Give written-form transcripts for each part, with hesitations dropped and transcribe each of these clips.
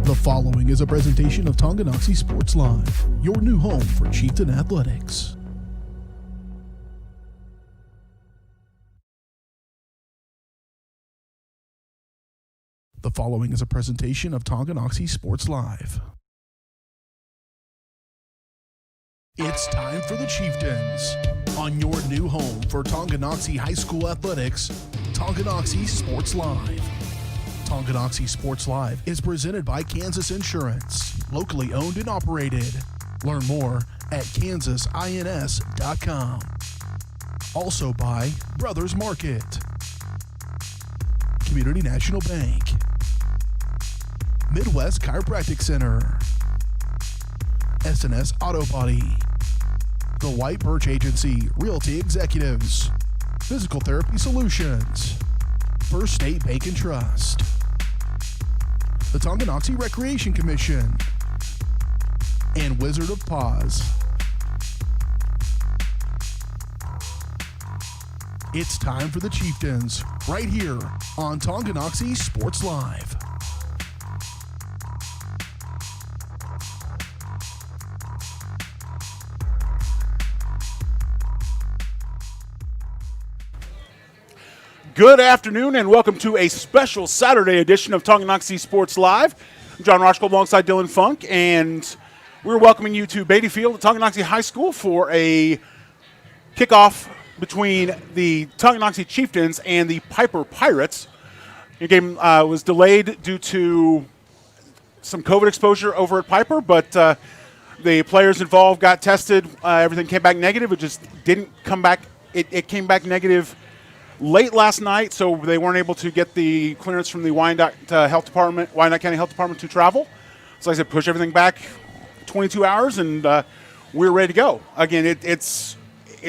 The following is a presentation of Tonganoxie Sports Live, your new home for Chieftain athletics. The following is a presentation of Tonganoxie Sports Live. It's time for the Chieftains on your new home for Tonganoxie High School athletics, Tonganoxie Sports Live. Tonganoxie Sports Live is presented by Kansas Insurance, locally owned and operated. Learn more at kansasins.com. Also by Brothers Market, Community National Bank, Midwest Chiropractic Center, SNS Auto Body, The White Birch Agency Realty Executives, Physical Therapy Solutions, First State Bank and Trust, the Tonganoxie Recreation Commission, and Wizard of Paws. It's time for the Chieftains, right here on Tonganoxie Sports Live. Good afternoon and welcome to a special Saturday edition of Tonganoxie Sports Live. I'm John Rochko alongside Dylan Funk, and we're welcoming you to Beatty Field at Tonganoxie High School for a kickoff between the Tonganoxie Chieftains and the Piper Pirates. The game was delayed due to some COVID exposure over at Piper, but the players involved got tested. Everything came back negative. It just didn't come back. It came back negative late last night, so they weren't able to get the clearance from the Wyandotte County Health Department to travel. So like I said, push everything back 22 hours, and we're ready to go. Again, it's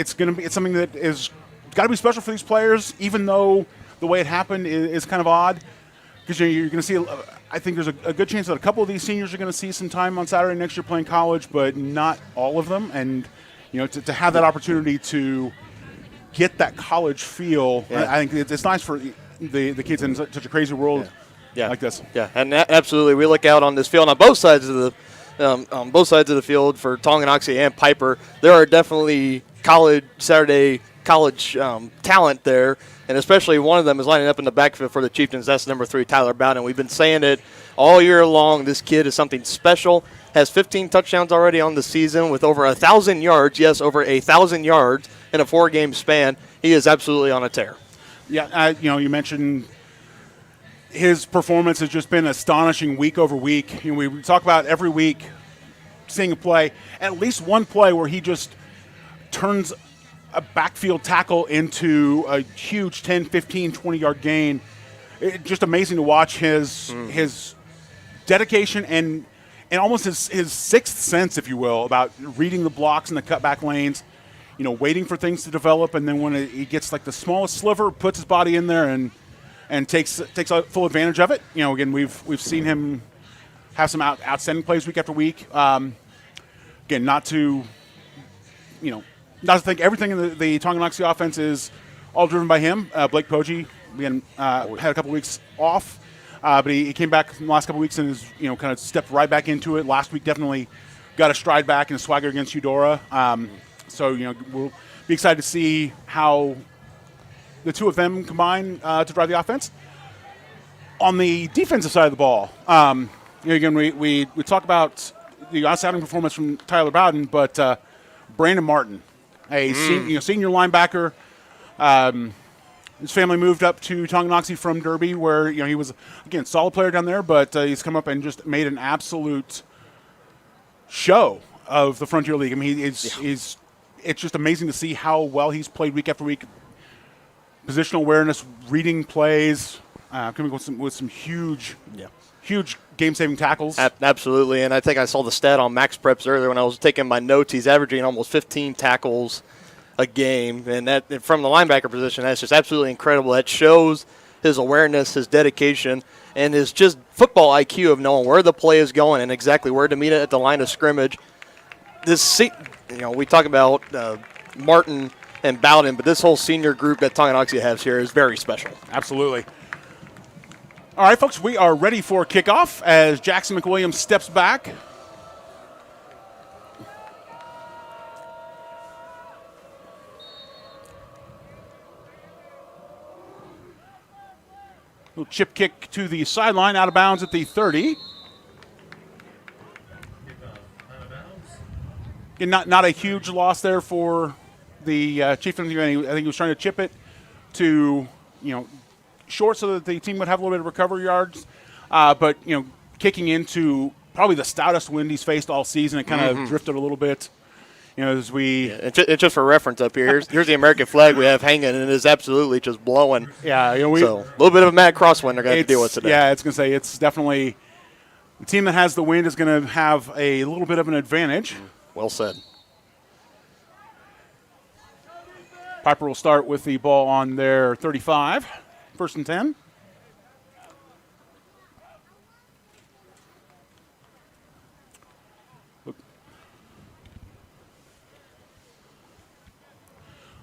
something that is got to be special for these players, even though the way it happened is kind of odd, because you're going to see. I think there's a good chance that a couple of these seniors are going to see some time on Saturday next year playing college, but not all of them. And to have that opportunity to get that college feel, yeah. I think it's nice for the kids in such a crazy world like this. Yeah, and absolutely, we look out on this field on both sides of the field for Tonganoxie and Piper. There are definitely Saturday college talent there, and especially one of them is lining up in the backfield for the Chieftains. That's number 3, Tyler Bowden. We've been saying it all year long. This kid is something special. Has 15 touchdowns already on the season with over 1,000 yards. Yes, over 1,000 yards in a 4-game span. He is absolutely on a tear. Yeah, you mentioned his performance has just been astonishing week over week. We talk about every week seeing a play, at least one play where he just turns a backfield tackle into a huge 10, 15, 20-yard gain. It's just amazing to watch his dedication and almost his sixth sense, if you will, about reading the blocks and the cutback lanes, waiting for things to develop, and then when he gets like the smallest sliver, puts his body in there and takes full advantage of it. Again, we've seen him have some outstanding plays week after week. Again, not to think everything in the Tonganoxie offense is all driven by him. Blake Poggi, again, had a couple weeks off. But he came back in the last couple of weeks and has, kind of stepped right back into it. Last week definitely got a stride back and a swagger against Eudora. So, we'll be excited to see how the two of them combine to drive the offense. On the defensive side of the ball, again, we talk about the outstanding performance from Tyler Bowden, but Brandon Martin, a senior linebacker. His family moved up to Tonganoxie from Derby, where he was, again, a solid player down there, but he's come up and just made an absolute show of the Frontier League. I mean, it's just amazing to see how well he's played week after week. Positional awareness, reading plays, coming with some huge game-saving tackles. Absolutely, and I think I saw the stat on Max Preps earlier when I was taking my notes. He's averaging almost 15 tackles a game, and that from the linebacker position, that's just absolutely incredible. That shows his awareness, his dedication, and his just football IQ of knowing where the play is going and exactly where to meet it at the line of scrimmage. We talk about Martin and Bowden, but this whole senior group that Tonganoxie has here is very special. Absolutely. All right, folks, we are ready for kickoff as Jackson McWilliams steps back. Little chip kick to the sideline, out of bounds at the 30. Again, not a huge loss there for the Chieftains. I think he was trying to chip it to, short so that the team would have a little bit of recovery yards. But, kicking into probably the stoutest wind he's faced all season, it kind of drifted a little bit. As we... Yeah, it's just for reference up here. Here's the American flag we have hanging, and it is absolutely just blowing. Yeah, so a little bit of a mad crosswind they're going to deal with today. Yeah, it's going to say it's definitely the team that has the wind is going to have a little bit of an advantage. Well said. Piper will start with the ball on their 35, 1st and 10.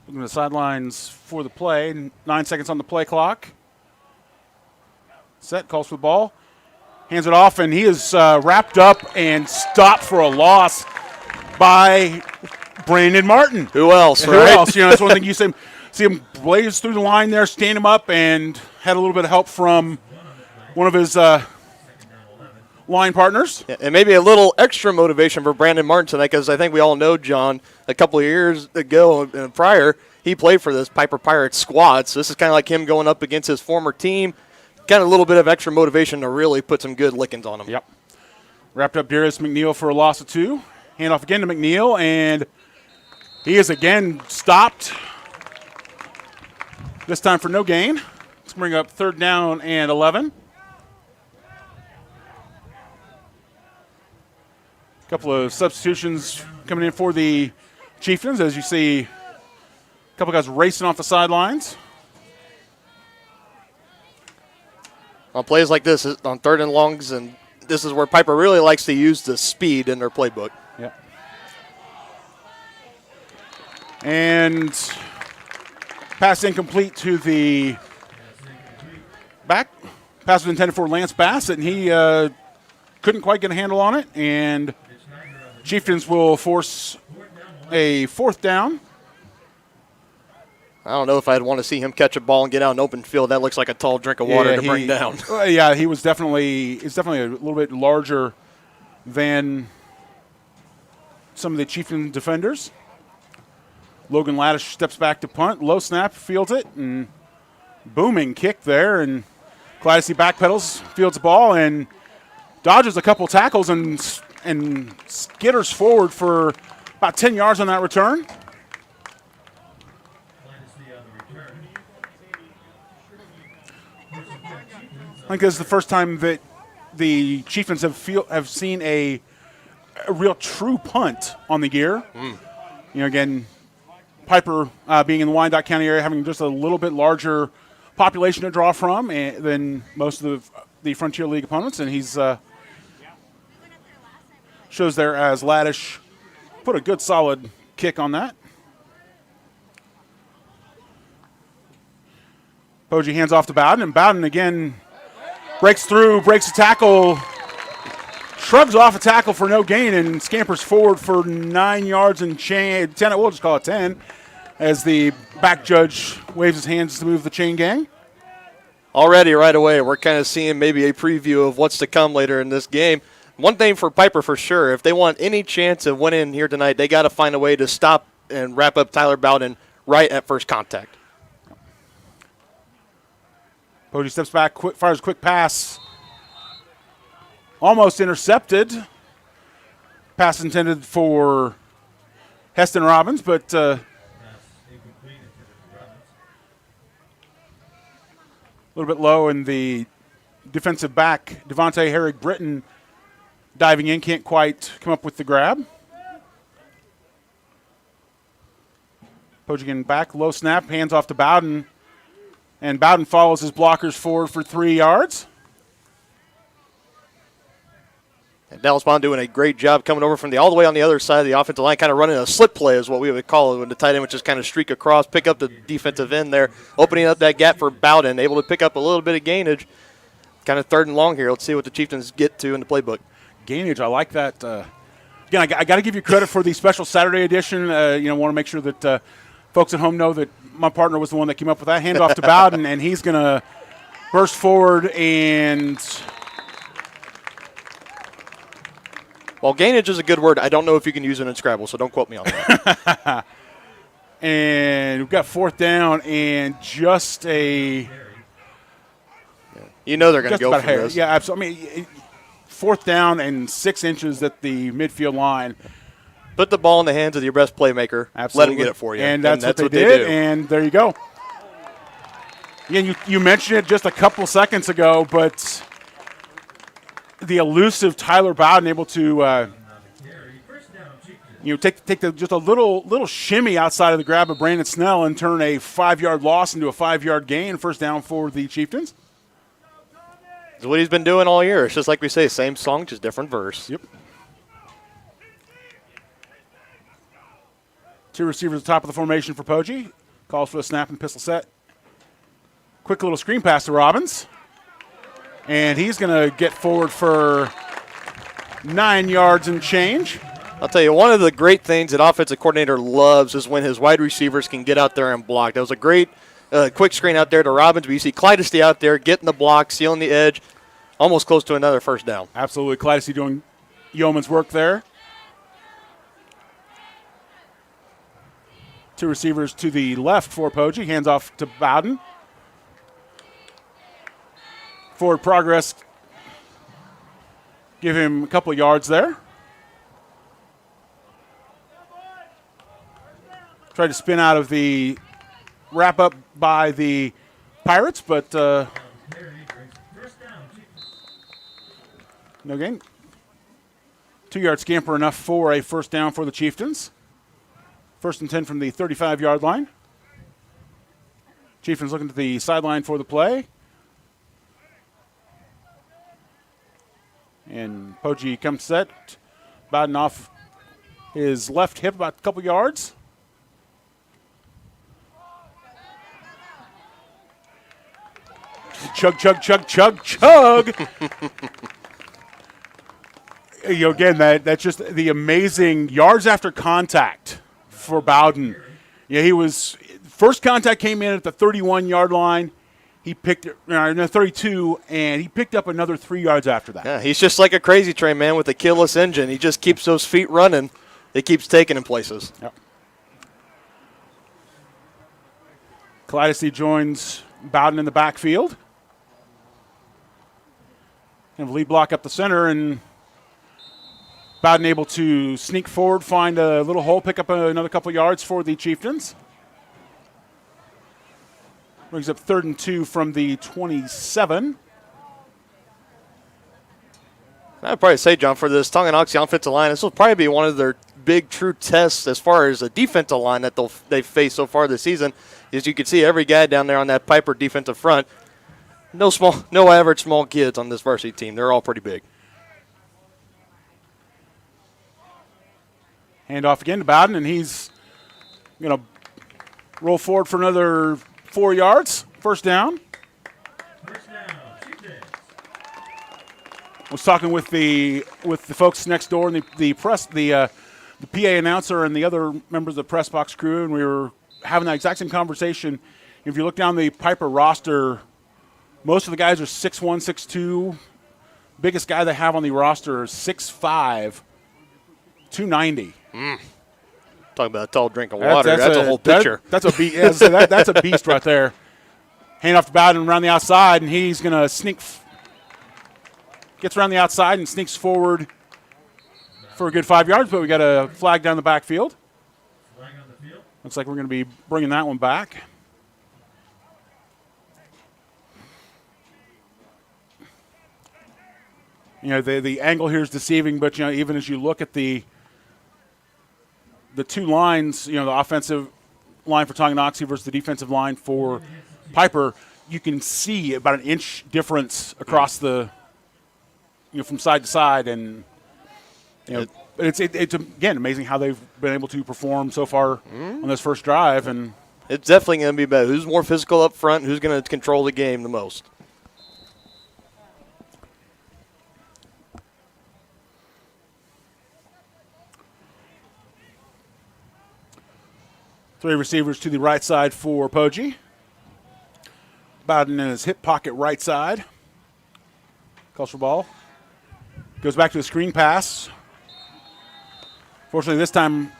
Looking at the sidelines for the play. 9 seconds on the play clock. Set, calls for the ball. Hands it off, and he is wrapped up and stopped for a loss by Brandon Martin. Who else, Who right? else? That's one thing you see him blaze through the line there, stand him up, and had a little bit of help from one of his line partners. Yeah, and maybe a little extra motivation for Brandon Martin tonight, because I think we all know, John, a couple of years ago and prior, he played for this Piper Pirates squad. So this is kind of like him going up against his former team. Kind of a little bit of extra motivation to really put some good lickings on him. Yep. Wrapped up Darius McNeil for a loss of 2. Handoff again to McNeil, and he is again stopped. This time for no gain. Let's bring up 3rd down and 11. A couple of substitutions coming in for the Chieftains, as you see a couple guys racing off the sidelines. On plays like this, on 3rd and longs, and this is where Piper really likes to use the speed in their playbook. Yep. And pass incomplete to the back. Pass was intended for Lance Bassett, and he couldn't quite get a handle on it. And Chieftains will force a 4th down. I don't know if I'd want to see him catch a ball and get out in open field. That looks like a tall drink of water to bring down. Yeah, he's definitely a little bit larger than some of the Chieftain defenders. Logan Laddish steps back to punt. Low snap, fields it, and booming kick there. And Claddacy backpedals, fields the ball, and dodges a couple tackles and skitters forward for about 10 yards on that return. I think this is the first time that the Chieftains have seen a real true punt on the gear. Again, Piper being in the Wyandotte County area, having just a little bit larger population to draw from than most of the Frontier League opponents, and he's shows there as Laddish put a good solid kick on that. Poggi hands off to Bowden, and Bowden again breaks through, breaks a tackle, shrugs off a tackle for no gain, and scampers forward for 9 yards and 10. We'll just call it 10, as the back judge waves his hands to move the chain gang. Already, right away, we're kind of seeing maybe a preview of what's to come later in this game. One thing for Piper for sure, if they want any chance of winning here tonight, they got to find a way to stop and wrap up Tyler Bowden right at first contact. Poggi steps back, fires a quick pass. Almost intercepted. Pass intended for Heston Robbins, but a little bit low, and the defensive back, Devontae Herrig-Britton, diving in, can't quite come up with the grab. Poggi getting back, low snap, hands off to Bowden. And Bowden follows his blockers forward for 3 yards. And Dallas Bond doing a great job coming over from all the way on the other side of the offensive line, kind of running a slip play is what we would call it, when the tight end would just kind of streak across, pick up the defensive end there, opening up that gap for Bowden, able to pick up a little bit of gainage. kind of 3rd and long here. Let's see what the Chieftains get to in the playbook. Gainage, I like that. Again, I got to give you credit for the special Saturday edition. Want to make sure that folks at home know that my partner was the one that came up with that. Handoff to Bowden, and he's going to burst forward and Well, gainage is a good word. I don't know if you can use it in Scrabble, so don't quote me on that. and we've got 4th down and just a You know they're going to just go about for a hair. this. Yeah, absolutely. I mean, 4th down and 6 inches at the midfield line. Put the ball in the hands of your best playmaker. Absolutely. Let him get it for you. And that's what they did, do. and there you go. Again, you mentioned it just a couple seconds ago, but the elusive Tyler Bowden able to take just a little shimmy outside of the grab of Brandon Snell and turn a 5-yard loss into a 5-yard gain. First down for the Chieftains. It's what he's been doing all year. It's just like we say, same song, just different verse. Yep. 2 receivers at the top of the formation for Poggi. Calls for the snap and pistol set. Quick little screen pass to Robbins. And he's going to get forward for 9 yards and change. I'll tell you, one of the great things that offensive coordinator loves is when his wide receivers can get out there and block. That was a great quick screen out there to Robbins, but you see Clydesley out there getting the block, sealing the edge, almost close to another first down. Absolutely. Clydesley doing yeoman's work there. 2 receivers to the left for Poggi. Hands off to Bowden. Forward progress. Give him a couple of yards there. Tried to spin out of the wrap up by the Pirates, but no gain. 2-yard scamper enough for a first down for the Chieftains. 1st and 10 from the 35-yard line. Chieftains looking to the sideline for the play. And Poggi comes set. Bowden off his left hip about a couple yards. Chug, chug, chug, chug, chug. Again, that's just the amazing yards after contact for Bowden. Yeah, he was first contact came in at the 31-yard line. He picked 32, and he picked up another 3 yards after that. Yeah, he's just like a crazy train, man, with a keyless engine. He just keeps those feet running. It keeps taking him places. Yep. Clydesley joins Bowden in the backfield. Kind of lead block up the center, and Bowden able to sneak forward, find a little hole, pick up another couple yards for the Chieftains. Brings up 3rd and 2 from the 27. I'd probably say, John, for this Tonganoxie offensive line, this will probably be one of their big true tests as far as a defensive line that they've faced so far this season. As you can see, every guy down there on that Piper defensive front, no average small kids on this varsity team. They're all pretty big. Hand off again to Bowden, and he's going to roll forward for another 4 yards. First down. I was talking with the folks next door and the press, the PA announcer and the other members of the press box crew, and we were having that exact same conversation. If you look down the Piper roster, most of the guys are 6'1", 6'2". Biggest guy they have on the roster is 6'5", 290. Talking about a tall drink of water. That's a whole picture. That's a beast. That's a beast right there. Hand off to Bowden around the outside, and he's going to sneak. Gets around the outside and sneaks forward for a good 5 yards, but we got a flag down the backfield. Looks like we're going to be bringing that one back. The angle here is deceiving, but even as you look at the two lines, the offensive line for Tonganoxie versus the defensive line for Piper, you can see about an inch difference across the, from side to side, and but it's again amazing how they've been able to perform so far on this first drive, and it's definitely going to be better. Who's more physical up front? Who's going to control the game the most? Three receivers to the right side for Poggi. Bowden in his hip pocket right side. Calls for ball. Goes back to the screen pass. Fortunately, this time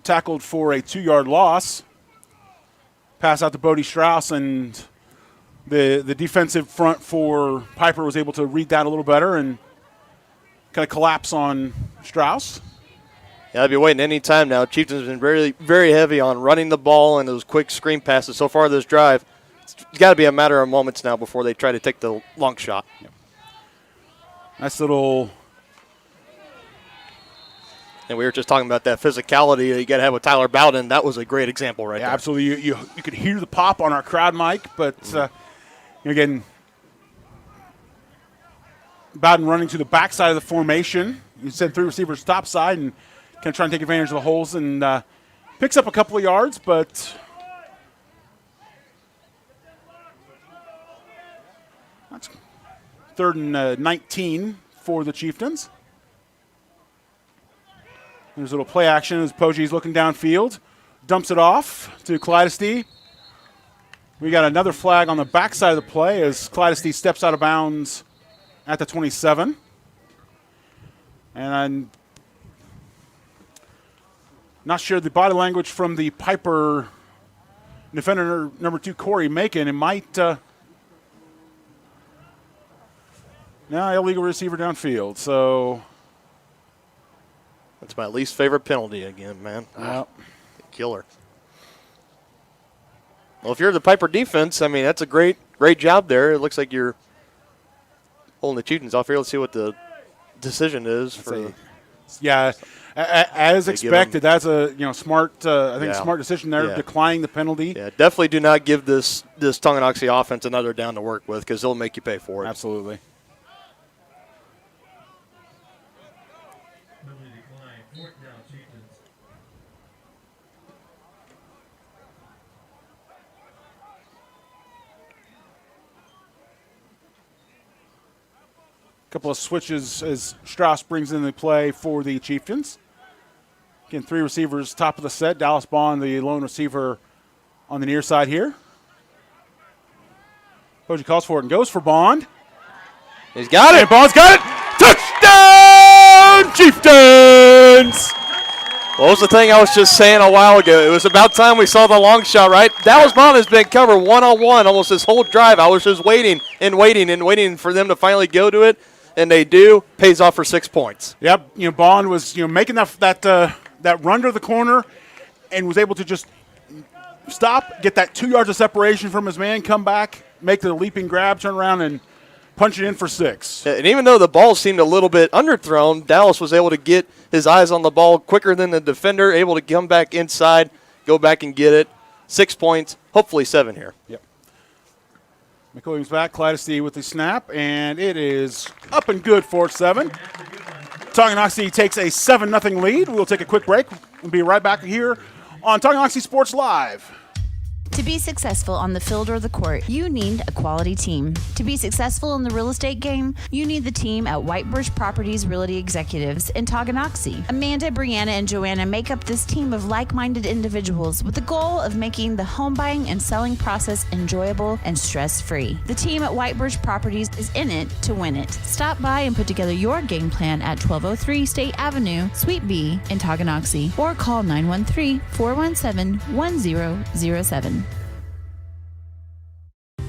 tackled for a 2-yard loss. Pass out to Bodie Strauss, and the defensive front for Piper was able to read that a little better and kind of collapse on Strauss. Yeah, I'll be waiting any time now. Chieftains have been very, very heavy on running the ball and those quick screen passes so far this drive. It's got to be a matter of moments now before they try to take the long shot. Yep. Nice little. And we were just talking about that physicality that you got to have with Tyler Bowden. That was a great example right there. Absolutely. You could hear the pop on our crowd mic, but again, Bowden running to the backside of the formation. You said three receivers top side and kind of trying to take advantage of the holes, and picks up a couple of yards, but that's 3rd and 19 for the Chieftains. There's a little play action as Poggi's looking downfield, dumps it off to Clydesty. We got another flag on the backside of the play as Clydesty steps out of bounds at the 27. And I'm not sure the body language from the Piper defender number 2, Corey Macon. It might now illegal receiver downfield. So that's my least favorite penalty again, man. Killer. Well, if you're the Piper defense, I mean, that's a great job there. It looks like you're holding the Chieftains off here. Let's see what the decision is. As expected. That's a smart smart decision there, declining the penalty. Yeah, definitely do not give this Tonganoxie offense another down to work with because they'll make you pay for it. Absolutely. Couple of switches as Strauss brings in the play for the Chieftains. Again, three receivers top of the set. Dallas Bond, the lone receiver on the near side here. Poggi calls for it and goes for Bond. He's got it. And Bond's got it. Touchdown, Chieftains! What was the thing I was just saying a while ago? It was about time we saw the long shot, right? Dallas Bond has been covered one-on-one almost this whole drive. I was just waiting for them to finally go to it. And they do. Pays off for 6 points. Yep. Bond was making that run to the corner, and was able to just stop, get that 2 yards of separation from his man, come back, make the leaping grab, turn around, and punch it in for 6. And even though the ball seemed a little bit underthrown, Dallas was able to get his eyes on the ball quicker than the defender, able to come back inside, go back and get it. 6 points, hopefully 7 here. Yep. McWilliams back, Clydesty with the snap, and it is up and good for 7. Tonganoxie takes a 7-0 lead. We'll take a quick break and be right back here on Tonganoxie Sports Live. To be successful on the field or the court, you need a quality team. To be successful in the real estate game, you need the team at Whitebirch Properties Realty Executives in Tonganoxie. Amanda, Brianna, and Joanna make up this team of like-minded individuals with the goal of making the home buying and selling process enjoyable and stress-free. The team at Whitebirch Properties is in it to win it. Stop by and put together your game plan at 1203 State Avenue, Suite B in Tonganoxie, or call 913-417-1007.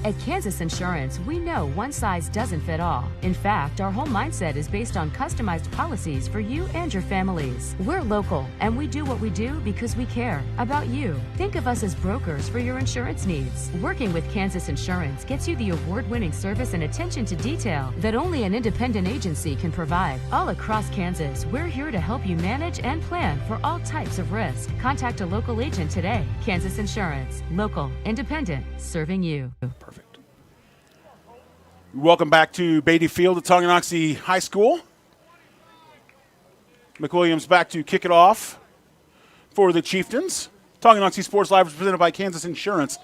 At Kansas Insurance, we know one size doesn't fit all. In fact, our whole mindset is based on customized policies for you and your families. We're local, and we do what we do because we care about you. Think of us as brokers for your insurance needs. Working with Kansas Insurance gets you the award-winning service and attention to detail that only an independent agency can provide. All across Kansas, we're here to help you manage and plan for all types of risk. Contact a local agent today. Kansas Insurance. Local, independent, serving you. Perfect. Welcome back to Beatty Field at Tonganoxie High School. McWilliams back to kick it off for the Chieftains. Tonganoxie Sports Live is presented by Kansas Insurance.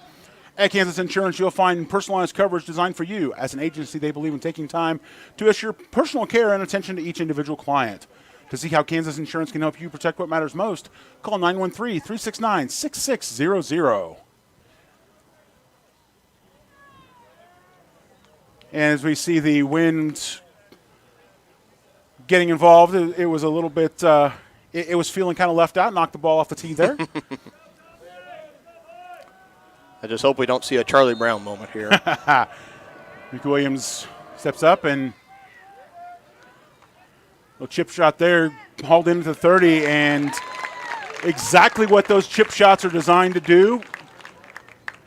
At Kansas Insurance, you'll find personalized coverage designed for you. As an agency, they believe in taking time to assure personal care and attention to each individual client. To see how Kansas Insurance can help you protect what matters most, call 913-369-6600. And as we see the wind getting involved, it was a little bit, it was feeling kind of left out, knocked the ball off the tee there. I just hope we don't see a Charlie Brown moment here. Nick Williams steps up and a chip shot there, hauled into the 30, and exactly what those chip shots are designed to do.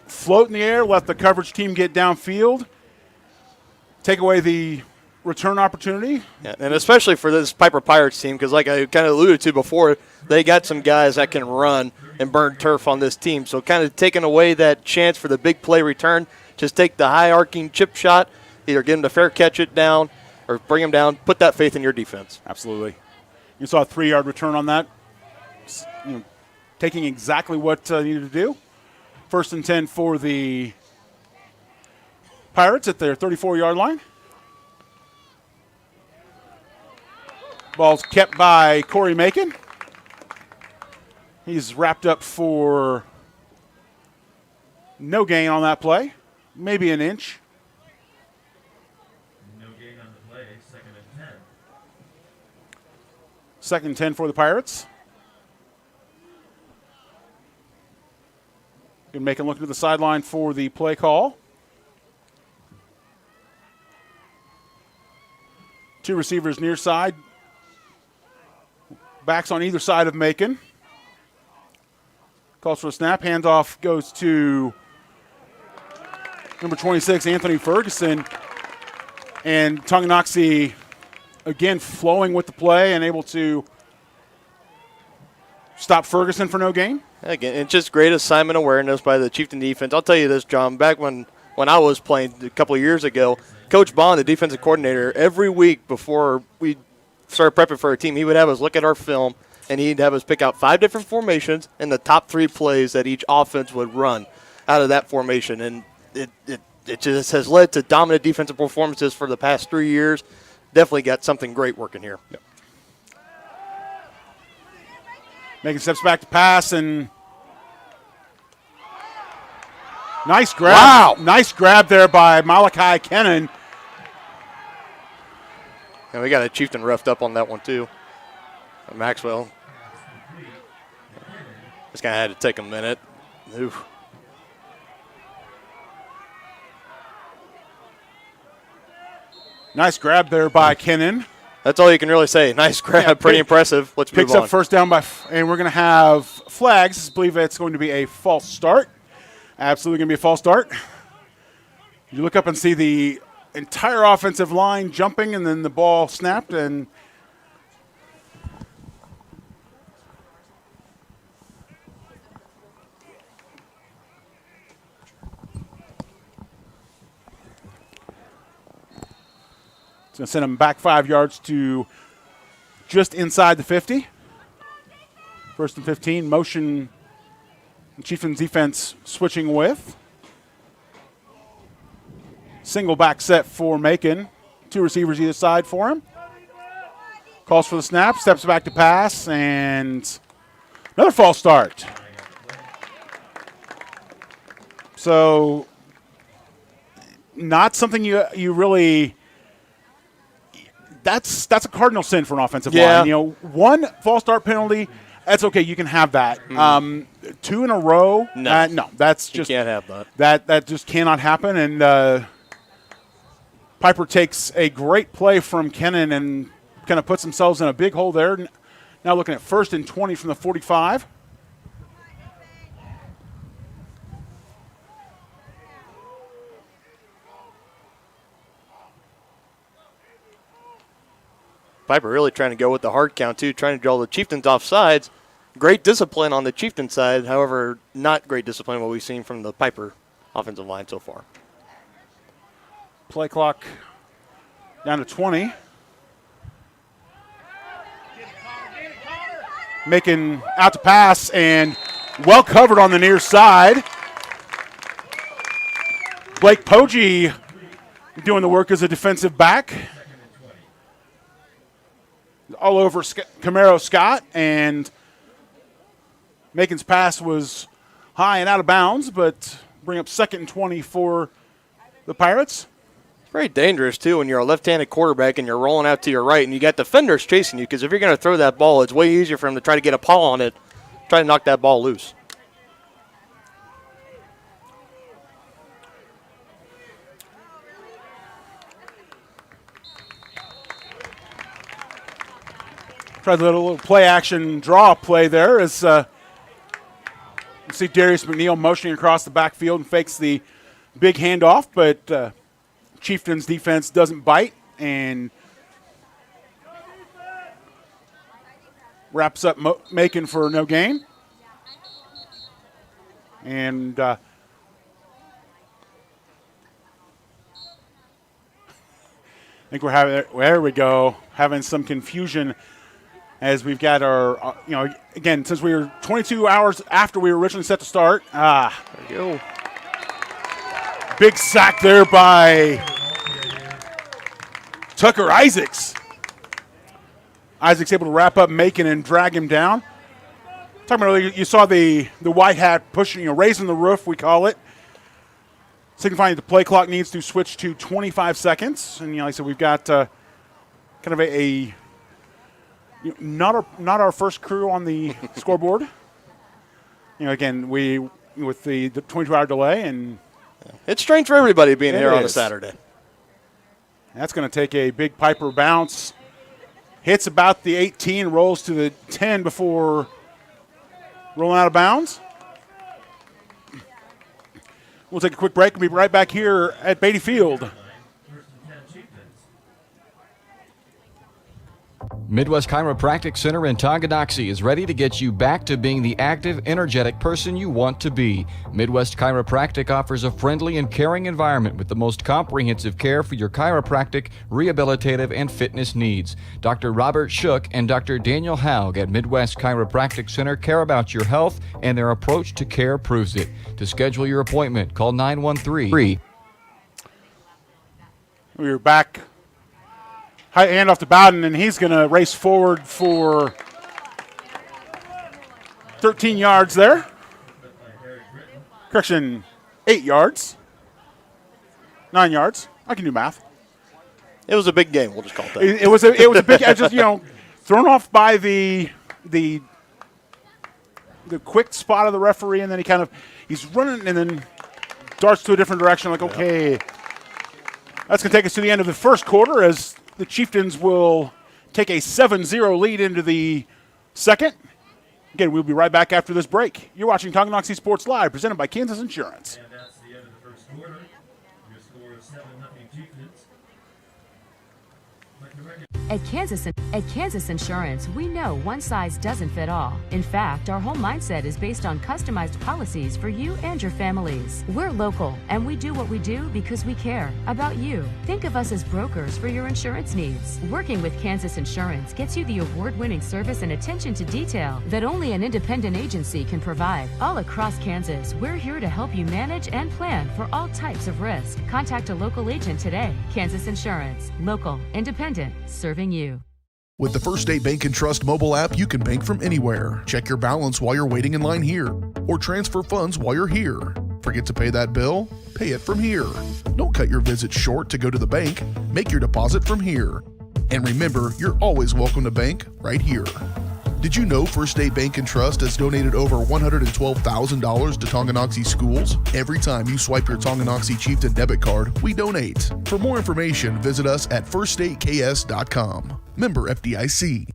Float in the air, let the coverage team get downfield, take away the return opportunity. Yeah, and especially for this Piper Pirates team, because like I kind of alluded to before, they got some guys that can run and burn turf on this team. So kind of taking away that chance for the big play return, just take the high arcing chip shot, either get them to fair catch it down or bring them down, put that faith in your defense. Absolutely. You saw a 3-yard return on that, taking exactly what needed to do. 1st and 10 for the Pirates at their 34-yard line. Ball's kept by Corey Macon. He's wrapped up for no gain on that play, maybe an inch. No gain on the play, 2nd and 10. 2nd and 10 for the Pirates. Good Macon looking to the sideline for the play call. 2 receivers near side. Backs on either side of Macon. Calls for a snap. Handoff goes to number 26, Anthony Ferguson. And Tonganoxie, again, flowing with the play and able to stop Ferguson for no gain. Again, it's just great assignment awareness by the Chieftain defense. I'll tell you this, John, back when I was playing a couple of years ago, Coach Bond, the defensive coordinator, every week before we started prepping for our team, he would have us look at our film, and he'd have us pick out 5 different formations and the top 3 plays that each offense would run out of that formation. And it just has led to dominant defensive performances for the past 3 years. Definitely got something great working here. Yep. Making steps back to pass, and nice grab. Wow. Nice grab there by Malachi Kennan. And we got a Chieftain roughed up on that one, too. Maxwell. This guy had to take a minute. Oof. Nice grab there by Kennan. That's all you can really say. Nice grab. Yeah, pretty impressive. Let's move Picks on. up first down and we're going to have flags. I believe it's going to be a false start. Absolutely going to be a false start. You look up and see the entire offensive line jumping, and then the ball snapped, and it's going to send them back 5 yards to just inside the 50. 1st and 15, motion Chieftains defense switching with. Single back set for Macon. 2 receivers either side for him. Calls for the snap, steps back to pass, and another false start. So not something you really – that's a cardinal sin for an offensive line. You know, 1 false start penalty, that's okay. You can have that. 2 in a row, no, that's just – you can't have that. That just cannot happen, and Piper takes a great play from Kennan and kind of puts themselves in a big hole there. Now looking at 1st and 20 from the 45. Piper really trying to go with the hard count, too, trying to draw the Chieftains off sides. Great discipline on the Chieftain side, however, not great discipline what we've seen from the Piper offensive line so far. Play clock down to 20. Making out to pass and well covered on the near side. Blake Poggi doing the work as a defensive back. all over Camaro Scott, and Macon's pass was high and out of bounds, but bring up 2nd and 20 for the Pirates. It's very dangerous, too, when you're a left-handed quarterback and you're rolling out to your right and you got defenders chasing you, because if you're going to throw that ball, it's way easier for him to try to get a paw on it, try to knock that ball loose. Tried a little play-action draw play there as you see Darius McNeil motioning across the backfield and fakes the big handoff, but Chieftains defense doesn't bite and wraps up Macon for no gain. And I think we're there we go, having some confusion as we've got our, again, since we were 22 hours after we were originally set to start. There you go. Big sack there by Tucker Isaacs. Isaacs able to wrap up Macon and drag him down. Talking about earlier, you saw the white hat pushing, raising the roof, we call it, signifying that the play clock needs to switch to 25 seconds. And like I said, we've got kind of a not our first crew on the scoreboard. Again, we with the 22-hour delay, and it's strange for everybody being here on a Saturday. That's going to take a big Piper bounce. Hits about the 18, rolls to the 10 before rolling out of bounds. We'll take a quick break and be right back here at Beatty Field. Midwest Chiropractic Center in Tonganoxie is ready to get you back to being the active, energetic person you want to be. Midwest Chiropractic offers a friendly and caring environment with the most comprehensive care for your chiropractic, rehabilitative, and fitness needs. Dr. Robert Shook and Dr. Daniel Haug at Midwest Chiropractic Center care about your health, and their approach to care proves it. To schedule your appointment, call 913. We're back. High hand off to Bowden, and he's going to race forward for 13 yards there. Correction, 8 yards. 9 yards. I can do math. It was a big game. We'll just call it that. It was a big. I just thrown off by the quick spot of the referee, and then he's running and then darts to a different direction. Like, okay, that's going to take us to the end of the first quarter as the Chieftains will take a 7-0 lead into the second. Again, we'll be right back after this break. You're watching Tonganoxie Sports Live, presented by Kansas Insurance. And that's the end of the first quarter. Your score is 7-0 Chieftains. At Kansas Insurance, we know one size doesn't fit all. In fact, our whole mindset is based on customized policies for you and your families. We're local, and we do what we do because we care about you. Think of us as brokers for your insurance needs. Working with Kansas Insurance gets you the award-winning service and attention to detail that only an independent agency can provide. All across Kansas, we're here to help you manage and plan for all types of risk. Contact a local agent today. Kansas Insurance. Local, independent, serving you. With the First State Bank and Trust mobile app, you can bank from anywhere. Check your balance while you're waiting in line here, or transfer funds while you're here. Forget to pay that bill? Pay it from here. Don't cut your visit short to go to the bank. Make your deposit from here. And remember, you're always welcome to bank right here. Did you know First State Bank and Trust has donated over $112,000 to Tonganoxie schools? Every time you swipe your Tonganoxie Chieftain debit card, we donate. For more information, visit us at firststateks.com. Member FDIC.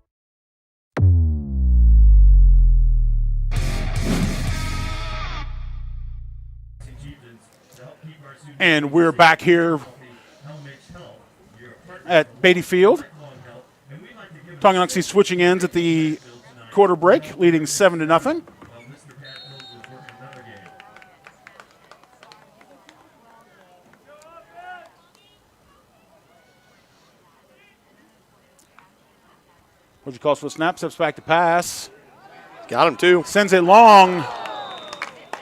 And we're back here at Beatty Field. Tonganoxie switching ends at the quarter break, leading 7-0. What'd you call for the snap? Steps back to pass. Got him, too. Sends it long.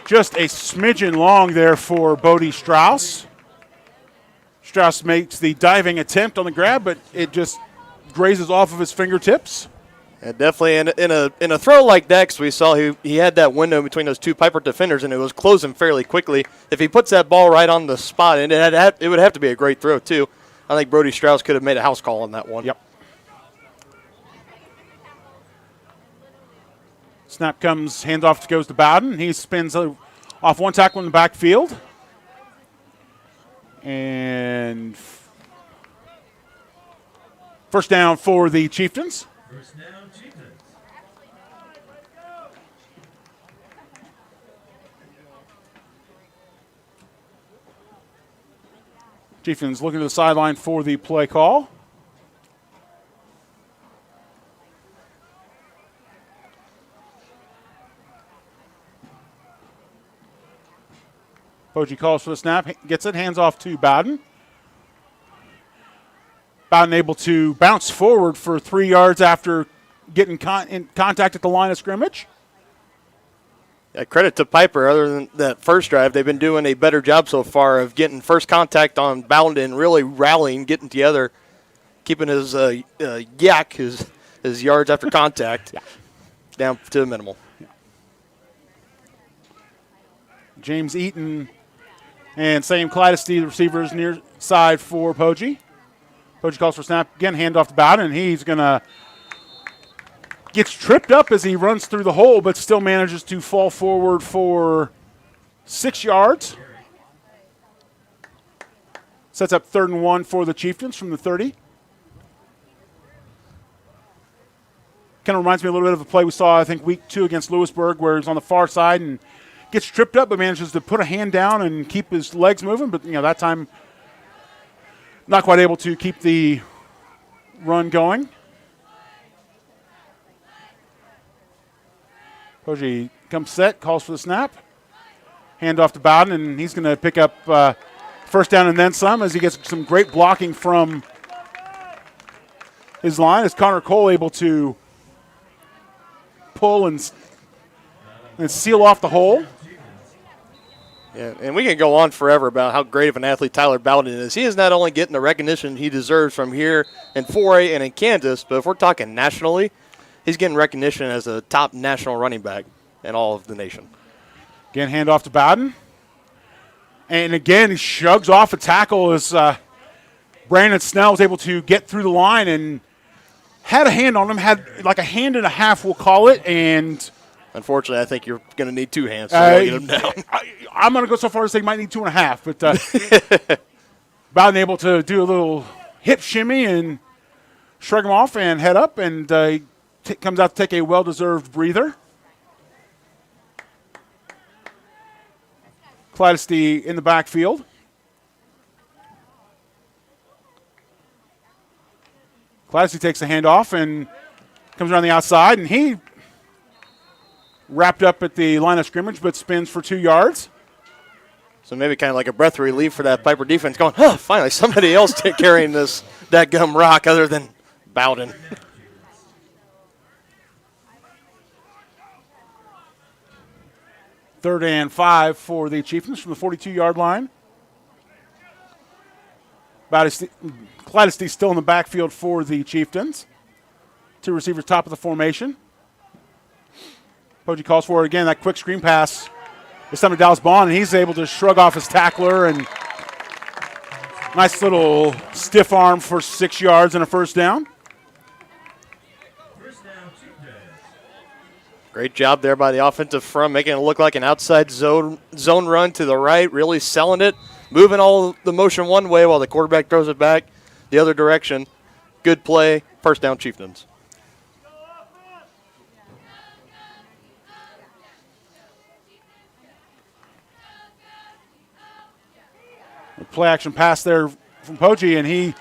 Just a smidgen long there for Bodie Strauss. Strauss makes the diving attempt on the grab, but it just grazes off of his fingertips. And definitely in a throw like that, 'cause we saw he had that window between those two Piper defenders, and it was closing fairly quickly. If he puts that ball right on the spot, and it would have to be a great throw too. I think Brody Strauss could have made a house call on that one. Yep. Snap comes, handoff goes to Bowden. He spins off one tackle in the backfield. And first down for the Chieftains. First down, Chieftains. Chieftains looking to the sideline for the play call. Poggi calls for the snap, gets it, hands off to Bowden. Bowden able to bounce forward for 3 yards after getting in contact at the line of scrimmage. Yeah, credit to Piper. Other than that first drive, they've been doing a better job so far of getting first contact on Bowden, really rallying, getting together, keeping his his yards after contact down to a minimal. Yeah. James Eaton and Sam Clydesty, the receivers near side for Poggi. Poggi calls for snap again, hand off to Bowden, and he's gonna gets tripped up as he runs through the hole, but still manages to fall forward for 6 yards. Sets up 3rd and 1 for the Chieftains from the 30. Kind of reminds me a little bit of a play we saw, I think, week 2 against Lewisburg, where he's on the far side and gets tripped up, but manages to put a hand down and keep his legs moving. But that time, not quite able to keep the run going. Poggi comes set, calls for the snap. Hand off to Bowden, and he's going to pick up first down and then some as he gets some great blocking from his line. As Connor Cole able to pull and seal off the hole. Yeah, and we can go on forever about how great of an athlete Tyler Bowden is. He is not only getting the recognition he deserves from here in 4A and in Kansas, but if we're talking nationally, he's getting recognition as a top national running back in all of the nation. Again, hand off to Bowden. And again, he shrugs off a tackle as Brandon Snell was able to get through the line and had a hand on him, had like a hand and a half, we'll call it, and unfortunately, I think you're going to need 2 hands to get him down. I'm going to go so far as to say he might need 2.5, but Bowden able to do a little hip shimmy and shrug him off and head up, and comes out to take a well-deserved breather. Clydesty in the backfield. Clydesty takes the handoff and comes around the outside, and he wrapped up at the line of scrimmage, but spins for 2 yards. So maybe kind of like a breath of relief for that Piper defense going, oh, finally somebody else carrying this dadgum rock other than Bowden. Third and 5 for the Chieftains from the 42-yard line. Clydesty still in the backfield for the Chieftains. 2 receivers top of the formation. Poggi calls for it again. That quick screen pass is time to Dallas Bond, and he's able to shrug off his tackler, and nice little stiff arm for 6 yards and a first down. First down, Chieftains. Great job there by the offensive front, making it look like an outside zone run to the right, really selling it, moving all the motion one way while the quarterback throws it back the other direction. Good play, first down Chieftains. A play action pass there from Poggi, and he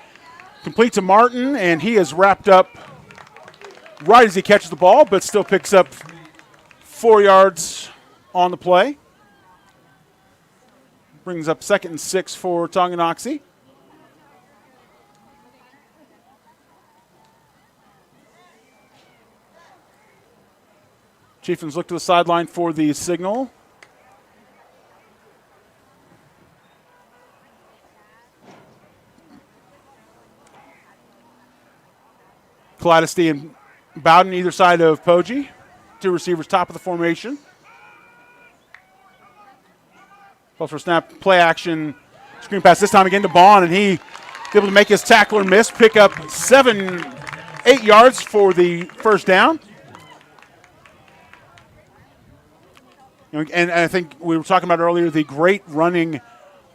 completes to Martin, and he is wrapped up right as he catches the ball, but still picks up 4 yards on the play. Brings up 2nd and 6 for Tonganoxie. Chieftains look to the sideline for the signal. Callidesty and Bowden either side of Poggi. 2 receivers top of the formation. Calls for snap, play action, screen pass this time again to Bond, and he able to make his tackler miss, pick up 8 yards for the first down. And I think we were talking about earlier the great running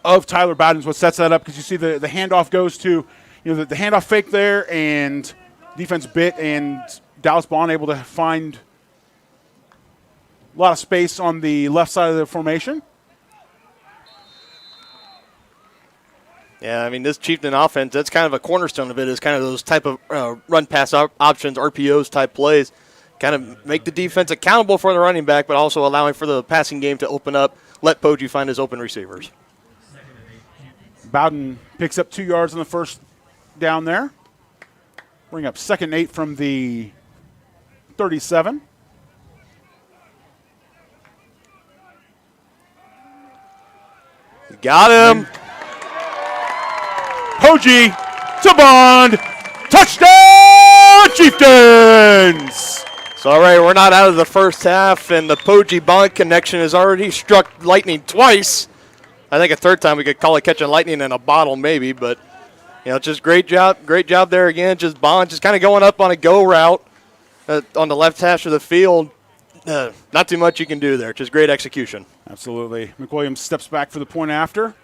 of Tyler Bowden is what sets that up, because you see the handoff goes to, the handoff fake there, and defense bit, and Dallas Bond able to find a lot of space on the left side of the formation. Yeah, I mean, this Chieftain offense, that's kind of a cornerstone of it, is kind of those type of run-pass options, RPOs type plays, kind of make the defense accountable for the running back, but also allowing for the passing game to open up, let Poggi find his open receivers. Bowden picks up 2 yards on the first down there. Bring up 2nd and 8 from the 37. Got him. Poggi to Bond. Touchdown, Chieftains! So, all right, we're not out of the first half, and the Poggi-Bond connection has already struck lightning twice. I think a third time we could call it catching lightning in a bottle maybe, but, just great job there again. Just Bond just kind of going up on a go route on the left hash of the field. Not too much you can do there. Just great execution. Absolutely. McWilliams steps back for the point after.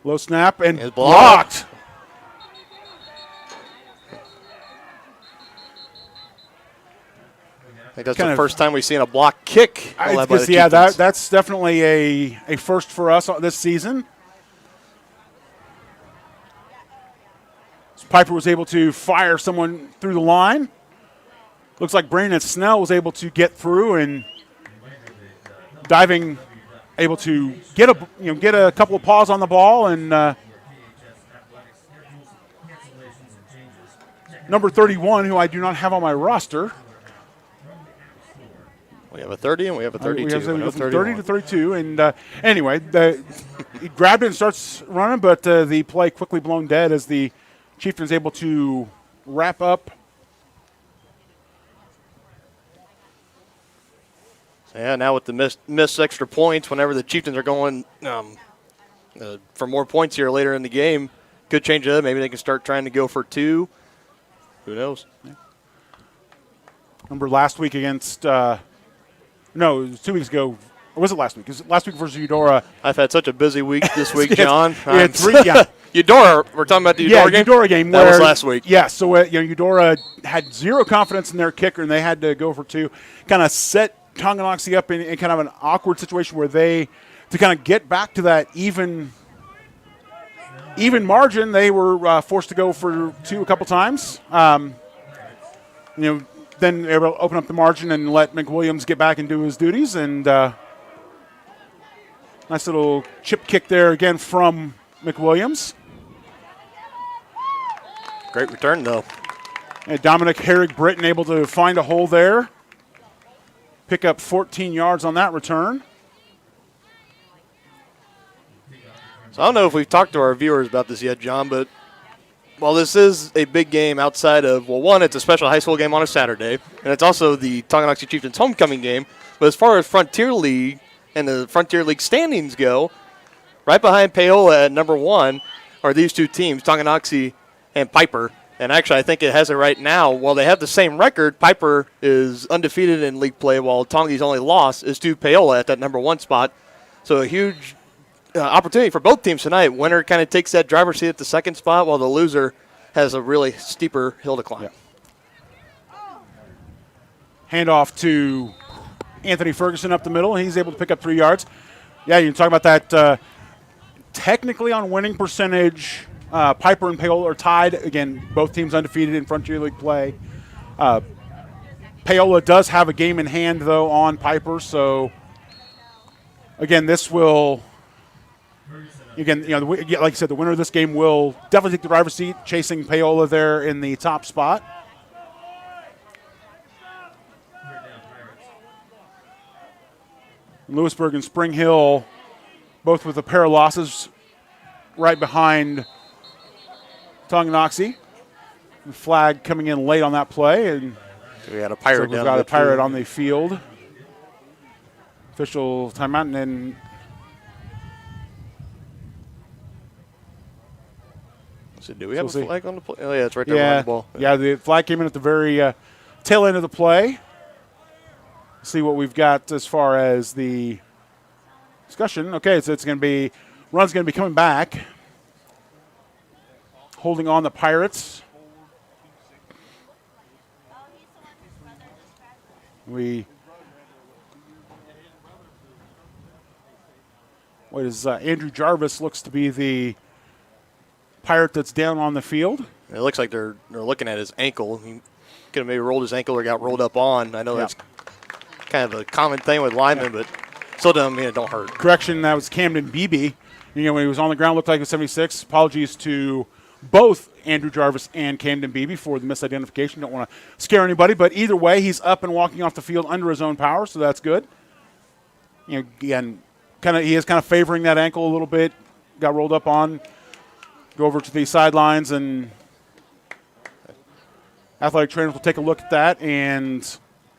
Low snap and blocked. I think that's the first time we've seen a block kick. That's definitely a first for us this season. So Piper was able to fire someone through the line. Looks like Brandon Snell was able to get through and diving, able to get a couple of paws on the ball, and number 31, who I do not have on my roster. We have a 30 and we have a 32. We have 30 to 32, and anyway, he grabbed it and starts running, but the play quickly blown dead as the Chieftains able to wrap up. Yeah, now with the missed extra points, whenever the Chieftains are going for more points here later in the game, could change it up. Maybe they can start trying to go for 2. Who knows? Yeah. Remember last week against no, it was 2 weeks ago. Or was it last week? It was last week versus Eudora. I've had such a busy week this week, John. Yeah. Eudora, we're talking about the Eudora game? Eudora game. That was last week. Yeah, so Eudora had zero confidence in their kicker, and they had to go for 2. Kind of set Tonganoxie up in kind of an awkward situation where they, to kind of get back to that even margin, they were forced to go for 2 a couple times. Then they were able to open up the margin and let McWilliams get back and do his duties. And nice little chip kick there again from McWilliams. Great return, though. And Dominic Herrig-Britton able to find a hole there. Pick up 14 yards on that return. So I don't know if we've talked to our viewers about this yet, John, but while this is a big game outside of, well, one, it's a special high school game on a Saturday, and it's also the Tonganoxie Chieftains homecoming game. But as far as Frontier League and the Frontier League standings go, right behind Paola at number 1 are these 2 teams, Tonganoxie and Piper. And actually, I think it has it right now. While they have the same record, Piper is undefeated in league play, while Tongie's only loss is to Paola at that number 1 spot. So a huge opportunity for both teams tonight. Winner kind of takes that driver's seat at the 2nd spot, while the loser has a really steeper hill to climb. Yeah. Handoff to Anthony Ferguson up the middle, and he's able to pick up 3 yards. Yeah, you can talk about that. Technically on winning percentage, Piper and Paola are tied. Again, both teams undefeated in Frontier League play. Paola does have a game in hand, though, on Piper. So, again, this will, like I said, the winner of this game will definitely take the driver's seat, chasing Paola there in the top spot. Lewisburg and Spring Hill both with a pair of losses right behind Tonganoxie. The flag coming in late on that play, and We got a Pirate we've down got a the Pirate field. on the field. Official timeout, and then So do we have So a we'll see. flag on the play? Oh, yeah, it's right there behind yeah, the ball. yeah, the flag came in at the very tail end of the play. See what we've got as far as the discussion. Okay, so it's going to be run's going to be coming back, holding on the Pirates. Andrew Jarvis looks to be the Pirate that's down on the field. It looks like they're looking at his ankle. He could have maybe rolled his ankle or got rolled up on. I know that's kind of a common thing with linemen, but still doesn't mean it don't hurt. Correction, that was Camden Beebe. You know, when he was on the ground, looked like it was 76. Apologies to both Andrew Jarvis and Camden Beebe for the misidentification. Don't want to scare anybody, but either way, he's up and walking off the field under his own power, so that's good. You know, again, he is kind of favoring that ankle a little bit. Got rolled up on. Go over to the sidelines, and athletic trainers will take a look at that. And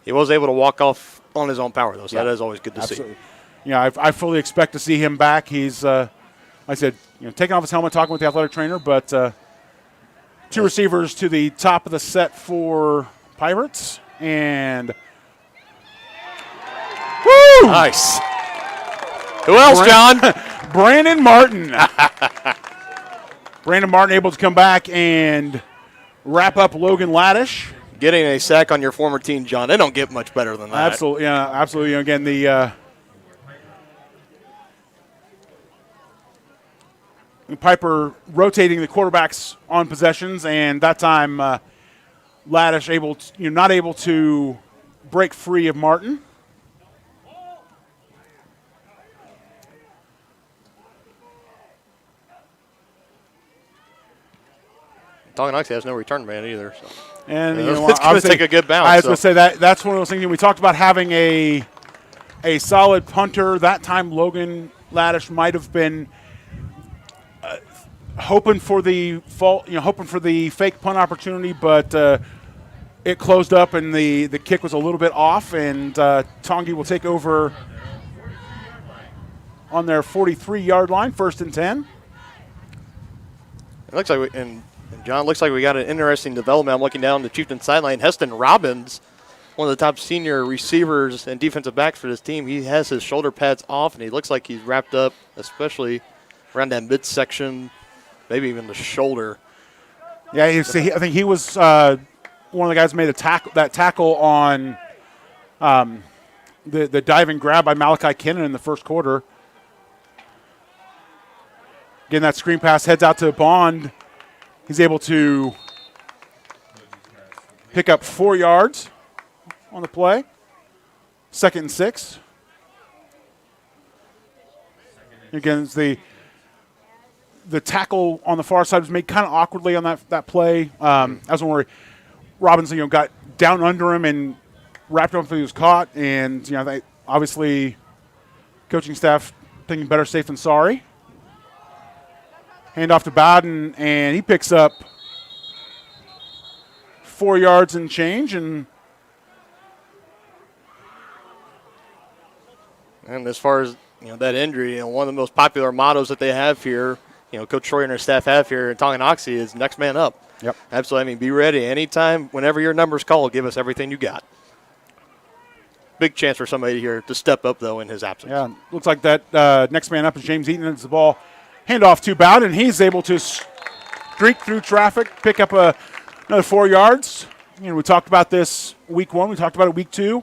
He was able to walk off on his own power, though, so Yeah. that is always good to absolutely. see. Yeah, I fully expect to see him back. He's, like I said, taking off his helmet, talking with the athletic trainer. But two receivers to the top of the set for Pirates, and woo! Nice. Who else, John? Brandon Martin. Brandon Martin able to come back and wrap up Logan Laddish. Getting a sack on your former team, John. They don't get much better than that. Absolutely, yeah, absolutely. Again, the Piper rotating the quarterbacks on possessions, and that time Laddish not able to break free of Martin. Tonganoxie has no return man either. So. And It's gonna obviously, take a good bounce, I was so. going to say that's one of those things. We talked about having a solid punter. That time, Logan Laddish might have been hoping for the fake punt opportunity, but it closed up and the kick was a little bit off. And Tongi will take over on their 43-yard line, 1st and 10. It looks like John, looks like we got an interesting development. I'm looking down the Chieftains sideline. Heston Robbins, one of the top senior receivers and defensive backs for this team, he has his shoulder pads off, and he looks like he's wrapped up, especially around that midsection, maybe even the shoulder. Yeah, I think he was one of the guys who made that tackle on the diving grab by Malachi Kinnon in the first quarter. Again, that screen pass heads out to Bond. He's able to pick up 4 yards on the play. 2nd and 6. Again, it's the tackle on the far side was made kind of awkwardly on that play. I was wondering, Robinson, got down under him and wrapped him up until he was caught. And they obviously, coaching staff thinking better safe than sorry. Hand off to Bowden, and he picks up 4 yards and change. And as far as that injury, one of the most popular mottos that they have here, Coach Troy and her staff have here in Tonganoxie is next man up. Yep. Absolutely. I mean, be ready anytime, whenever your number's called, give us everything you got. Big chance for somebody here to step up, though, in his absence. Yeah, looks like that next man up is James Eaton. It's the ball. Handoff to Bowden. He's able to streak through traffic, pick up another 4 yards. We talked about this week 1. We talked about it week 2.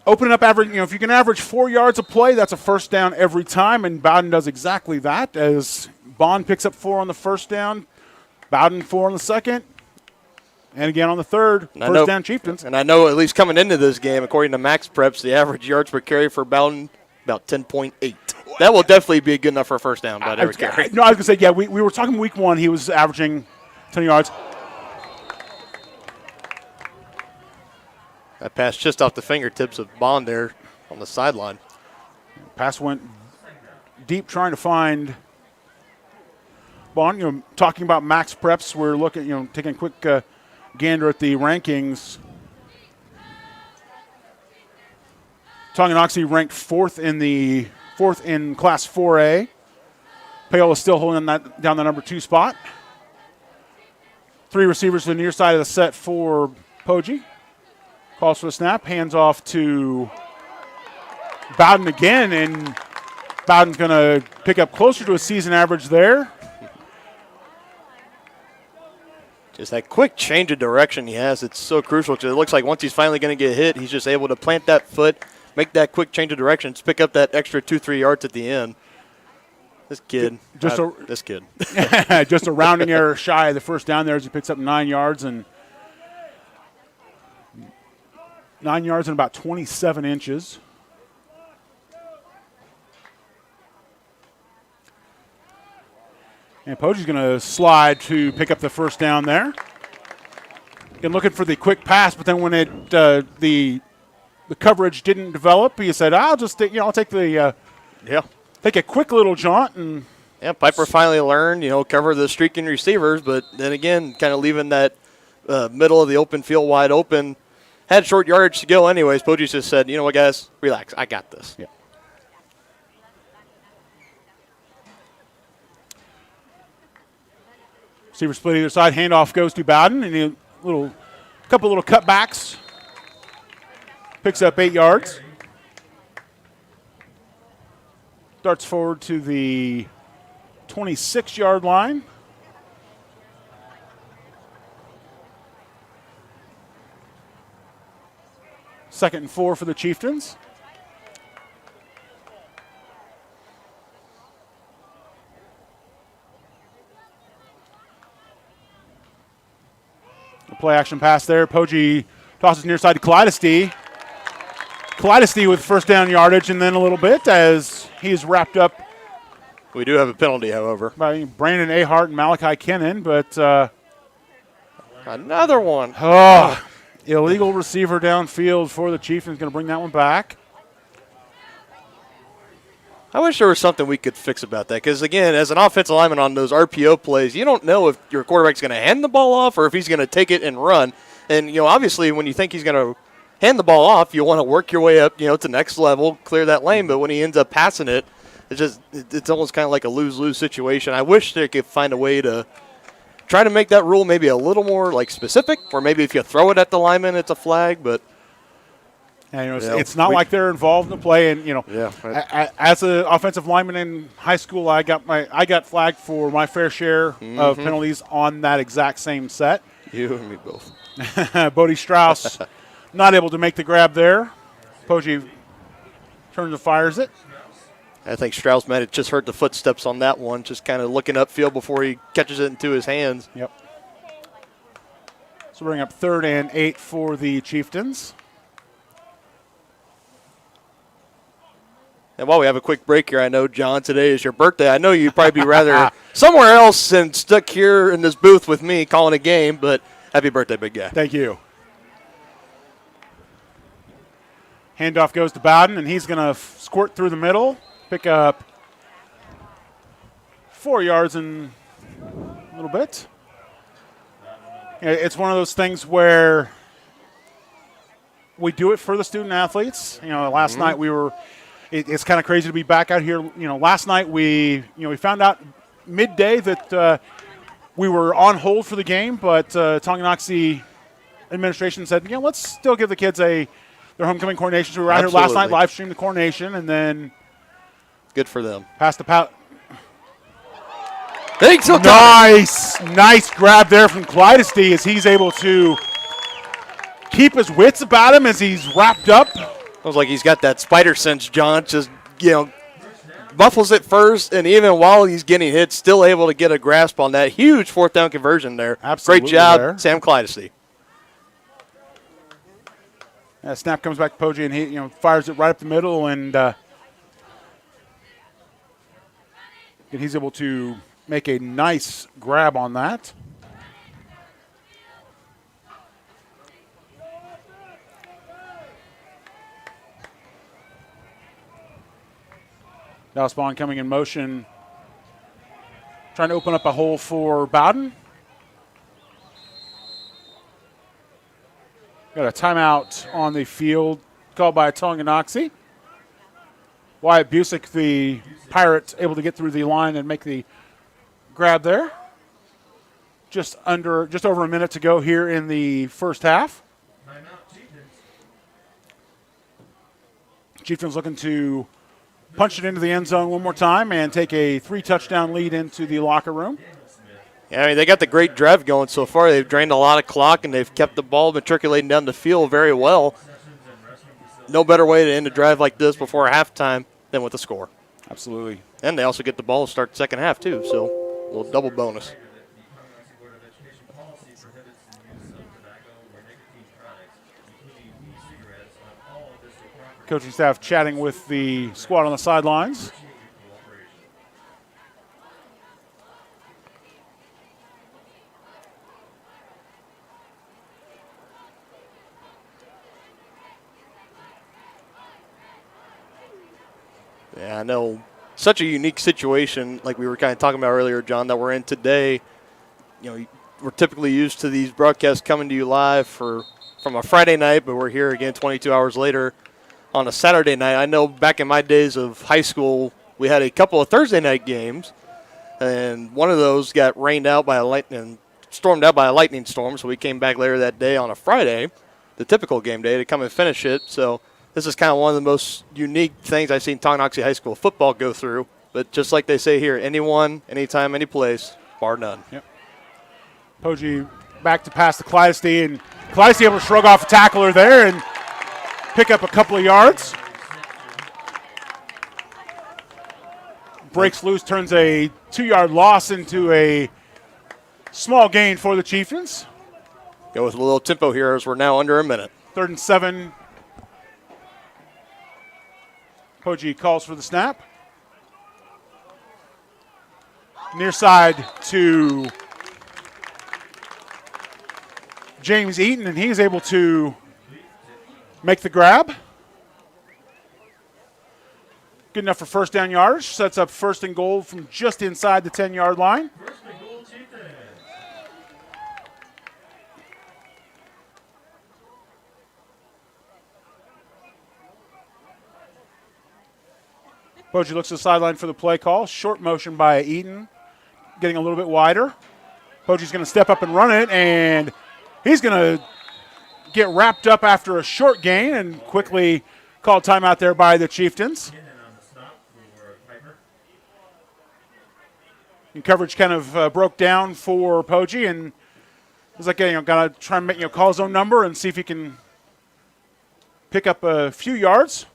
Opening up average, if you can average 4 yards a play, that's a first down every time, and Bowden does exactly that as Bond picks up 4 on the first down, Bowden 4 on the second, and again on the third. First down Chieftains. And I know at least coming into this game, according to Max Preps, the average yards per carry for Bowden, about 10.8. That will definitely be good enough for a first down by every carry. No, I was going to say, we were talking week 1. He was averaging 10 yards. That pass just off the fingertips of Bond there on the sideline. Pass went deep trying to find Bond. Talking about max preps, we're looking, taking a quick gander at the rankings. Tonganoxie ranked fourth in Class 4A. Payola still holding down the number 2 spot. 3 receivers to the near side of the set for Poggi. Calls for the snap, hands off to Bowden again, and Bowden's going to pick up closer to a season average there. Just that quick change of direction he has, it's so crucial because it looks like once he's finally going to get hit, he's just able to plant that foot, make that quick change of direction, to pick up that extra 2-3 yards at the end. This kid. Just a rounding error shy of the first down there as he picks up 9 yards and 9 yards and about 27 inches. And Poggi's going to slide to pick up the first down there. And looking for the quick pass, but then when the coverage didn't develop, he said, "I'll just take the take a quick little jaunt." And Piper finally learned, cover the streaking receivers, but then again, kind of leaving that middle of the open field wide open. Had short yardage to go anyways. Poggi just said, "You know what, guys, relax. I got this." Yeah. Receiver split either side. Handoff goes to Bowden, and a couple little cutbacks. Picks up 8 yards. Darts forward to the 26-yard line. Second and 4 for the Chieftains. A play action pass there. Poggi tosses near side to Kaleidosty. Kaleidosty with first down yardage, and then a little bit as he's wrapped up. We do have a penalty, however. By Brandon Ahart and Malachi Kennan, but another one. Illegal receiver downfield for the Chieftains. Going to bring that one back. I wish there was something we could fix about that because, again, as an offensive lineman on those RPO plays, you don't know if your quarterback's going to hand the ball off or if he's going to take it and run. And, obviously when you think he's going to hand the ball off, you want to work your way up, to next level, clear that lane. But when he ends up passing it, it's almost kind of like a lose-lose situation. I wish they could find a way to try to make that rule maybe a little more, specific, or maybe if you throw it at the lineman, it's a flag, but – it's not like they're involved in the play, and as an offensive lineman in high school, I got flagged for my fair share of penalties on that exact same set. You and me both. Bodie Strauss not able to make the grab there. Poggi turns and fires it. I think Strauss might have just heard the footsteps on that one, just kind of looking upfield before he catches it into his hands. Yep. So bring up 3rd and 8 for the Chieftains. And while we have a quick break here, I know, John, today is your birthday. I know you'd probably be rather somewhere else than stuck here in this booth with me calling a game, but happy birthday, big guy. Thank you. Handoff goes to Bowden, and he's going to squirt through the middle, pick up 4 yards and a little bit. It's one of those things where we do it for the student athletes. Last night we were – it's kind of crazy to be back out here. Last night we found out midday that we were on hold for the game, but Tonganoxie administration said, let's still give the kids their homecoming coronation. So we were out here last night, live streamed the coronation, and then good for them. Passed the pout. Nice grab there from Kaleidosty as he's able to keep his wits about him as he's wrapped up. Looks like he's got that spider sense, John. Just, buffles it first, and even while he's getting hit, still able to get a grasp on that huge 4th down conversion there. Absolutely. Great job, there. Sam Kaleidosty. Snap comes back to Poggi, and he fires it right up the middle, and he's able to make a nice grab on that. Dallas Bond coming in motion, trying to open up a hole for Bowden. Got a timeout on the field called by Tonganoxie. Wyatt Busick, the Pirate, able to get through the line and make the grab there. Just over a minute to go here in the first half. Chieftains looking to punch it into the end zone one more time and take a 3-touchdown lead into the locker room. Yeah, I mean, they got the great drive going so far. They've drained a lot of clock, and they've kept the ball matriculating down the field very well. No better way to end a drive like this before halftime than with a score. Absolutely. And they also get the ball to start the second half, too, so a little double bonus. Coaching staff chatting with the squad on the sidelines. Yeah, I know. Such a unique situation, like we were kind of talking about earlier, John, that we're in today. You know, we're typically used to these broadcasts coming to you live from a Friday night, but we're here again 22 hours later on a Saturday night. I know back in my days of high school, we had a couple of Thursday night games, and one of those got stormed out by a lightning storm, so we came back later that day on a Friday, the typical game day, to come and finish it. So this is kind of one of the most unique things I've seen Tonganoxie High School football go through. But just like they say here, anyone, anytime, any place, bar none. Yep. Poggi back to pass to Clydesty, and Clydesty able to shrug off a tackler there and pick up a couple of yards. Breaks loose, turns a 2-yard loss into a small gain for the Chieftains. Go with a little tempo here as we're now under a minute. 3rd and 7. Poggi calls for the snap. Near side to James Eaton, and he's able to make the grab. Good enough for first down yardage. Sets up 1st and goal from just inside the 10-yard line. Poggi looks to the sideline for the play call. Short motion by Eaton, getting a little bit wider. Poggi's going to step up and run it, and he's going to get wrapped up after a short gain and quickly called timeout there by the Chieftains. And coverage kind of broke down for Poggi, and he's like, got to try and make, call his own number and see if he can pick up a few yards.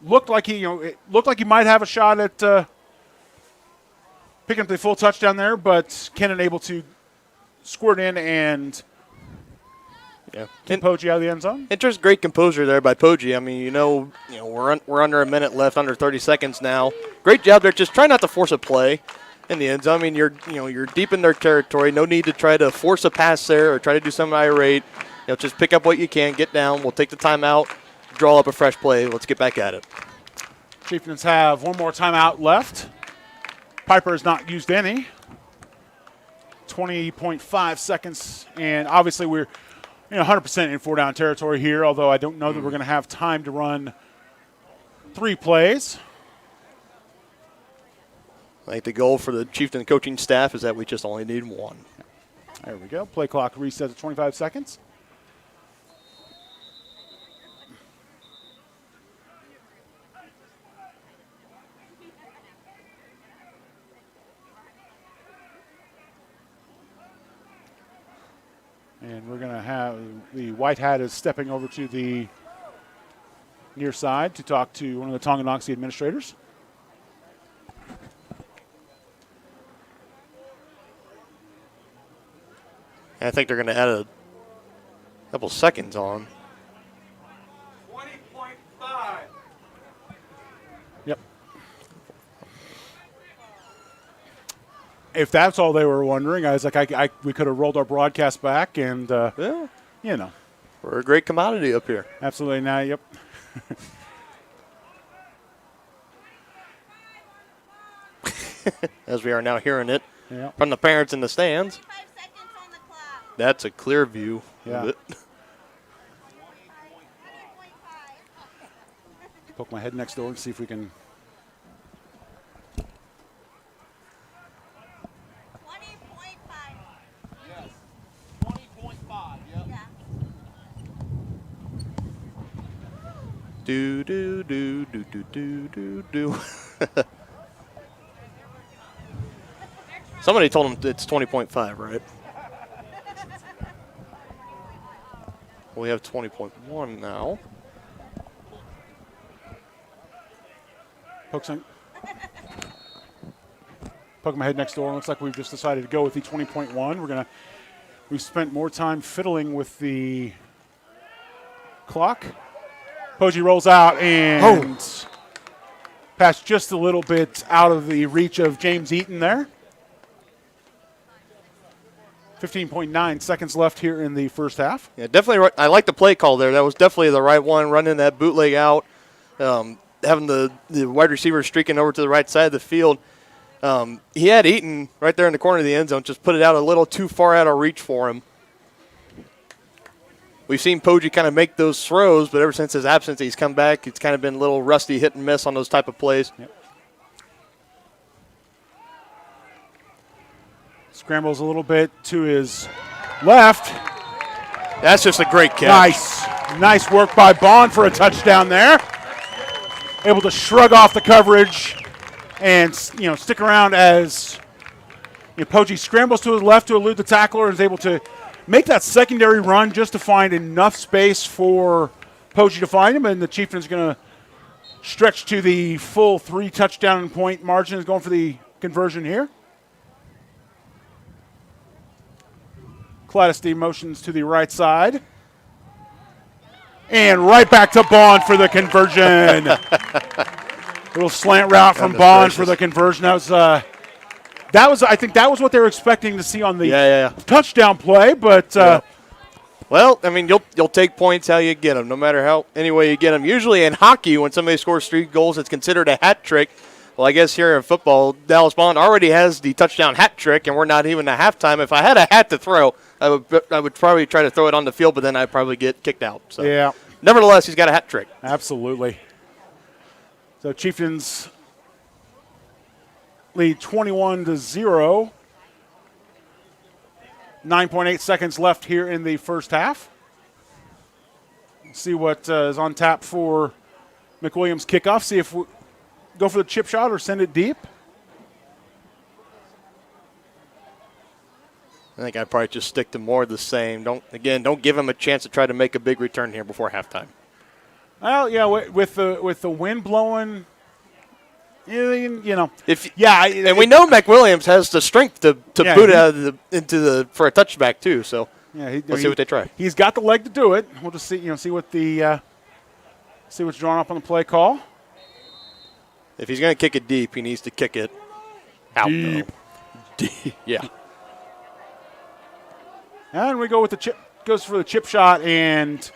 Looked like he might have a shot at picking up the full touchdown there, but Kennan able to squirt in and keep Poggi out of the end zone. And just great composure there by Poggi. I mean, we're under a minute left, under 30 seconds now. Great job there. Just try not to force a play in the end zone. I mean, you're deep in their territory. No need to try to force a pass there or try to do something irate. Just pick up what you can, get down. We'll take the timeout, draw up a fresh play. Let's get back at it. Chieftains have one more timeout left. Piper has not used any. 20.5 seconds, and obviously we're 100% in 4-down territory here, although I don't know that we're going to have time to run 3 plays. I think the goal for the Chieftain coaching staff is that we just only need 1. There we go. Play clock resets at 25 seconds. And we're going to have the white hat is stepping over to the near side to talk to one of the Tonganoxie administrators. And I think they're going to add a couple seconds on. 20.5. Yep. If that's all they were wondering, I was like, we could have rolled our broadcast back and, We're a great commodity up here. Absolutely not. Yep. as we are now hearing it Yeah. from the parents in the stands. 5 seconds on the clock. That's a clear view Yeah. of it. Poke my head next door and see if we can. 20.5. Yes, 20.5. Yep. Yeah. Do, do, do, do, do, do, do, do. Somebody told him it's 20.5, right? We have 20.1 now. Poking my head next door. Looks like we've just decided to go with the 20.1. We've spent more time fiddling with the clock. Poggi rolls out and passed just a little bit out of the reach of James Eaton there. 15.9 seconds left here in the first half. Yeah, definitely. I like the play call there. That was definitely the right one, running that bootleg out, having the wide receiver streaking over to the right side of the field. He had Eaton right there in the corner of the end zone, just put it out a little too far out of reach for him. We've seen Poggi kind of make those throws, but ever since his absence, he's come back. It's kind of been a little rusty hit and miss on those type of plays. Yep. Scrambles a little bit to his left. That's just a great catch. Nice work by Bond for a touchdown there. Able to shrug off the coverage and stick around as Poggi scrambles to his left to elude the tackler and is able to make that secondary run just to find enough space for Poggi to find him, and the Chieftains are going to stretch to the full 3 touchdown point margin. Is going for the conversion here. Cladesty motions to the right side. And right back to Bond for the conversion. Little slant route from Bond for the conversion. I think that was what they were expecting to see on the touchdown play, but well, I mean, you'll take points how you get them, no matter any way you get them. Usually in hockey, when somebody scores 3 goals, it's considered a hat trick. Well, I guess here in football, Dallas Bond already has the touchdown hat trick, and we're not even at halftime. If I had a hat to throw, I would probably try to throw it on the field, but then I'd probably get kicked out. So. Yeah. Nevertheless, he's got a hat trick. Absolutely. So Chieftains lead 21-0. 9.8 seconds left here in the first half. See what is on tap for McWilliams' kickoff. See if we go for the chip shot or send it deep. I think I'd probably just stick to more of the same. Don't give him a chance to try to make a big return here before halftime. Well, yeah, with the wind blowing, and we know McWilliams has the strength to boot it out for a touchback too. So let's see what they try. He's got the leg to do it. We'll just see what's drawn up on the play call. If he's going to kick it deep, he needs to kick it out. Deep. Deep. Yeah. And we go with the chip. Goes for the chip shot, and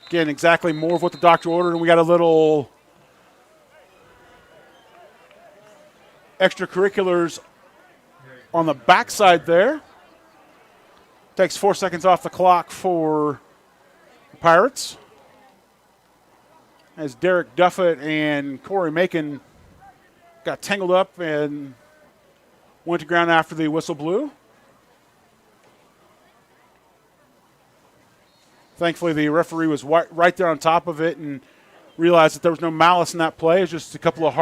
again, exactly more of what the doctor ordered. And we got a little extracurriculars on the backside there. Takes 4 seconds off the clock for the Pirates, as Derek Duffett and Corey Macon got tangled up and went to ground after the whistle blew. Thankfully, the referee was right there on top of it and realized that there was no malice in that play. It was just a couple of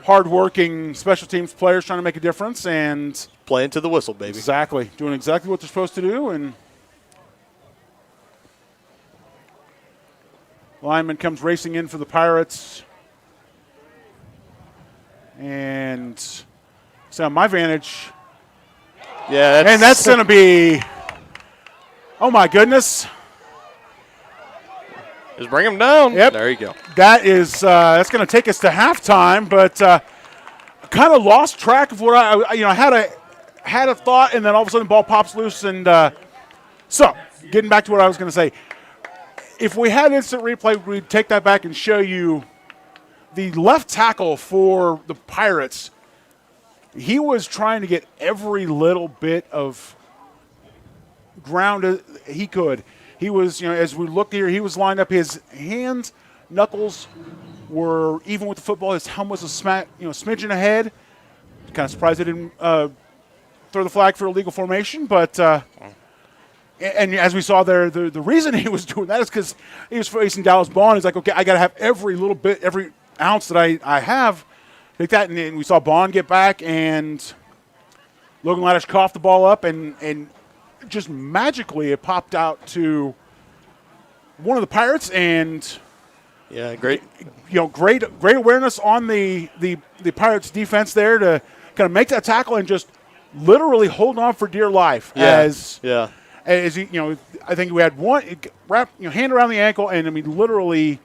hard-working special teams players trying to make a difference and playing to the whistle, baby. Exactly, doing exactly what they're supposed to do. And lineman comes racing in for the Pirates, and so my vantage. Yeah, that's going to be. Oh my goodness! Just bring him down. Yep. There you go. That's going to take us to halftime, but kind of lost track of what I had a thought, and then all of a sudden the ball pops loose, and so getting back to what I was going to say. if we had instant replay, we'd take that back and show you the left tackle for the Pirates. He was trying to get every little bit of ground he could. He was, as we looked here, he was lined up. His hands, knuckles were even with the football. His helmet was a smidgen ahead. Kind of surprised they didn't throw the flag for illegal formation, but and as we saw there, the reason he was doing that is because he was facing Dallas Bond. He's like, okay, I got to have every little bit, every ounce that I have, like that. And then we saw Bond get back, and Logan Laddish coughed the ball up, and just magically it popped out to one of the Pirates, and yeah, great, great awareness on the Pirates defense there to kind of make that tackle and just literally hold on for dear life. As he, I think we had one hand around the ankle, and I mean literally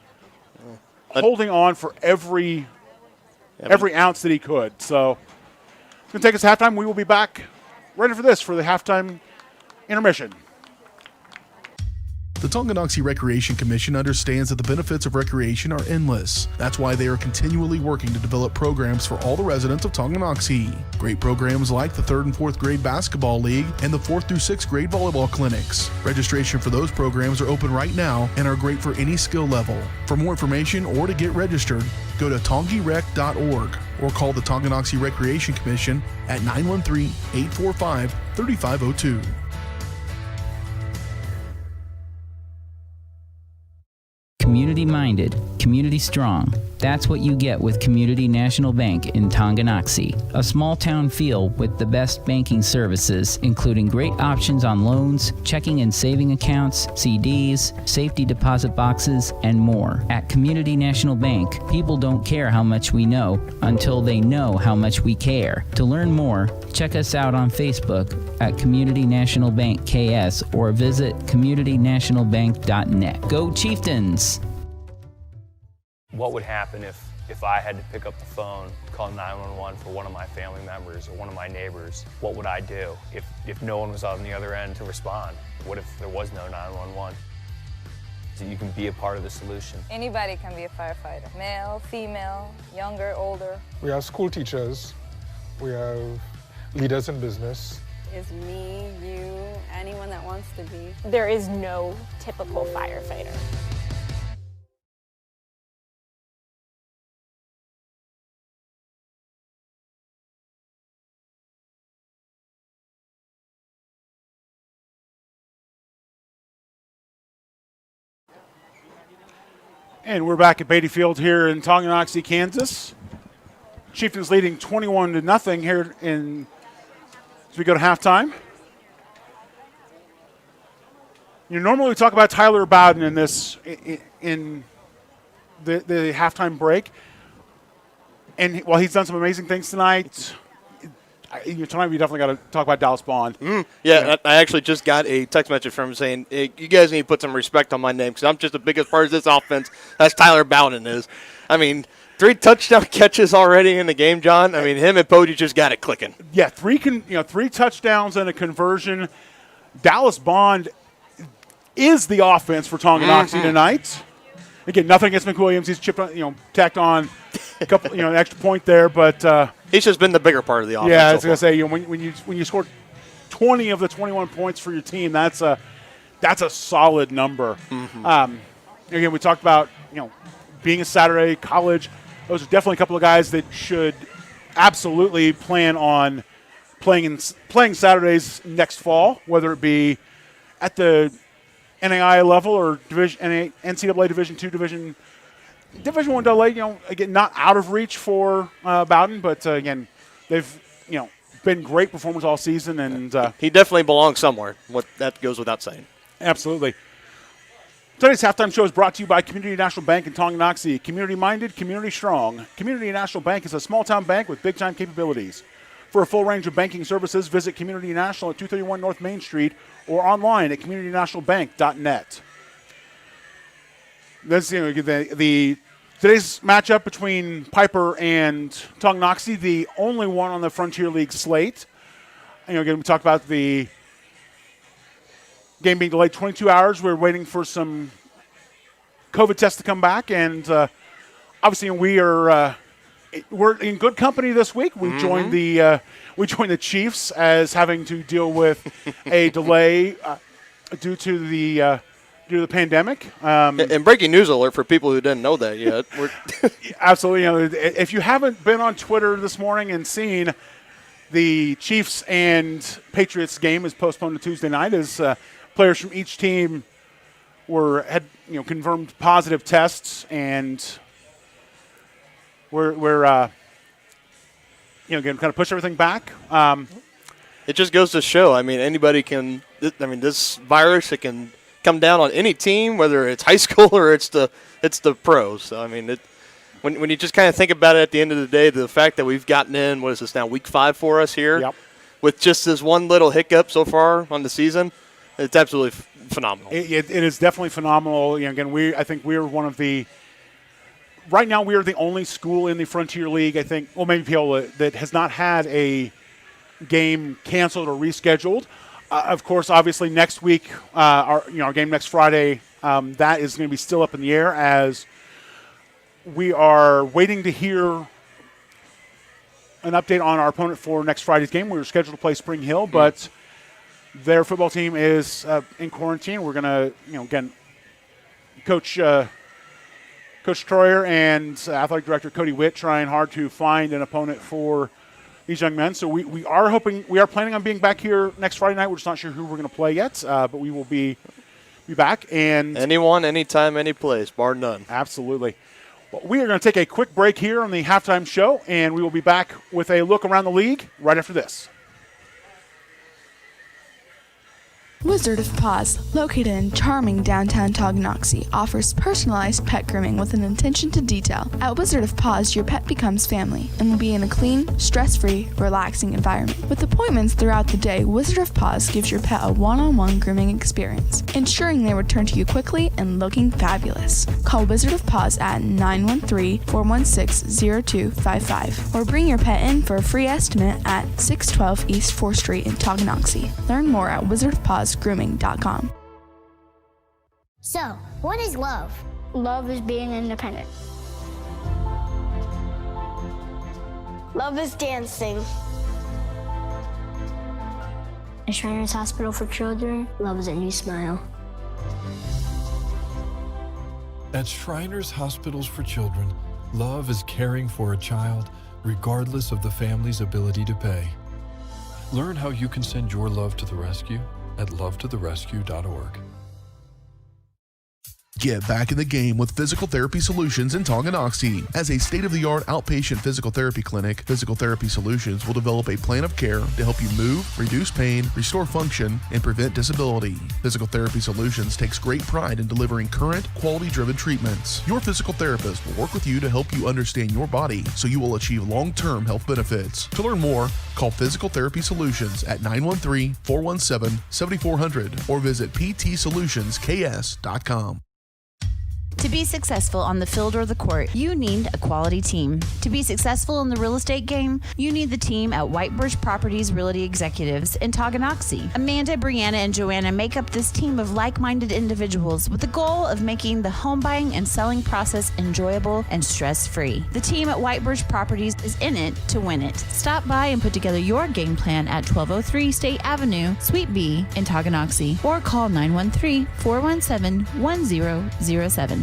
holding on for every ounce that he could. So it's going to take us halftime. We will be back ready for the halftime intermission. The Tonganoxie Recreation Commission understands that the benefits of recreation are endless. That's why they are continually working to develop programs for all the residents of Tonganoxie. Great programs like the 3rd and 4th grade basketball league and the 4th through 6th grade volleyball clinics. Registration for those programs are open right now and are great for any skill level. For more information or to get registered, go to tongirec.org or call the Tonganoxie Recreation Commission at 913-845-3502. Community-minded, community-strong. That's what you get with Community National Bank in Tonganoxie. A small-town feel with the best banking services, including great options on loans, checking and saving accounts, CDs, safety deposit boxes, and more. At Community National Bank, people don't care how much we know until they know how much we care. To learn more, check us out on Facebook at Community National Bank KS or visit communitynationalbank.net. Go Chieftains! What would happen if I had to pick up the phone, call 911 for one of my family members or one of my neighbors? What would I do if no one was on the other end to respond? What if there was no 911? So you can be a part of the solution. Anybody can be a firefighter. Male, female, younger, older. We have school teachers. We have leaders in business. Is me, you, anyone that wants to be. There is no typical firefighter. And we're back at Beatty Field here in Tonganoxie, Kansas. Chieftains leading 21-0 here as we go to halftime. Normally we talk about Tyler Bowden in the halftime break, and while he's done some amazing things tonight, tonight we definitely got to talk about Dallas Bond. Yeah, I actually just got a text message from him saying, hey, you guys need to put some respect on my name because I'm just the biggest part of this offense. That's Tyler Bowden is. I mean, 3 touchdown catches already in the game, John. I mean, him and Poggi just got it clicking. Yeah, 3 touchdowns and a conversion. Dallas Bond is the offense for Tonganoxie tonight. Again, nothing against McWilliams. He's tacked on a couple, an extra point there, but he's just been the bigger part of the offense. Yeah, I was going to say, when you score 20 of the 21 points for your team, that's a solid number. Again, we talked about being a Saturday college. Those are definitely a couple of guys that should absolutely plan on playing Saturdays next fall, whether it be at the NAI level or NCAA Division II, Division I AA. Again, not out of reach for Bowden, but again, they've been great performers all season, and he definitely belongs somewhere. That goes without saying. Absolutely. Today's halftime show is brought to you by Community National Bank in Tonganoxie. Community-minded, community-strong. Community National Bank is a small-town bank with big-time capabilities. For a full range of banking services, visit Community National at 231 North Main Street or online at communitynationalbank.net. Today's matchup between Piper and Tonganoxie, the only one on the Frontier League slate. Again, we talked about the game being delayed 22 hours. We're waiting for some COVID test to come back, and obviously we're in good company this week. We joined the Chiefs as having to deal with a delay due to the pandemic. And breaking news alert for people who didn't know that yet. Absolutely. You know, if you haven't been on Twitter this morning and seen the Chiefs and Patriots game is postponed to Tuesday night, as players from each team had confirmed positive tests, and we're again kind of push everything back. It just goes to show. I mean, anybody can. I mean, this virus, it can come down on any team, whether it's high school or it's the pros. So I mean, when you just kind of think about it, at the end of the day, the fact that we've gotten in, what is this now, week 5 for us here, with just this one little hiccup so far on the season, it's absolutely phenomenal. It is definitely phenomenal. Again, I think we're one of the. Right now, we are the only school in the Frontier League, I think, well, maybe Piola, that has not had a game canceled or rescheduled. Of course, obviously, next week, our game next Friday, that is going to be still up in the air, as we are waiting to hear an update on our opponent for next Friday's game. We were scheduled to play Spring Hill, but their football team is in quarantine. We're going to, again, Coach Troyer and Athletic Director Cody Witt trying hard to find an opponent for these young men. So we are planning on being back here next Friday night. We're just not sure who we're going to play yet, but we will be back. And anyone, anytime, any place, bar none. Absolutely. Well, we are going to take a quick break here on the halftime show, and we will be back with a look around the league right after this. Wizard of Paws, located in charming downtown Tonganoxie, offers personalized pet grooming with an attention to detail. At Wizard of Paws, your pet becomes family and will be in a clean, stress-free, relaxing environment. With appointments throughout the day, Wizard of Paws gives your pet a one-on-one grooming experience, ensuring they return to you quickly and looking fabulous. Call Wizard of Paws at 913-416-0255 or bring your pet in for a free estimate at 612 East 4th Street in Tonganoxie. Learn more at wizardofpawsgrooming.com. So, what is love? Love is being independent. Love is dancing. At Shriners Hospital for Children, love is a new smile. At Shriners Hospitals for Children, love is caring for a child regardless of the family's ability to pay. Learn how you can send your love to the rescue at lovetotherescue.org. Get back in the game with Physical Therapy Solutions in Tonganoxie. As a state-of-the-art outpatient physical therapy clinic, Physical Therapy Solutions will develop a plan of care to help you move, reduce pain, restore function, and prevent disability. Physical Therapy Solutions takes great pride in delivering current, quality-driven treatments. Your physical therapist will work with you to help you understand your body so you will achieve long-term health benefits. To learn more, call Physical Therapy Solutions at 913-417-7400 or visit ptsolutionsks.com. To be successful on the field or the court, you need a quality team. To be successful in the real estate game, you need the team at Whitebirch Properties Realty Executives in Tonganoxie. Amanda, Brianna, and Joanna make up this team of like-minded individuals with the goal of making the home buying and selling process enjoyable and stress-free. The team at Whitebirch Properties is in it to win it. Stop by and put together your game plan at 1203 State Avenue, Suite B in Tonganoxie, or call 913-417-1007.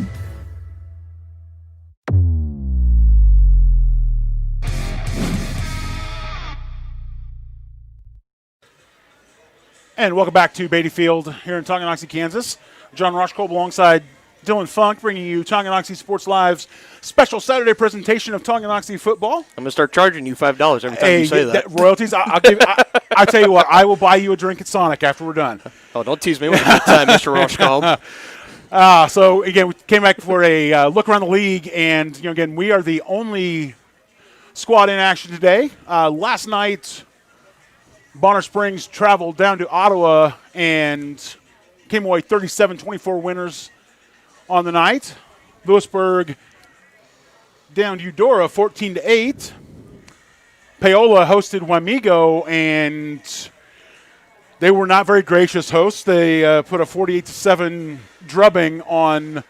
And welcome back to Beatty Field here in Tonganoxie, Kansas. John Rochkolb alongside Dylan Funk, bringing you Tonganoxie Sports Live's special Saturday presentation of Tonganoxie football. I'm going to start charging you $5 every time you say that. Royalties, I'll tell you what, I will buy you a drink at Sonic after we're done. Oh, don't tease me with a good time, Mr. Rochkolb. So, again, we came back for a look around the league, and, again, we are the only squad in action today. Last night, Bonner Springs traveled down to Ottawa and came away 37-24 winners on the night. Lewisburg down to Eudora 14-8. Paola hosted Wamego, and they were not very gracious hosts. They put a 48-7 drubbing on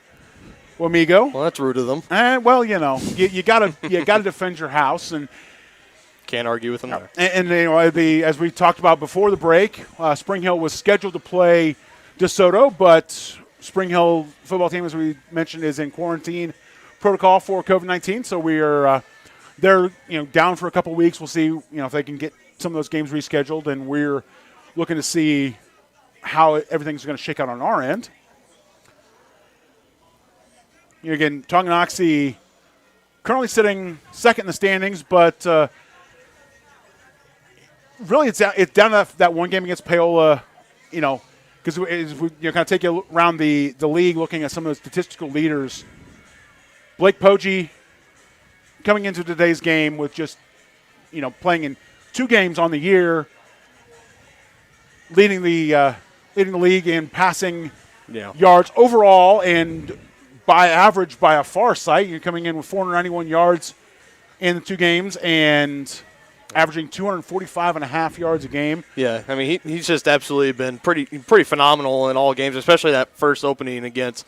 Wamego. Well, that's rude of them. Well, you gotta defend your house, and can't argue with them there. And as we talked about before the break, Spring Hill was scheduled to play DeSoto, but Spring Hill football team, as we mentioned, is in quarantine protocol for COVID-19. So we are they're down for a couple weeks. We'll see if they can get some of those games rescheduled, and we're looking to see how everything's going to shake out on our end. Again, Tonganoxie currently sitting second in the standings, but really it's down to that one game against Paola, because we kind of take you around the league looking at some of the statistical leaders. Blake Poggi coming into today's game with just, playing in 2 games on the year, leading the league in passing yards overall and by average by a far sight. You're coming in with 491 yards in the 2 games and averaging 245.5 yards a game. Yeah, I mean he's just absolutely been pretty phenomenal in all games, especially that first opening against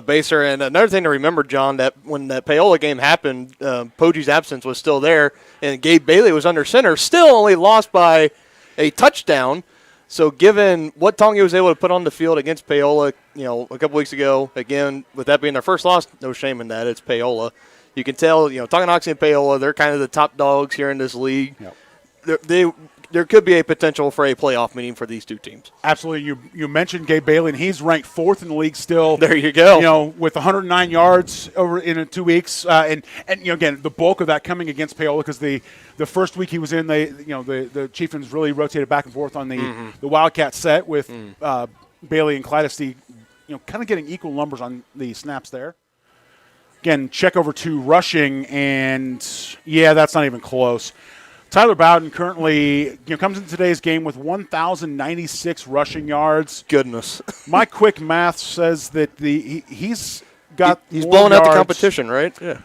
Baser. And another thing to remember, John, that when that Paola game happened, Poggi's absence was still there, and Gabe Bailey was under center, still only lost by a touchdown. So given what Tonga was able to put on the field against Paola, a couple weeks ago, again, with that being their first loss, no shame in that. It's Paola. You can tell, Tonganoxie and Paola, they're kind of the top dogs here in this league. Yep. There could be a potential for a playoff meeting for these 2 teams. Absolutely. You mentioned Gabe Bailey, and he's ranked 4th in the league still. There you go. With 109 yards over in 2 weeks. And again, the bulk of that coming against Paola, because the first week he was in, the Chieftains really rotated back and forth on the Wildcat set with Bailey and Clydesty, kind of getting equal numbers on the snaps there. Again, check over to rushing, and that's not even close. Tyler Bowden currently comes into today's game with 1,096 rushing yards. Goodness. My quick math says that he's blowing out the competition, right? Yeah.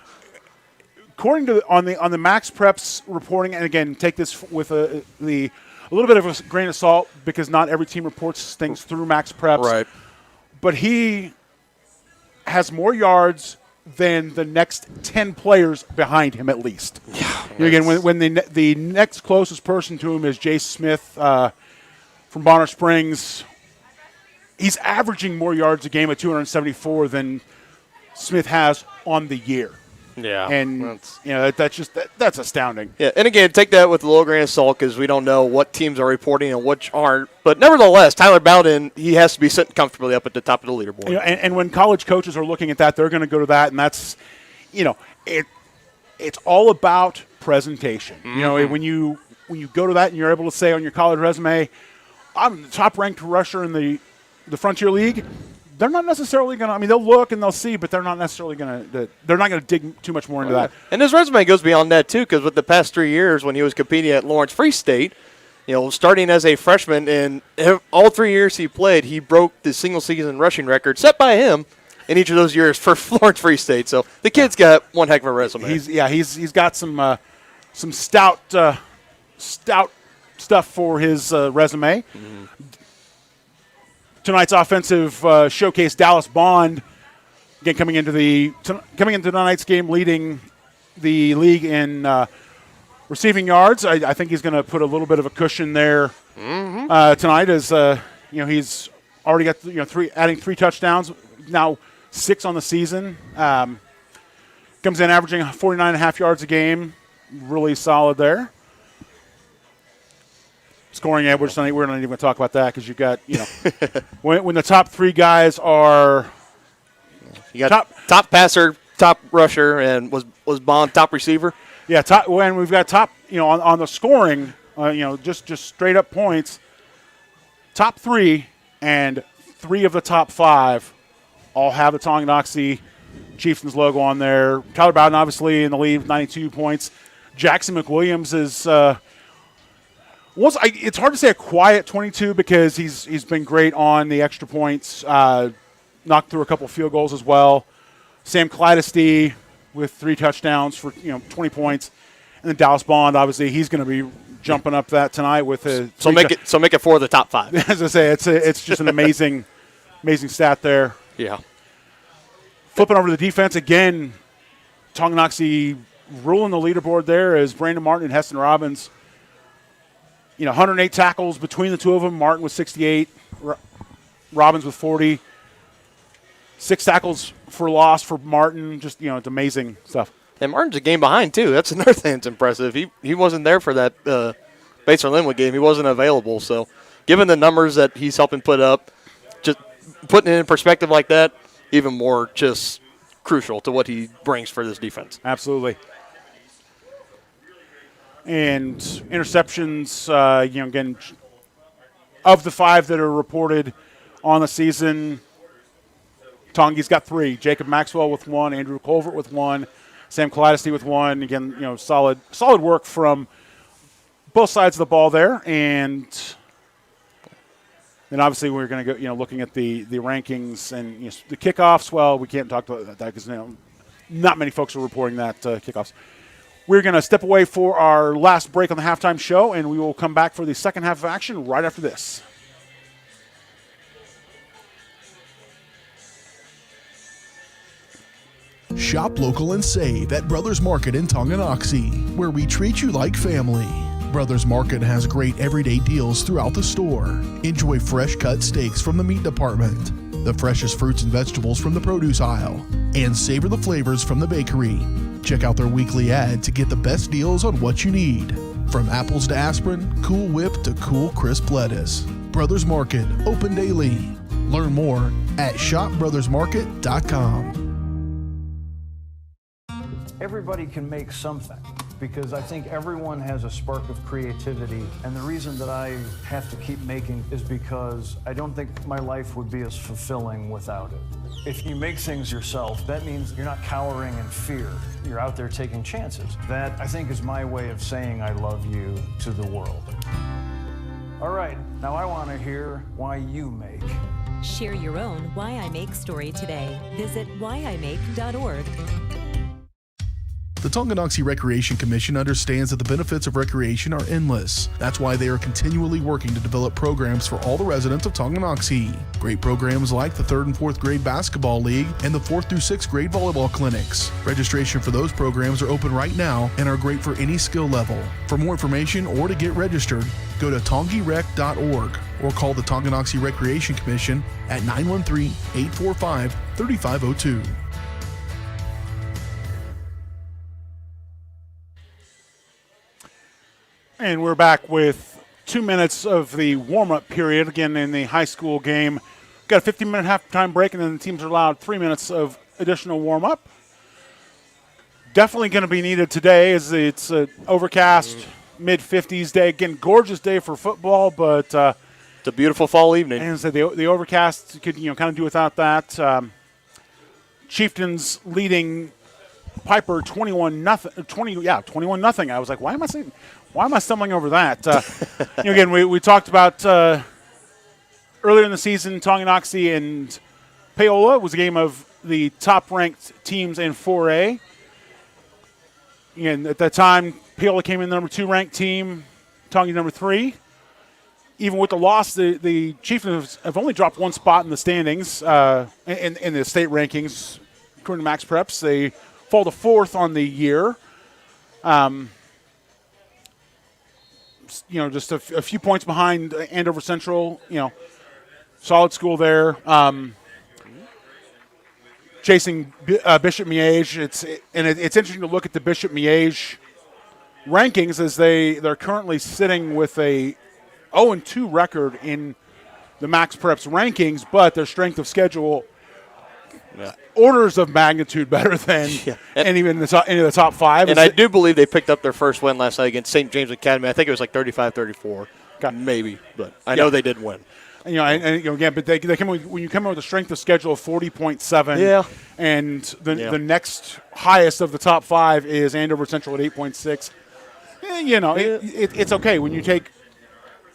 According to on the Max Preps reporting, and again, take this with a little bit of a grain of salt because not every team reports things through Max Preps. Right. But he has more yards than the next 10 players behind him at least. Yeah, again, when the next closest person to him is Jace Smith from Bonner Springs, he's averaging more yards a game at 274 than Smith has on the year. Yeah, and that's astounding. Yeah, and again, take that with a little grain of salt because we don't know what teams are reporting and which aren't. But nevertheless, Tyler Bowden, he has to be sitting comfortably up at the top of the leaderboard. And when college coaches are looking at that, they're going to go to that, and that's, it's all about presentation. Mm-hmm. When you go to that and you're able to say on your college resume, I'm the top-ranked rusher in the Frontier League. They're not necessarily going to – they'll look and they'll see, but they're not necessarily going to – they're not going to dig too much more into that. And his resume goes beyond that, too, because with the past 3 years when he was competing at Lawrence Free State, starting as a freshman, and all 3 years he played, he broke the single-season rushing record set by him in each of those years for Lawrence Free State. So the kid's got one heck of a resume. He's got some stout stuff for his resume. Mm-hmm. Tonight's offensive showcase, Dallas Bond, again coming into tonight's game, leading the league in receiving yards. I think he's going to put a little bit of a cushion there tonight, as he's already got adding 3 touchdowns, now 6 on the season. Comes in averaging 49.5 yards a game, really solid there. Scoring average, we're not even going to talk about that because you've got, when the top 3 guys are you got top passer, top rusher, and was Bond top receiver? Yeah, when we've got top, on the scoring, just straight up points, top 3 and 3 of the top 5 all have the Tonganoxie Chieftains logo on there. Tyler Bowden obviously in the lead with 92 points. Jackson McWilliams is it's hard to say a quiet 22 because he's been great on the extra points, knocked through a couple field goals as well. Sam Clydesty with 3 touchdowns for 20 points, and then Dallas Bond, obviously he's going to be jumping up that tonight with a so make it 4 of the top 5. As I say, it's just an amazing stat there. Yeah. Flipping over to the defense again, Tonganoxie ruling the leaderboard there as Brandon Martin and Heston Robbins. 108 tackles between the two of them. Martin with 68, Robbins with 40. 6 tackles for loss for Martin. Just, it's amazing stuff. And Martin's a game behind, too. That's another thing that's impressive. He wasn't there for that Bates-Linwood game. He wasn't available. So given the numbers that he's helping put up, just putting it in perspective like that, even more just crucial to what he brings for this defense. Absolutely. And interceptions, again, of the 5 that are reported on the season, Tongie's got 3. Jacob Maxwell with 1, Andrew Colvert with 1, Sam Kaleidesty with 1. Again, solid work from both sides of the ball there. And then obviously we're going to go, looking at the rankings and the kickoffs. Well, we can't talk about that because not many folks are reporting that kickoffs. We're going to step away for our last break on the halftime show, and we will come back for the second half of action right after this. Shop local and save at Brothers Market in Tonganoxie, where we treat you like family. Brothers Market has great everyday deals throughout the store. Enjoy fresh cut steaks from the meat department, the freshest fruits and vegetables from the produce aisle, and savor the flavors from the bakery. Check out their weekly ad to get the best deals on what you need. From apples to aspirin, Cool Whip to cool crisp lettuce. Brothers Market, open daily. Learn more at shopbrothersmarket.com. Everybody can make something, because I think everyone has a spark of creativity, and the reason that I have to keep making is because I don't think my life would be as fulfilling without it. If you make things yourself, that means you're not cowering in fear. You're out there taking chances. That, I think, is my way of saying I love you to the world. All right, now I want to hear why you make. Share your own Why I Make story today. Visit whyimake.org. The Tonganoxie Recreation Commission understands that the benefits of recreation are endless. That's why they are continually working to develop programs for all the residents of Tonganoxie. Great programs like the 3rd and 4th grade basketball league and the 4th through 6th grade volleyball clinics. Registration for those programs are open right now and are great for any skill level. For more information or to get registered, go to tongierec.org or call the Tonganoxie Recreation Commission at 913-845-3502. And we're back with 2 minutes of the warm-up period, again, in the high school game. Got a 15-minute halftime break, and then the teams are allowed 3 minutes of additional warm-up. Definitely going to be needed today as it's an overcast, mid-50s day. Again, gorgeous day for football, but it's a beautiful fall evening. And so the overcast could kind of do without that. Chieftains leading Piper 21-0. I was like, why am I stumbling over that? Again, we talked about earlier in the season, Tonganoxie and Paola was a game of the top-ranked teams in 4A. And at that time, Paola came in the number 2 ranked team, Tongi number 3. Even with the loss, the Chieftains have only dropped 1 spot in the standings in the state rankings. According to Max Preps, they fall to 4th on the year. Just a few points behind Andover Central. Solid school there. Chasing Bishop Miege. It's interesting to look at the Bishop Miege rankings as they're currently sitting with a 0-2 record in the Max Preps rankings, but their strength of schedule orders of magnitude better than any of the top 5. And I do believe they picked up their first win last night against St. James Academy. I think it was like 35-34, maybe, but I know they did win. But they come when you come in with a strength of schedule of 40.7, and the next highest of the top 5 is Andover Central at 8.6. It's okay when you take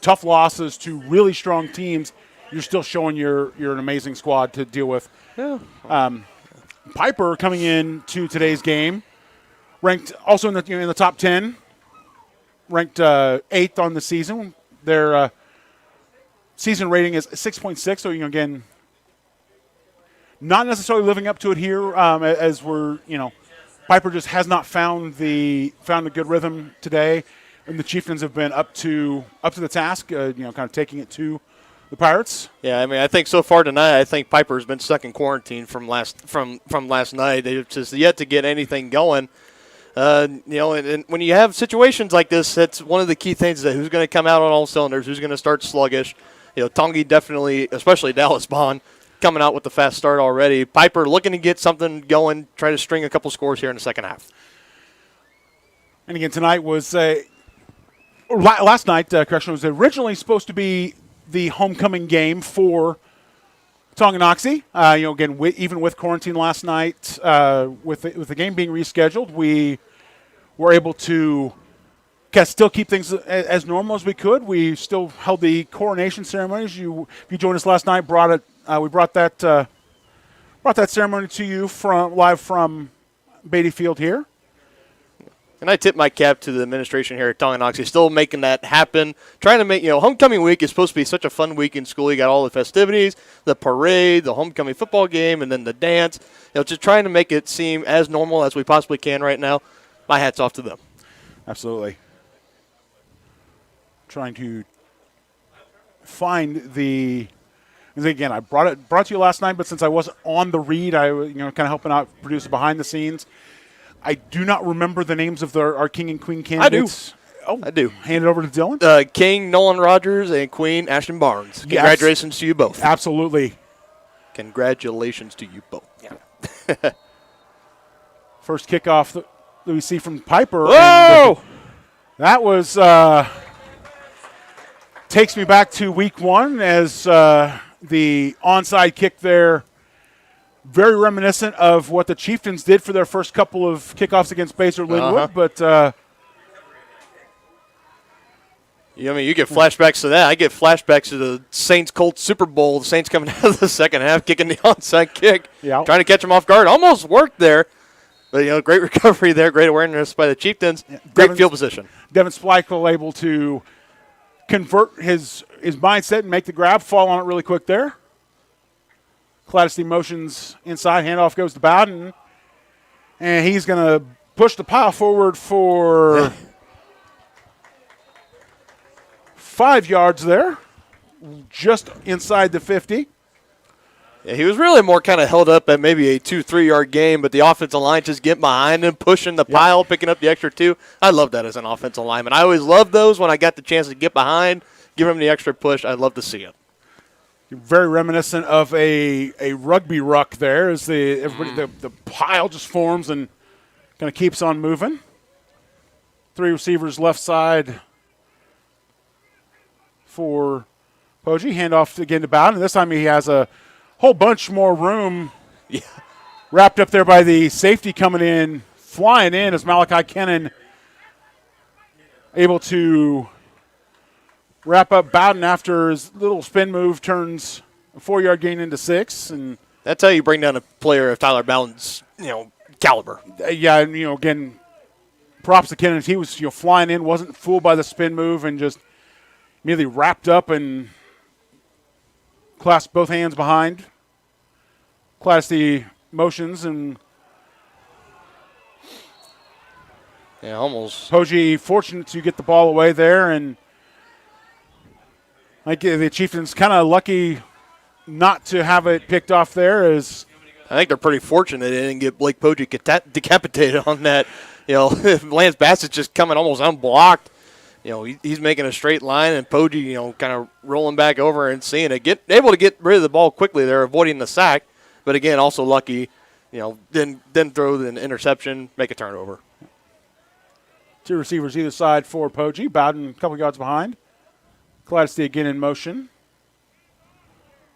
tough losses to really strong teams. You're still showing you're an amazing squad to deal with. Yeah. Piper coming in to today's game, ranked also in the top 10, ranked 8th on the season. Their season rating is 6.6. So again, not necessarily living up to it here as we're, Piper just has not found a good rhythm today, and the Chieftains have been up to the task, kind of taking it to the Pirates. Yeah, I mean, I think so far tonight, I think Piper's been stuck in quarantine from last night. They've just yet to get anything going. And when you have situations like this, that's one of the key things, that who's going to come out on all cylinders, who's going to start sluggish. Tongi definitely, especially Dallas Bond, coming out with the fast start already. Piper looking to get something going, try to string a couple scores here in the second half. And again, tonight was last night, correction, was originally supposed to be the homecoming game for Tonganoxie. Again, even with quarantine last night, with the game being rescheduled, we were able to still keep things as normal as we could. We still held the coronation ceremonies. If you joined us last night, we brought that ceremony to you live from Beatty Field here. And I tip my cap to the administration here at Tonganoxie, still making that happen, trying to make, homecoming week is supposed to be such a fun week in school. You got all the festivities, the parade, the homecoming football game, and then the dance. Just trying to make it seem as normal as we possibly can right now. My hat's off to them. Absolutely. Trying to find again, I brought to you last night, but since I wasn't on the read, I was kind of helping out produce behind the scenes. I do not remember the names of our king and queen candidates. I do. Hand it over to Dylan. King Nolan Rogers and Queen Ashton Barnes. Congratulations to you both. Absolutely. Congratulations to you both. Yeah. First kickoff that we see from Piper. Whoa! That was takes me back to week one as the onside kick there. Very reminiscent of what the Chieftains did for their first couple of kickoffs against Baser Linwood, but you get flashbacks to that. I get flashbacks to the Saints-Colts Super Bowl. The Saints coming out of the second half, kicking the onside kick, trying to catch them off guard. Almost worked there, but great recovery there, great awareness by the Chieftains. Great field position. Devin Spleichel able to convert his mindset and make the grab, fall on it really quick there. Cladesty motions inside, handoff goes to Bowden, and he's going to push the pile forward for 5 yards there, just inside the 50. Yeah, he was really more kind of held up at maybe a 2-3 yard game, but the offensive line just getting behind him, pushing the pile, picking up the extra 2. I love that as an offensive lineman. I always love those when I got the chance to get behind, give him the extra push. I'd love to see it. Very reminiscent of a rugby ruck there as the pile just forms and kind of keeps on moving. 3 receivers left side for Poggi. Handoff again to Bowden. This time he has a whole bunch more room wrapped up there by the safety coming in, flying in as Malachi Kennan able to wrap up Bowden after his little spin move turns a 4 yard gain into 6. And that's how you bring down a player of Tyler Bowden's, caliber. And, again, props to Kennan. He was, flying in, wasn't fooled by the spin move and just immediately wrapped up and clasped both hands behind. Cladesty motions and almost. Poggi fortunate to get the ball away there, and the Chieftains kind of lucky not to have it picked off there. As I think they're pretty fortunate they didn't get Blake Poggi decapitated on that. Lance Bassett's just coming almost unblocked. He's making a straight line, and Poggi, kind of rolling back over and seeing it. Able to get rid of the ball quickly there, avoiding the sack. But again, also lucky, then throw an interception, make a turnover. 2 receivers either side for Poggi. Bowden a couple yards behind. Cladesty again in motion.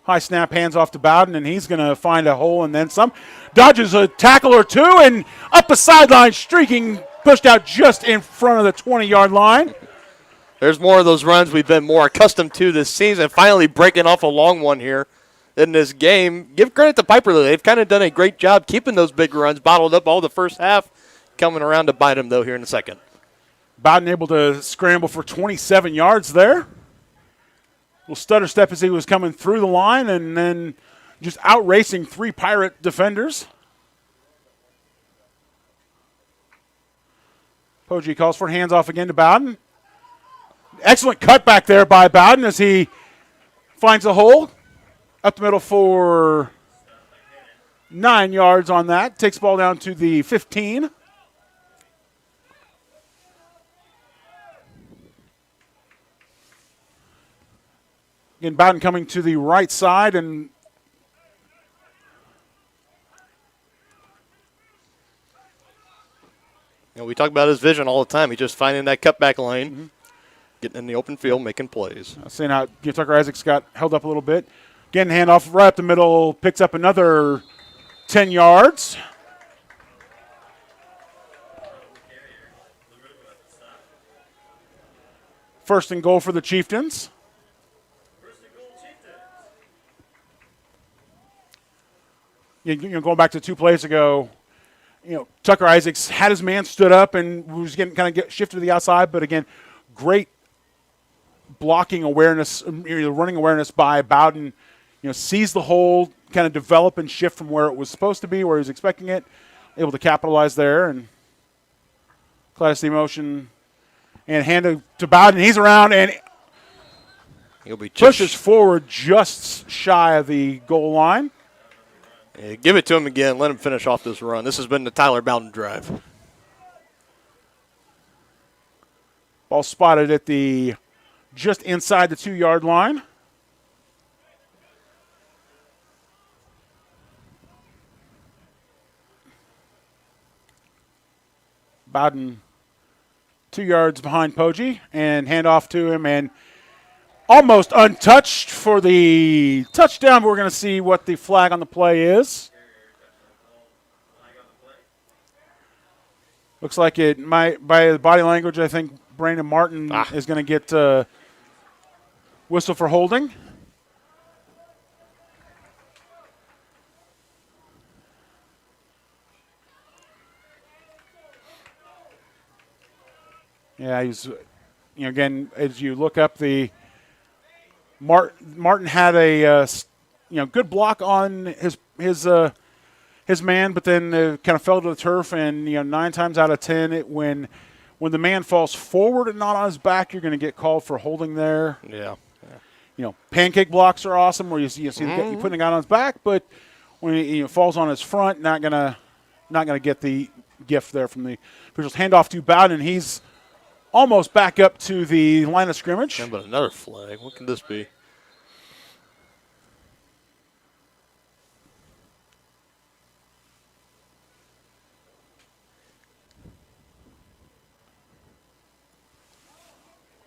High snap, hands off to Bowden, and he's going to find a hole and then some. Dodges a tackle or two, and up a sideline, streaking, pushed out just in front of the 20-yard line. There's more of those runs we've been more accustomed to this season, finally breaking off a long one here in this game. Give credit to Piper, though. They've kind of done a great job keeping those big runs bottled up all the first half, coming around to bite them, though, here in a second. Bowden able to scramble for 27 yards there. Little stutter step as he was coming through the line, and then just out-racing 3 Pirate defenders. Poggi calls for hands off again to Bowden. Excellent cutback there by Bowden as he finds a hole. Up the middle for 9 yards on that. Takes the ball down to the 15. Again, Bowden coming to the right side, and we talk about his vision all the time. He's just finding that cutback lane, getting in the open field, making plays. Seeing how Tucker Isaacs got held up a little bit. Again, handoff right up the middle, picks up another 10 yards. First and goal for the Chieftains. Going back to 2 plays ago, Tucker Isaacs had his man stood up and was getting kind of shifted to the outside, but again, great blocking awareness, running awareness by Bowden. Sees the hole, kind of develop and shift from where it was supposed to be, where he was expecting it, able to capitalize there, and class the motion and hand it to Bowden. He's around and he'll be pushes forward just shy of the goal line. Yeah, give it to him again. Let him finish off this run. This has been the Tyler Bowden drive. Ball spotted at the just inside the 2-yard line. Bowden 2 yards behind Poggi and hand off to him and almost untouched for the touchdown. We're going to see what the flag on the play is. Looks like it might, by the body language, I think Brandon Martin is going to get whistle for holding. Yeah, he's, again, as you look up the Martin had a good block on his man, but then kind of fell to the turf, and 9 times out of 10, when the man falls forward and not on his back, you're going to get called for holding there. Yeah. Pancake blocks are awesome, where you see you putting a guy on his back, but when he falls on his front, not gonna get the gift there from the officials. Handoff to Bowden, and he's almost back up to the line of scrimmage. Yeah, but another flag. What can this be?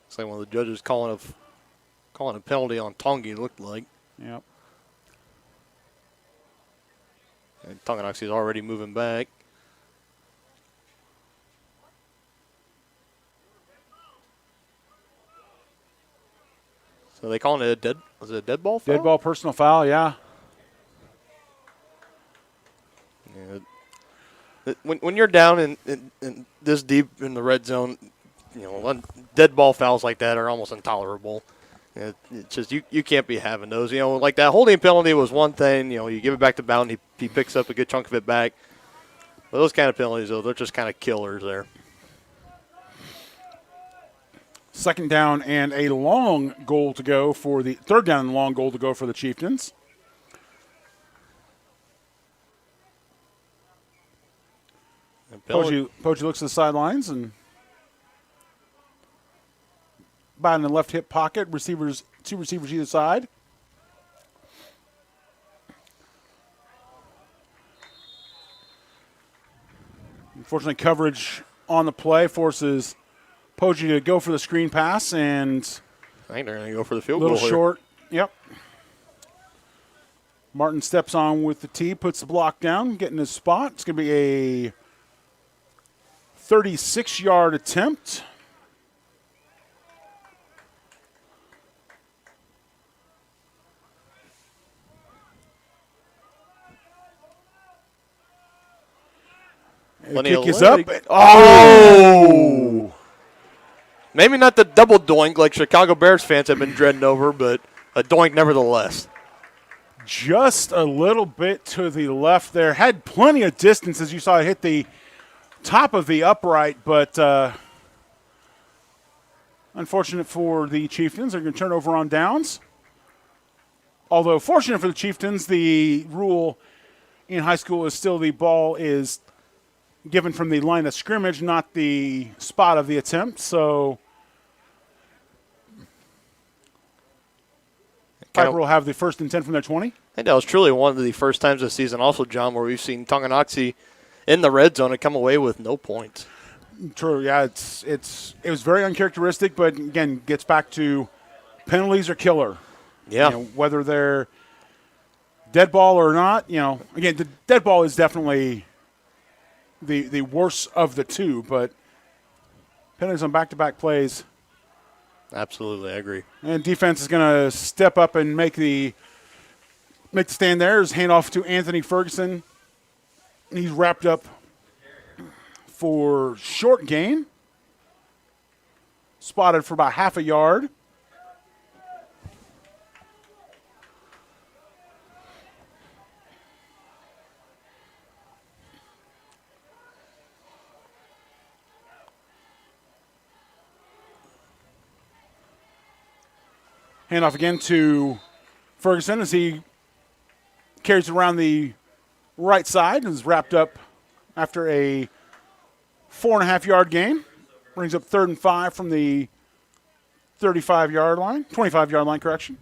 Looks like one of the judges calling a penalty on Tongi, it looked like. Yep. And Tonganoxie is already moving back. So they calling it was it a dead ball foul? Dead ball personal foul, yeah. Yeah. When you're down in this deep in the red zone, dead ball fouls like that are almost intolerable. It's just you can't be having those. Like that holding penalty was one thing. You give it back to Bowden, he picks up a good chunk of it back. But those kind of penalties, though, they're just kind of killers there. Second down and a long goal to go for the third down and long goal to go for the Chieftains. Poggi looks to the sidelines and Bowden in the left hip pocket. Two receivers either side. Unfortunately, coverage on the play forces Poggi to go for the screen pass, and I think they're going to go for the field goal. A little short. Yep. Martin steps on with the tee, puts the block down, getting his spot. It's going to be a 36-yard attempt. The kick is up. Oh! Maybe not the double doink like Chicago Bears fans have been dreading over, but a doink nevertheless. just a little bit to the left there. Had plenty of distance, as you saw it hit the top of the upright, but unfortunate for the Chieftains. They're going to turn over on downs. Although fortunate for the Chieftains, the rule in high school is still the ball is given from the line of scrimmage, not the spot of the attempt. So Piper will have the first and 10 from their 20. I think that was truly one of the first times this season also, John, where we've seen Tonganoxie in the red zone and come away with no points. True, yeah, it was very uncharacteristic, but again, gets back to penalties are killer. Yeah. Whether they're dead ball or not, again, the dead ball is definitely the worst of the two, but penalties on back-to-back plays. Absolutely, I agree. And defense is going to step up and make the stand there. His handoff to Anthony Ferguson. He's wrapped up for short gain. Spotted for about half a yard. Handoff again to Ferguson as he carries around the right side and is wrapped up after a 4.5-yard gain. Brings up 3rd and 5 from the 25-yard line, correction.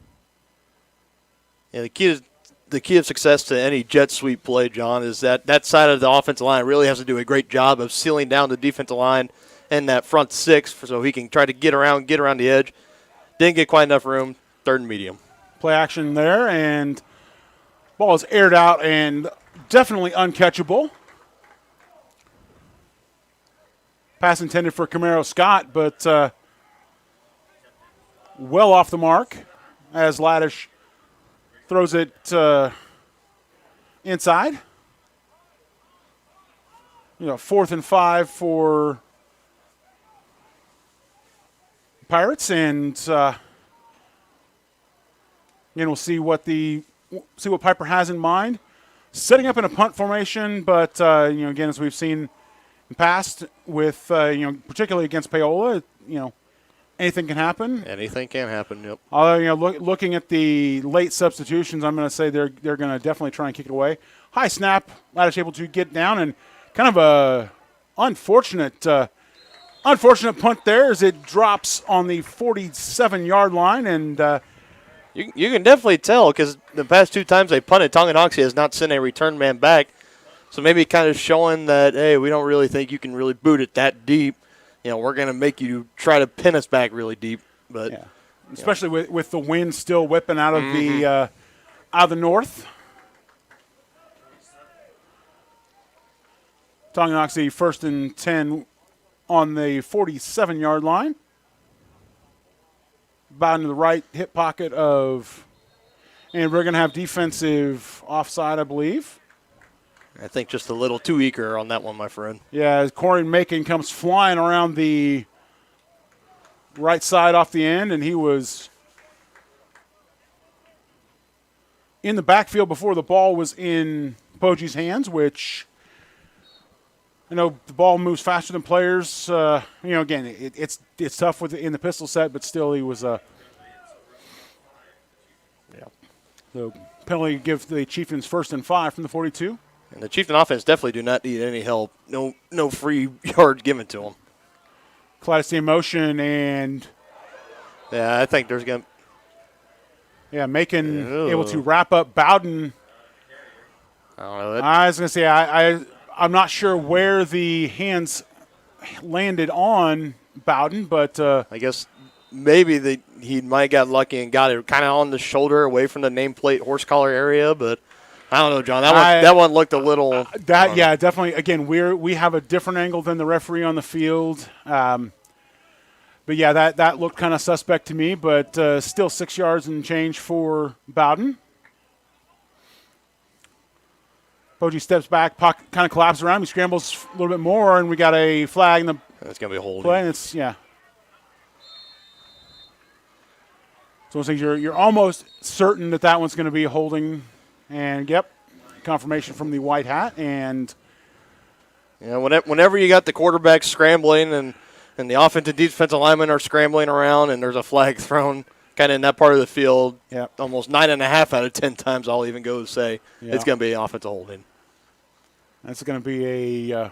Yeah, the key of success to any jet sweep play, John, is that side of the offensive line really has to do a great job of sealing down the defensive line and that front six so he can try to get around the edge. Didn't get quite enough room, 3rd and medium. Play action there, and ball is aired out and definitely uncatchable. Pass intended for Camaro Scott, but well off the mark as Laddish throws it inside. 4th and 5 for Pirates, and we'll see what Piper has in mind. Setting up in a punt formation, but again, as we've seen in the past with particularly against Paola, anything can happen. Anything can happen. Yep. Although looking at the late substitutions, I'm going to say they're going to definitely try and kick it away. High snap, Laddish able to get down, and kind of a unfortunate punt there as it drops on the 47-yard line, and you can definitely tell because the past 2 times they punted, Tonganoxie has not sent a return man back. So maybe kind of showing that, hey, we don't really think you can really boot it that deep. We're going to make you try to pin us back really deep. But yeah. Especially with the wind still whipping out of the north. Tonganoxie 1st and 10 on the 47-yard line. About into the right hip pocket and we're going to have defensive offside, I believe. I think just a little too eager on that one, my friend. Yeah, as Corey Macon comes flying around the right side off the end, and he was in the backfield before the ball was in Poggi's hands, which the ball moves faster than players. Again, it's tough in the pistol set, but still he was So penalty gives the Chieftains 1st and 5 from the 42. And the Chieftain offense definitely do not need any help. No free yards given to them. Clyde in motion, and yeah, I think there's going to. Yeah, Macon able to wrap up Bowden. I don't know. I was going to say I'm not sure where the hands landed on Bowden, but I guess maybe he might have got lucky and got it kind of on the shoulder away from the nameplate horse collar area, but I don't know, John. That one looked a little. Yeah, definitely. Again, we have a different angle than the referee on the field. But yeah, that looked kind of suspect to me, but still 6 yards and change for Bowden. Poggi steps back, pocket kind of collapses around. He scrambles a little bit more, and we got a flag in the That's going to be a holding. play. And it's So you're almost certain that one's going to be a holding And, yep, confirmation from the white hat. And yeah, whenever you got the quarterback scrambling and the offensive defensive linemen are scrambling around and there's a flag thrown kind of in that part of the field, almost 9.5 out of 10 times I'll even go to say it's going to be an offensive holding. That's going to be a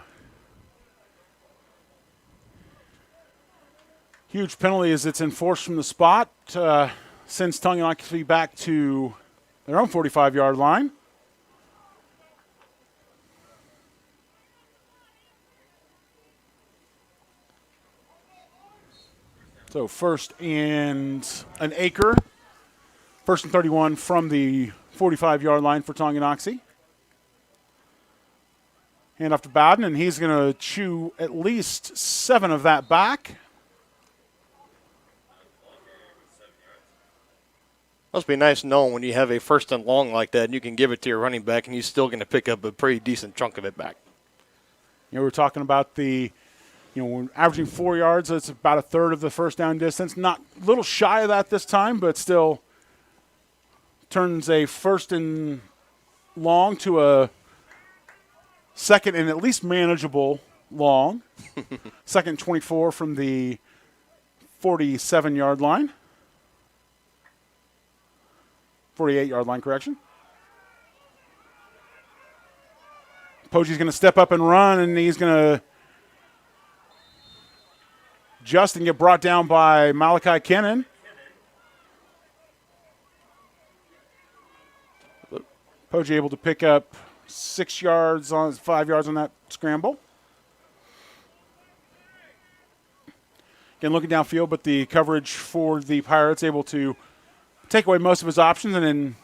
huge penalty as it's enforced from the spot. Sends Tonganoxie back to their own 45-yard line. So first and an acre. First and 31 from the 45-yard line for Tonganoxie. Hand off to Bowden, and he's going to chew at least 7 of that back. Must be nice knowing when you have a first and long like that and you can give it to your running back and he's still going to pick up a pretty decent chunk of it back. You know, we're talking about we're averaging 4 yards. That's about a third of the first down distance. Not a little shy of that this time, but still turns a first and long to a second and at least manageable long. Second 24 from the 47-yard line. 48-yard line, correction. Pogie's going to step up and run, and he's going to just and get brought down by Malachi Kennan. Pogie able to pick up 5 yards on that scramble. Again, looking downfield, but the coverage for the Pirates able to take away most of his options, and then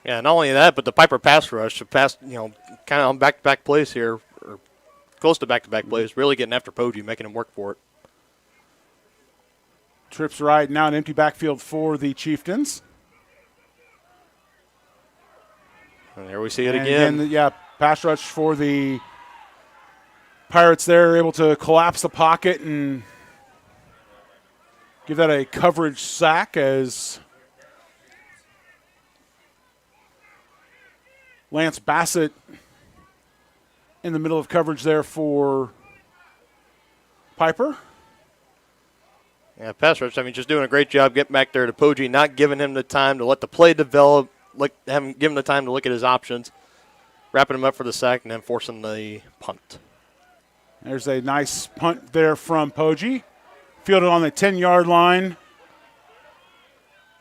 not only that, but the Piper pass rush, kind of on back-to-back plays here, or close to back-to-back plays, really getting after Pogie, making him work for it. Trips right, now an empty backfield for the Chieftains. And there we see it again. Pass rush for the Pirates there, able to collapse the pocket and give that a coverage sack as Lance Bassett in the middle of coverage there for Piper. Yeah, pass rush, just doing a great job getting back there to Pogie, not giving him the time to let the play develop, give him the time to look at his options, wrapping him up for the sack, and then forcing the punt. There's a nice punt there from Pogie. Fielded on the 10-yard line.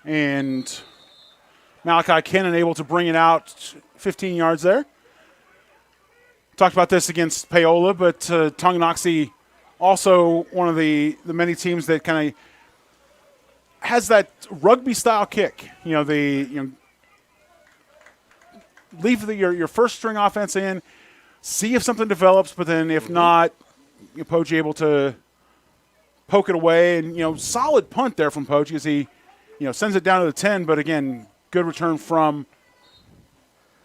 And Malachi Kennan able to bring it out 15 yards there. Talked about this against Paola, but Tonganoxie also one of the many teams that kind of has that rugby-style kick. Leave your first string offense in, see if something develops, but then if not, Pogie able to poke it away, and solid punt there from Pogie as he sends it down to the 10, but again, good return from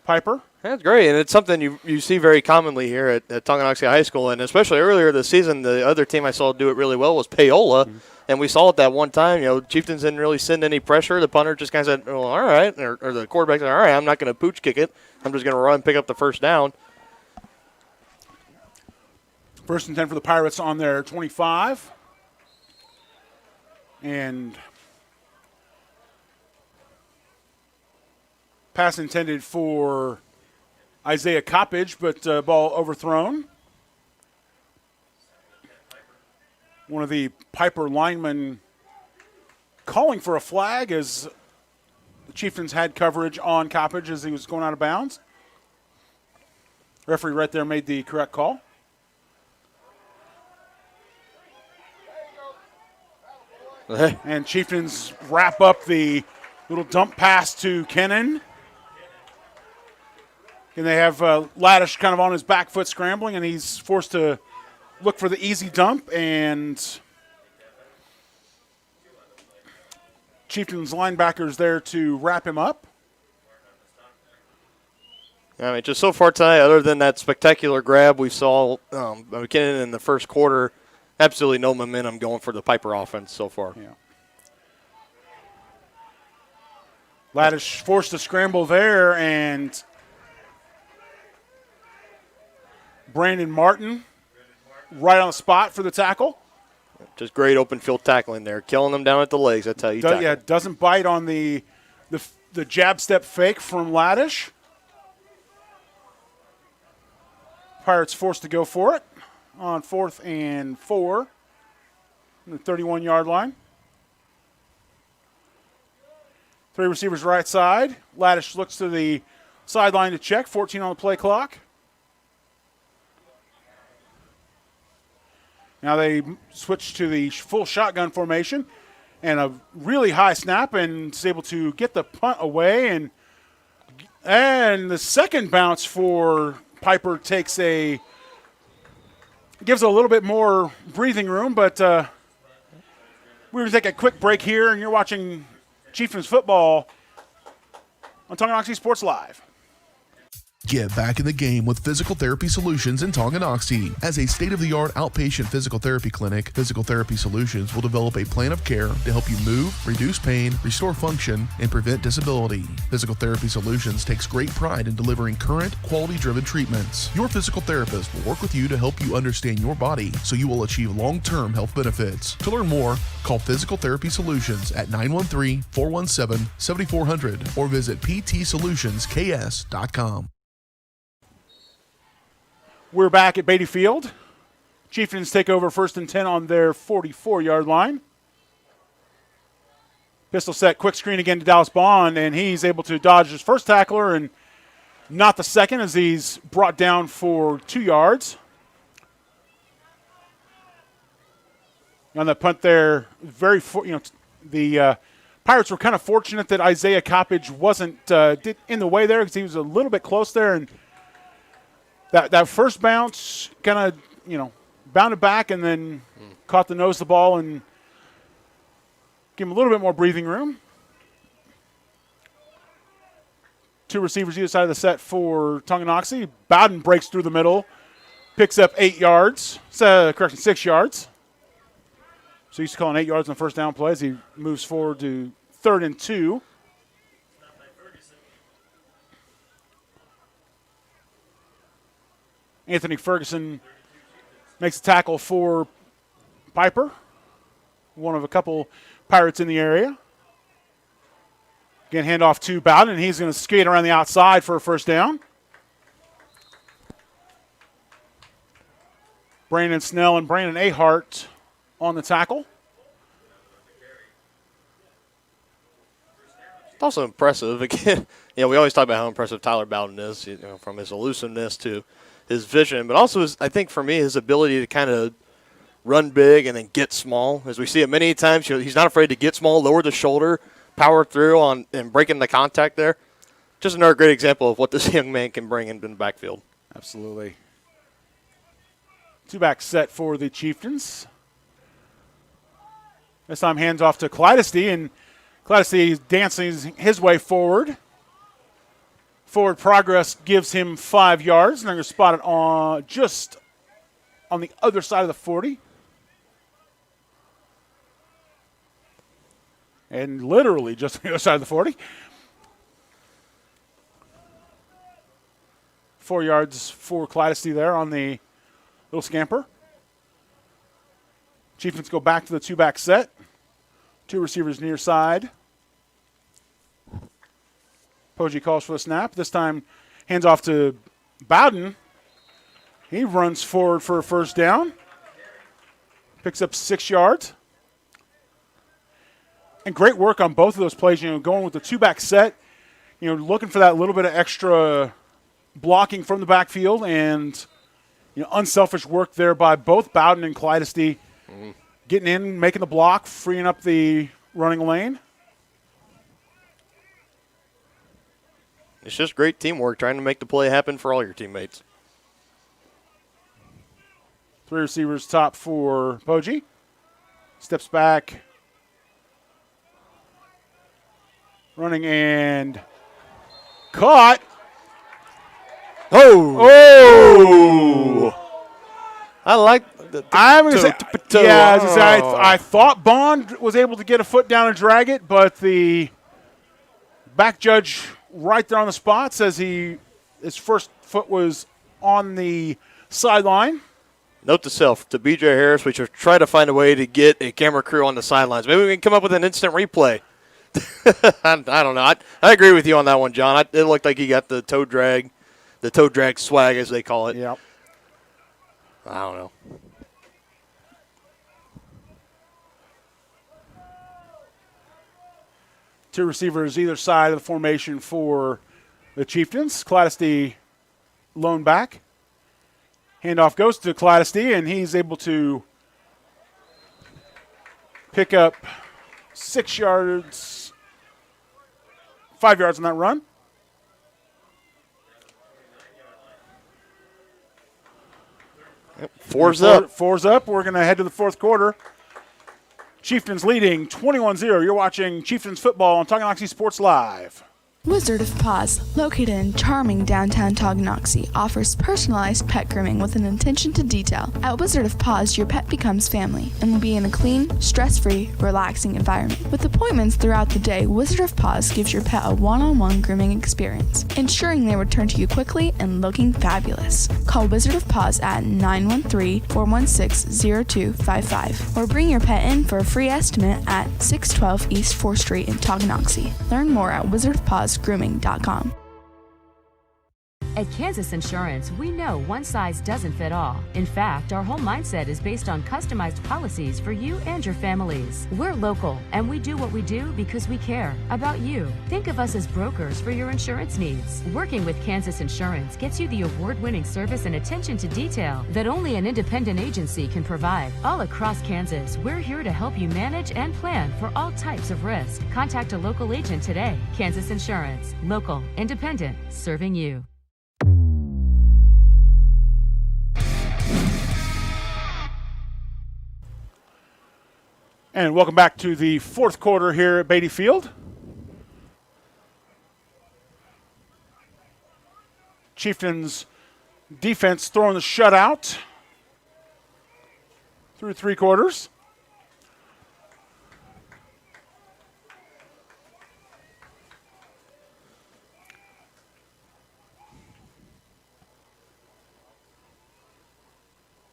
Piper. That's great, and it's something you see very commonly here at Tonganoxie High School, and especially earlier this season, the other team I saw do it really well was Paola, and we saw it that one time. Chieftains didn't really send any pressure. The punter just kind of said, well, all right, or the quarterback said, all right, I'm not going to pooch kick it. I'm just going to run and pick up the first down. First and 10 for the Pirates on their 25. And pass intended for Isaiah Coppage, but ball overthrown. One of the Piper linemen calling for a flag as the Chieftains had coverage on Coppage as he was going out of bounds. Referee right there made the correct call. And Chieftains wrap up the little dump pass to Kennan. And they have Laddish kind of on his back foot scrambling, and he's forced to look for the easy dump. And Chieftains linebackers there to wrap him up. Just so far tonight, other than that spectacular grab we saw McKinnon in the first quarter, absolutely no momentum going for the Piper offense so far. Yeah. Laddish forced to scramble there, and Brandon Martin right on the spot for the tackle. Just great open field tackling there, killing them down at the legs. That's how you tackle. Yeah, doesn't bite on the jab step fake from Laddish. Pirates forced to go for it on 4th and 4 on the 31-yard line. 3 receivers right side. Laddish looks to the sideline to check. 14 on the play clock. Now they switch to the full shotgun formation and a really high snap, and is able to get the punt away. And the second bounce for Piper gives a little bit more breathing room, but we're going to take a quick break here, and you're watching Chieftains football on Tonganoxie Sports Live. Get back in the game with Physical Therapy Solutions in Tonganoxie. As a state-of-the-art outpatient physical therapy clinic, Physical Therapy Solutions will develop a plan of care to help you move, reduce pain, restore function, and prevent disability. Physical Therapy Solutions takes great pride in delivering current, quality-driven treatments. Your physical therapist will work with you to help you understand your body so you will achieve long-term health benefits. To learn more, call Physical Therapy Solutions at 913-417-7400 or visit ptsolutionsks.com. We're back at Beatty Field. Chieftains take over 1st and 10 on their 44-yard line. Pistol set, quick screen again to Dallas Bond, and he's able to dodge his first tackler and not the second, as he's brought down for 2 yards. On that punt there, the Pirates were kind of fortunate that Isaiah Coppage wasn't in the way there, because he was a little bit close there, and that first bounce kind of, bounded back and then caught the nose of the ball and gave him a little bit more breathing room. 2 receivers either side of the set for Tonganoxie. Bowden breaks through the middle, picks up 6 yards. So he's calling 8 yards on the first down play as he moves forward to 3rd and 2. Anthony Ferguson makes a tackle for Piper, one of a couple Pirates in the area. Again, handoff to Bowden, and he's going to skate around the outside for a first down. Brandon Snell and Brandon Ahart on the tackle. It's also impressive. Again, we always talk about how impressive Tyler Bowden is, from his elusiveness to his vision, but also I think for me, his ability to kind of run big and then get small. As we see it many times, he's not afraid to get small, lower the shoulder, power through and breaking the contact there. Just another great example of what this young man can bring in the backfield. Absolutely. 2-back set for the Chieftains. This time hands off to Clydesty, and Clydesty is dancing his way forward. Forward progress gives him 5 yards, and they're going to spot it just on the other side of the 40. And literally just on the other side of the 40. 4 yards for Clydesty there on the little scamper. Chieftains go back to the 2-back set. 2 receivers near side. Poggi calls for the snap. This time hands off to Bowden. He runs forward for a first down. Picks up 6 yards. And great work on both of those plays, going with the 2-back set, looking for that little bit of extra blocking from the backfield, and unselfish work there by both Bowden and Clydesty, getting in, making the block, freeing up the running lane. It's just great teamwork, trying to make the play happen for all your teammates. 3 receivers top for Poggi. Steps back. Running and caught. Oh! I like the I thought Bond was able to get a foot down and drag it, but the Back judge right there on the spot says his first foot was on the sideline. Note to self, to BJ Harris, we should try to find a way to get a camera crew on the sidelines. Maybe we can come up with an instant replay. I don't know. I agree with you on that one, John. It looked like he got the toe drag swag, as they call it. Yep. I don't know. Two receivers either side of the formation for the Chieftains. Cladesty lone back. Handoff goes to Cladesty, and he's able to pick up 5 yards on that run. Yep, four's up. Four's up. We're going to head to the fourth quarter. Chieftains leading 21-0. You're watching Chieftains football on Tonganoxie Sports Live. Wizard of Paws, located in charming downtown Tonganoxie, offers personalized pet grooming with an attention to detail. At Wizard of Paws, your pet becomes family and will be in a clean, stress-free, relaxing environment. With appointments throughout the day, Wizard of Paws gives your pet a one-on-one grooming experience, ensuring they return to you quickly and looking fabulous. Call Wizard of Paws at 913-416-0255 or bring your pet in for a free estimate at 612 East 4th Street in Tonganoxie. Learn more at wizardofpawsgrooming.com. At Kansas Insurance, we know one size doesn't fit all. In fact, our whole mindset is based on customized policies for you and your families. We're local, and we do what we do because we care about you. Think of us as brokers for your insurance needs. Working with Kansas Insurance gets you the award-winning service and attention to detail that only an independent agency can provide. All across Kansas, we're here to help you manage and plan for all types of risk. Contact a local agent today. Kansas Insurance. Local, independent, serving you. And welcome back to the fourth quarter here at Beatty Field. Chieftains defense throwing the shutout through three quarters.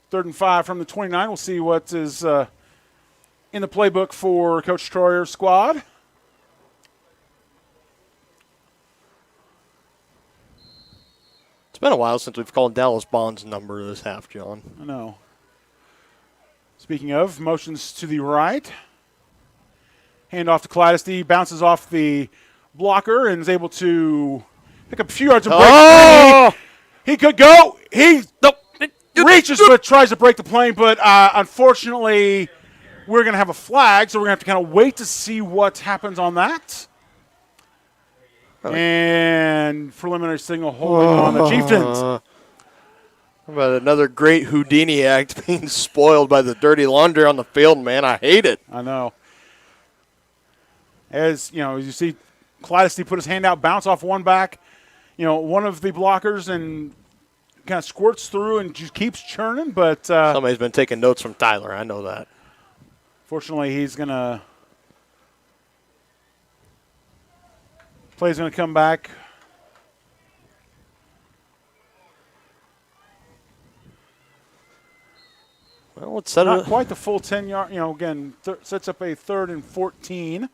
Third and 5 from the 29. We'll see what is in the playbook for Coach Troyer's squad. It's been a while since we've called Dallas Bond's number this half, John. I know. Speaking of, motions to the right. Hand off to Cladesty, bounces off the blocker and is able to pick up a few yards of break. Oh! He could go. He reaches but tries to break the plane, but unfortunately we're going to have a flag, so we're going to have to kind of wait to see what happens on that. And preliminary signal holding on the Chieftains. How about another great Houdini act being spoiled by the dirty laundry on the field, man? I hate it. I know. As you see, Cladesty put his hand out, bounce off one back, one of the blockers, and kind of squirts through and just keeps churning. But somebody's been taking notes from Tyler. I know that. Fortunately, play's going to come back. Well, let's set Not it. quite the full 10-yard. Again, sets up a 3rd and 14.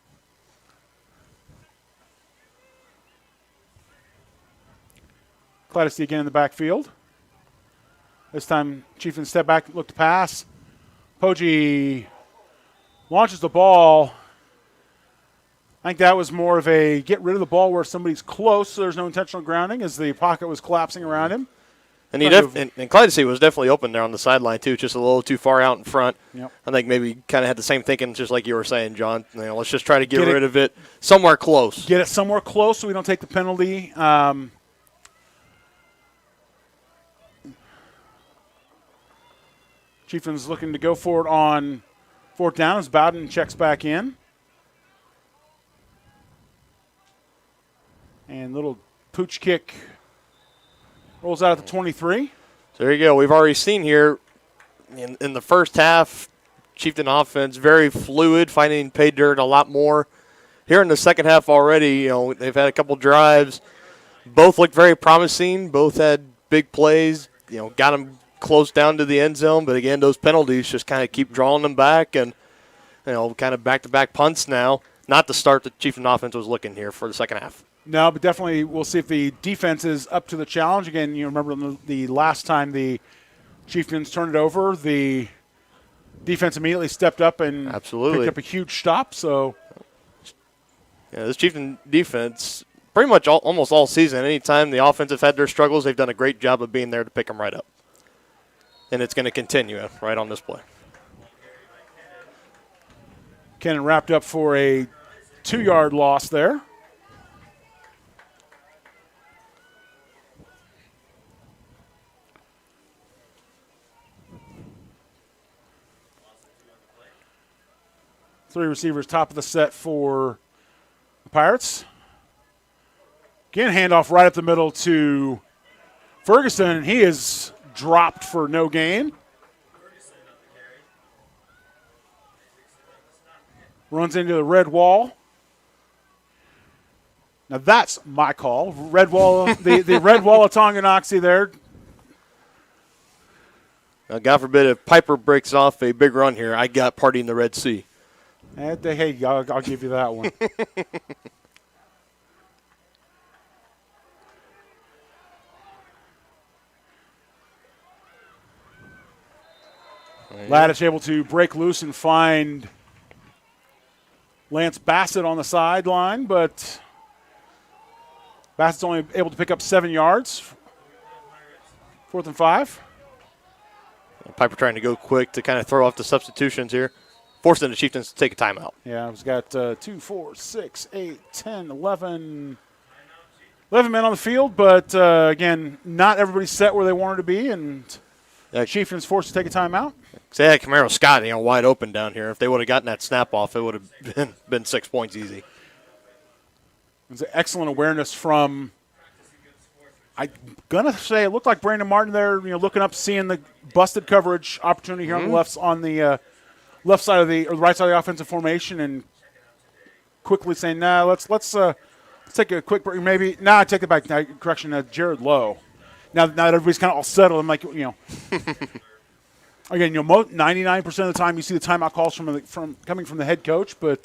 Cladesty again in the backfield. This time, Chieftains step back, look to pass. Poggi launches the ball. I think that was more of a get rid of the ball where somebody's close, so there's no intentional grounding as the pocket was collapsing around him. And and Cladesty was definitely open there on the sideline too, just a little too far out in front. Yep. I think maybe kind of had the same thinking, just like you were saying, John. Let's just try to get rid of it somewhere close. Get it somewhere close so we don't take the penalty. Chieftains looking to go for it on 4th down as Bowden checks back in. And little pooch kick rolls out at the 23. So there you go. We've already seen here in the first half, Chieftain offense very fluid, finding pay dirt a lot more here in the second half already, they've had a couple drives. Both looked very promising. Both had big plays, got them close down to the end zone. But, again, those penalties just kind of keep drawing them back and, kind of back-to-back punts now. Not the start the Chieftain offense was looking here for the second half. No, but definitely we'll see if the defense is up to the challenge. Again, you remember the last time the Chieftains turned it over, the defense immediately stepped up and picked up a huge stop. So, yeah, this Chieftain defense, pretty much almost all season, anytime the offense have had their struggles, they've done a great job of being there to pick them right up. And it's going to continue right on this play. Kennan wrapped up for a 2-yard loss there. Three receivers, top of the set for the Pirates. Again, handoff right up the middle to Ferguson, and he is dropped for no gain. Runs into the red wall. Now that's my call. Red wall, the red wall of Tonganoxie there. Now, God forbid if Piper breaks off a big run here, I got Party in the Red Sea. Hey, I'll give you that one. Laddish able to break loose and find Lance Bassett on the sideline, but Bassett's only able to pick up 7 yards. 4th and 5. Piper trying to go quick to kind of throw off the substitutions here, forcing the Chieftains to take a timeout. Yeah, it's got 2, 4, 6, 8, 10, 11 men on the field, but again, not everybody's set where they wanted to be, and Chieftains forced to take a timeout. Say that Camaro Scott, wide open down here. If they would have gotten that snap off, it would have been 6 points easy. It's an excellent awareness from, I'm going to say, it looked like Brandon Martin there, looking up, seeing the busted coverage opportunity here on the left side of the right side of the offensive formation, and quickly saying, let's take a quick break. Maybe I take it back. Correction, Jared Lowe. Now that everybody's kind of all settled, I'm like, again, 99% of the time you see the timeout calls coming from the head coach, but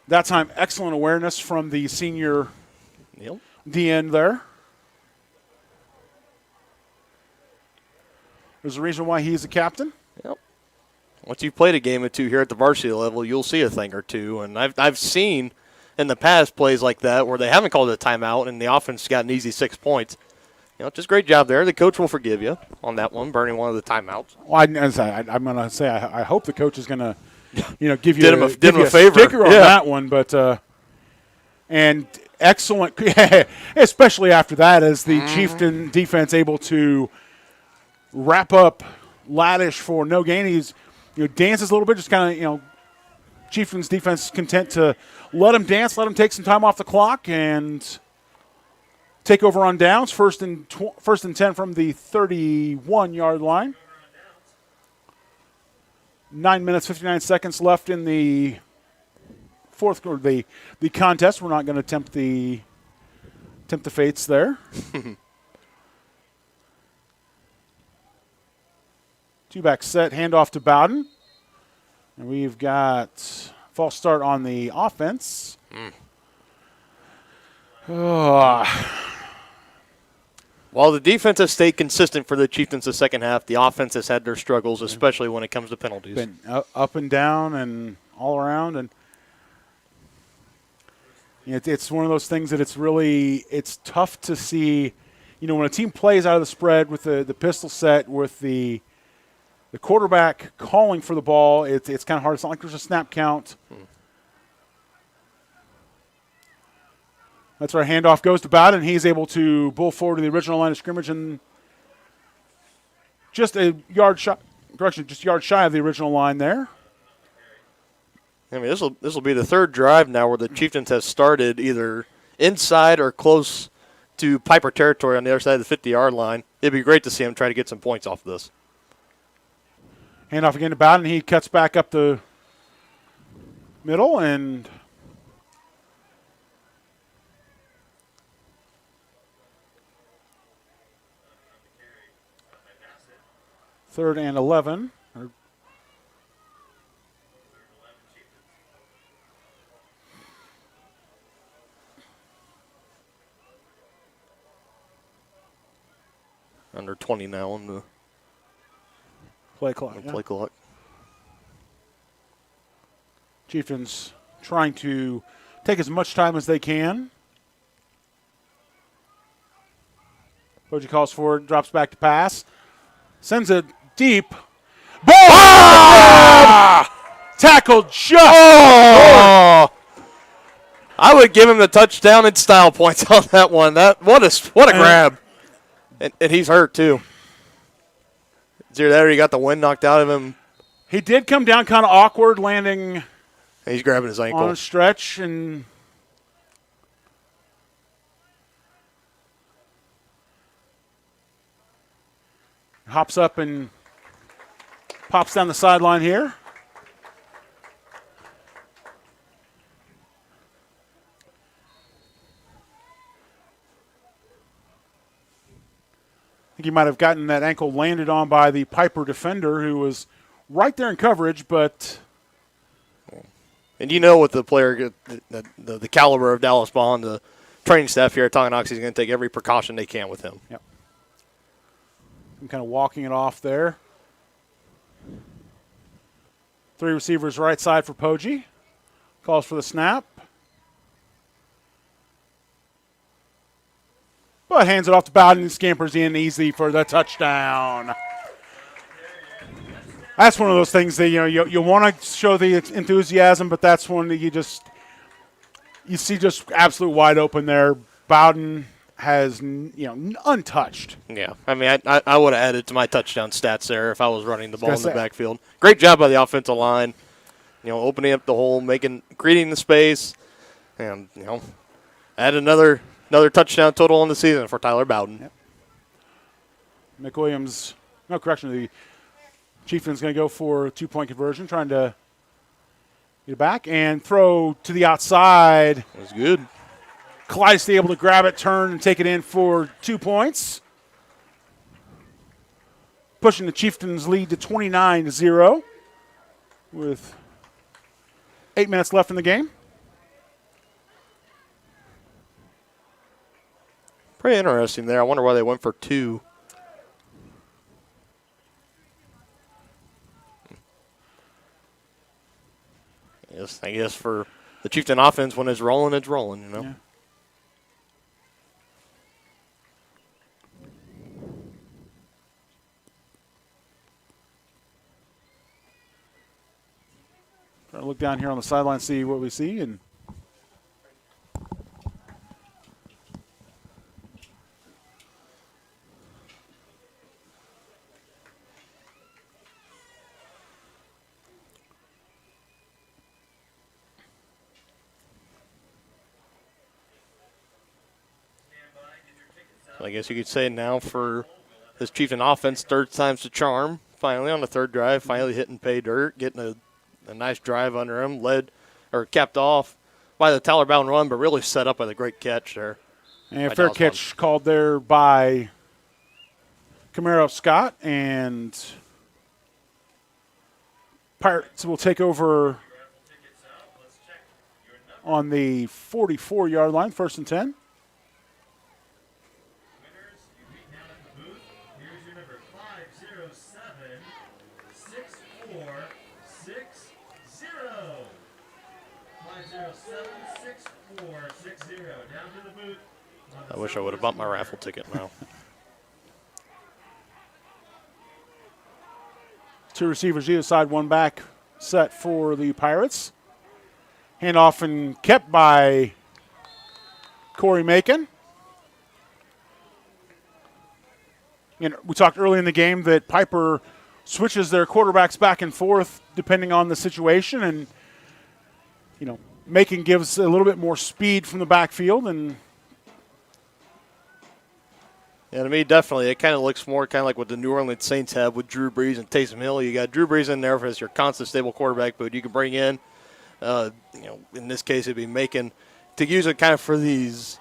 that time, excellent awareness from the senior DN there. There's a reason why he's the captain. Yep. Once you've played a game or two here at the varsity level, you'll see a thing or two. And I've seen in the past plays like that where they haven't called a timeout and the offense got an easy 6 points. Just great job there. The coach will forgive you on that one, burning one of the timeouts. Well, I'm going to say I hope the coach is going to, give you did him a favor. Sticker on that one. But and excellent, especially after that, as the Chieftain defense able to wrap up Laddish for no gain. He's dances a little bit, just kind of Chieftain's defense content to let him dance, let him take some time off the clock, and take over on downs. First and 10 from the 31-yard line. 9 minutes, 59 seconds left in the fourth quarter. The contest. We're not going to tempt the fates there. Two-back set, handoff to Bowden. And we've got false start on the offense. While the defense has stayed consistent for the Chieftains the second half, the offense has had their struggles, especially when it comes to penalties. Been up and down and all around. And it's one of those things that it's tough to see. When a team plays out of the spread with the pistol set, with the quarterback calling for the ball, it's kind of hard. It's not like there's a snap count. That's where handoff goes to Bowden. He's able to bull forward to the original line of scrimmage and just a yard shy of the original line there. I mean, this will be the third drive now where the Chieftains has started either inside or close to Piper territory on the other side of the 50-yard line. It'd be great to see him try to get some points off of this. Handoff again to Bowden. He cuts back up the middle and 3rd and 11. Under 20 now on the play clock. Play clock. Chieftains trying to take as much time as they can. Poggi calls for it, drops back to pass, sends it deep. Ball! Tackled just. Oh! I would give him the touchdown and style points on that one. What a grab. And he's hurt, too. Either that or he got the wind knocked out of him. He did come down kind of awkward, landing. And he's grabbing his ankle. On a stretch and hops up and pops down the sideline here. I think he might have gotten that ankle landed on by the Piper defender who was right there in coverage, but... And you know what the player, the caliber of Dallas Bond, the training staff here at Tonganoxie is going to take every precaution they can with him. Yep. I'm kind of walking it off there. 3 receivers right side for Poggi. Calls for the snap. But hands it off to Bowden and scampers in easy for the touchdown. That's one of those things that you want to show the enthusiasm, but that's one that you see just absolute wide open there. Bowden has untouched. Yeah, I mean I would have added to my touchdown stats there if I was running the ball in the backfield. Great job by the offensive line, opening up the hole, creating the space, and add another touchdown total on the season for Tyler Bowden. Yep. McWilliams, no correction, the Chieftains going to go for a 2-point conversion, trying to get it back and throw to the outside. That's good. Clyde able to grab it, turn, and take it in for 2 points. Pushing the Chieftains' lead to 29-0 with 8 minutes left in the game. Pretty interesting there. I wonder why they went for 2. Yes, I guess for the Chieftain offense, when it's rolling, Yeah. Trying to look down here on the sideline, see what we see, and I guess you could say now for this Chieftain offense, 3rd time's the charm. Finally on the 3rd drive, finally hitting pay dirt, getting a nice drive under him, capped off by the Tyler Bowden run, but really set up by the great catch there. And a fair catch called there by Camaro Scott, and Pirates will take over on the 44-yard line, 1st and 10. I wish I would have bought my raffle ticket now. 2 receivers either side, 1 back set for the Pirates. Handoff and kept by Corey Macon. And we talked early in the game that Piper switches their quarterbacks back and forth depending on the situation, and Macon gives a little bit more speed from the backfield. And yeah, to me, definitely, it kind of looks more kind of like what the New Orleans Saints have with Drew Brees and Taysom Hill. You got Drew Brees in there as your constant, stable quarterback, but you can bring in, in this case, it'd be Macon to use it kind of for these,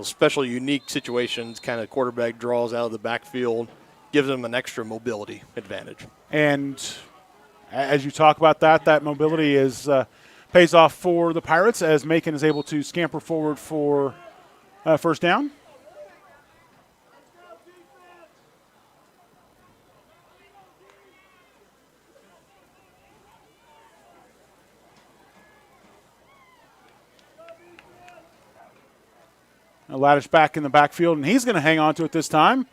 special, unique situations, kind of quarterback draws out of the backfield. gives them an extra mobility advantage. And as you talk about that mobility is pays off for the Pirates as Macon is able to scamper forward for first down. Laddish back in the backfield, and he's going to hang on to it this time.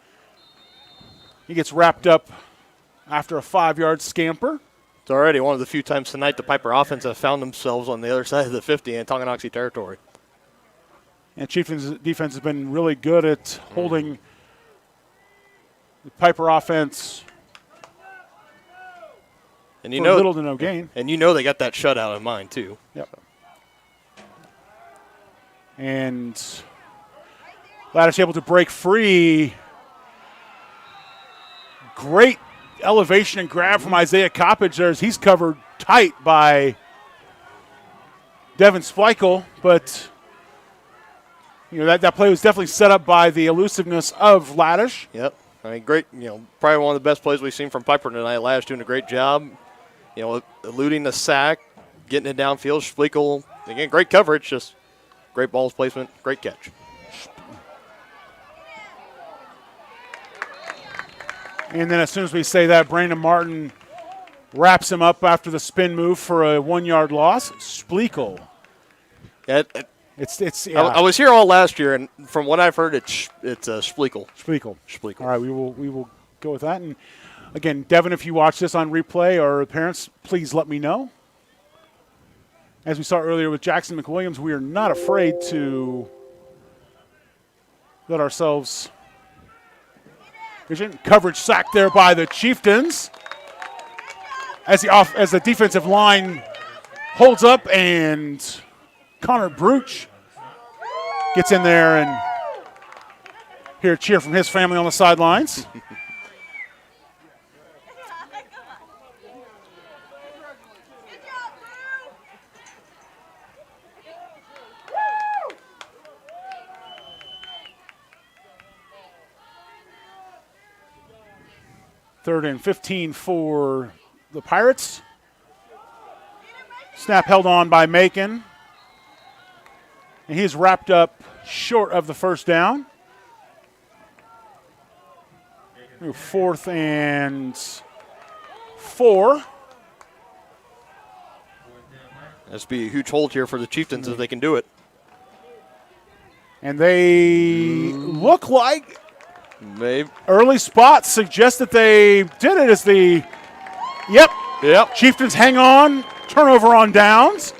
He gets wrapped up after a 5-yard scamper. It's already one of the few times tonight the Piper offense have found themselves on the other side of the 50 in Tonganoxie territory. And Chieftains defense has been really good at holding the Piper offense and you for know, little to no gain. And you know they got that shutout in mind, too. Yep. And Laddish able to break free. Great elevation and grab from Isaiah Coppage there as he's covered tight by Devin Spleichel, but that play was definitely set up by the elusiveness of Laddish. Yep. I mean, great, probably one of the best plays we've seen from Piper tonight. Laddish doing a great job, eluding the sack, getting it downfield. Spleichel, again, great coverage, just great balls placement, great catch. And then as soon as we say that, Brandon Martin wraps him up after the spin move for a 1-yard loss. Spleichel. Yeah, yeah. I was here all last year, and from what I've heard, it's Spleichel. Spleichel. All right, we will go with that. And again, Devin, if you watch this on replay or parents, please let me know. As we saw earlier with Jackson McWilliams, we are not afraid to let ourselves vision. Coverage sack there by the Chieftains as the defensive line holds up, and Connor Bruch gets in there and hear a cheer from his family on the sidelines. Third and 15 for the Pirates. Snap held on by Macon. And he's wrapped up short of the first down. 4th and 4. That's be a huge hold here for the Chieftains if they can do it. And they look like maybe early spots suggest that they did it as the Chieftains hang on, turnover on downs.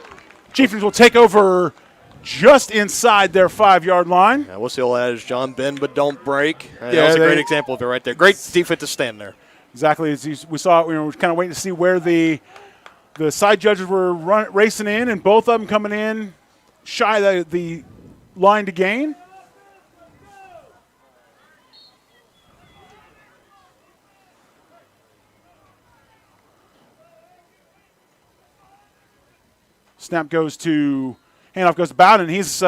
Chieftains will take over just inside their 5-yard line. Yeah, what's the old adage, John? Bend but don't break. That's a great example of it right there. Great defensive stand there. Exactly. As we saw, we were kind of waiting to see where the side judges were racing in, and both of them coming in shy of the line to gain. Handoff goes to Bowden. He's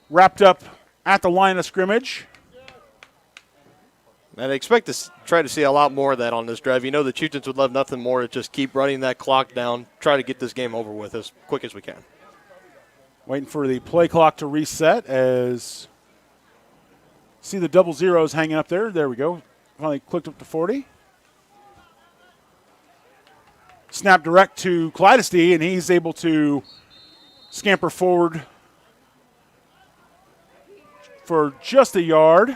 wrapped up at the line of scrimmage. And I expect to try to see a lot more of that on this drive. The Chieftains would love nothing more to just keep running that clock down, try to get this game over with as quick as we can. Waiting for the play clock to reset as see the double zeros hanging up there. There we go. Finally clicked up to 40. Snap direct to Clydesty, and he's able to scamper forward for just a yard.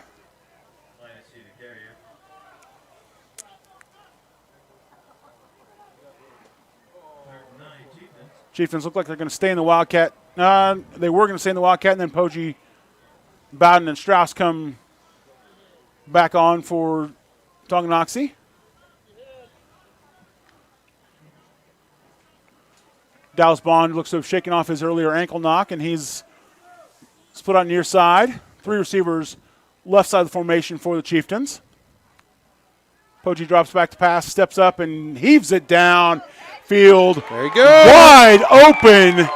Chieftains look like they're going to stay in the Wildcat. They were going to stay in the Wildcat, and then Poggi, Bowden, and Strauss come back on for Tonganoxie. Dallas Bond looks to have shaken off his earlier ankle knock, and he's split out near side. 3 receivers left side of the formation for the Chieftains. Poggi drops back to pass, steps up, and heaves it down. Field very good. Wide open.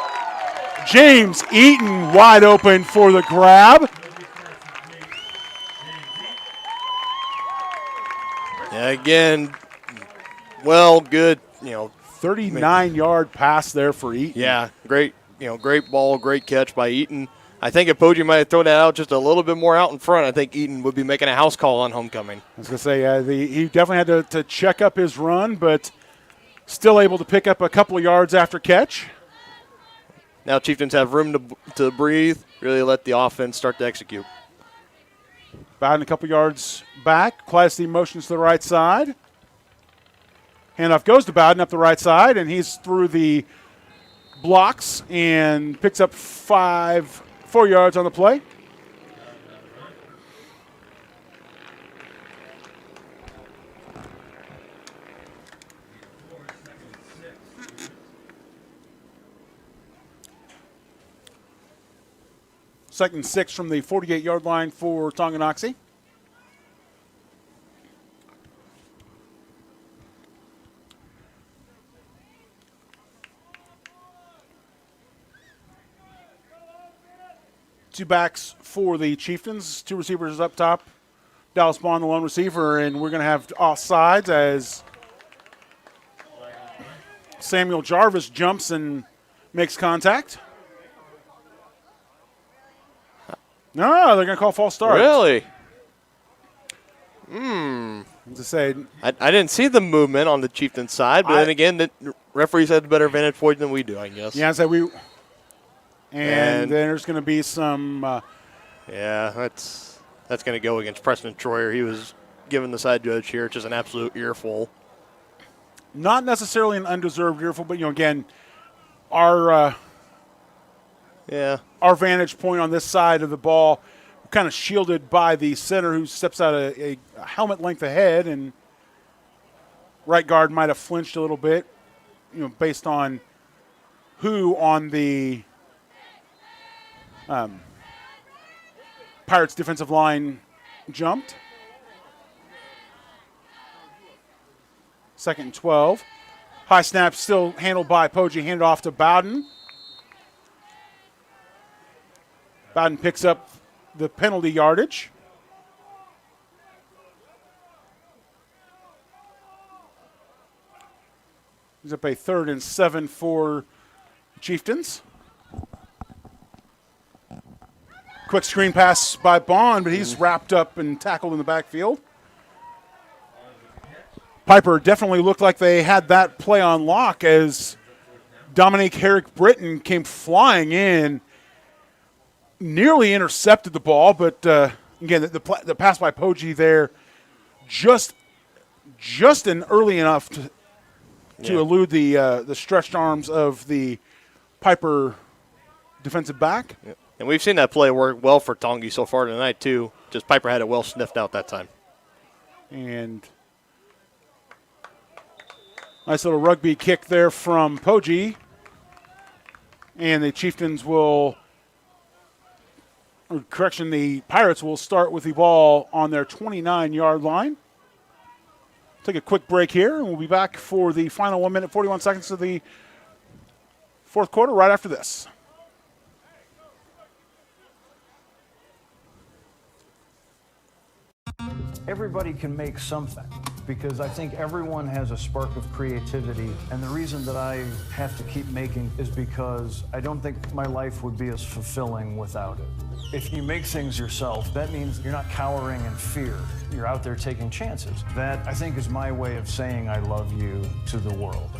James Eaton wide open for the grab. Yeah, again, well, good, 39-yard pass there for Eaton. Yeah, great, great ball, great catch by Eaton. I think if Poggi might have thrown that out just a little bit more out in front, I think Eaton would be making a house call on homecoming. I was going to say, he definitely had to check up his run, but still able to pick up a couple of yards after catch. Now Chieftains have room to breathe, really let the offense start to execute. Bowden a couple yards back. Clydesty motions to the right side. Handoff goes to Bowden up the right side, and he's through the blocks and picks up 4 yards on the play. Second and 6 from the 48-yard line for Tonganoxie. Two backs for the Chieftains, two receivers up top. Dallas Bond, the lone receiver, and we're going to have offsides as Samuel Jarvis jumps and makes contact. No, they're going to call false start. Really? To say, I didn't see the movement on the Chieftain side, but then again, the referees had a better vantage point than we do, I guess. Yeah, so and then there's going to be some. Yeah, that's going to go against Preston Troyer. He was given the side judge here just an absolute earful. Not necessarily an undeserved earful, but again, our vantage point on this side of the ball, kind of shielded by the center who steps out a helmet length ahead, and right guard might have flinched a little bit, based on who on the Pirates defensive line jumped. Second and 12. High snap still handled by Poggi, handed off to Bowden. Bowden picks up the penalty yardage. He's up a 3rd and 7 for Chieftains. Quick screen pass by Bond, but he's wrapped up and tackled in the backfield. Piper definitely looked like they had that play on lock as Dominique Herrick-Britton came flying in, nearly intercepted the ball, but again, the pass by Poggi there just in early enough to elude the stretched arms of the Piper defensive back. Yeah. And we've seen that play work well for Tongi so far tonight, too. Just Piper had it well sniffed out that time. And nice little rugby kick there from Poggi. And the Chieftains the Pirates will start with the ball on their 29-yard line. Take a quick break here, and we'll be back for the final 1 minute, 41 seconds of the fourth quarter right after this. Everybody can make something, because I think everyone has a spark of creativity, and the reason that I have to keep making is because I don't think my life would be as fulfilling without it. If you make things yourself, that means you're not cowering in fear. You're out there taking chances. That, I think, is my way of saying I love you to the world.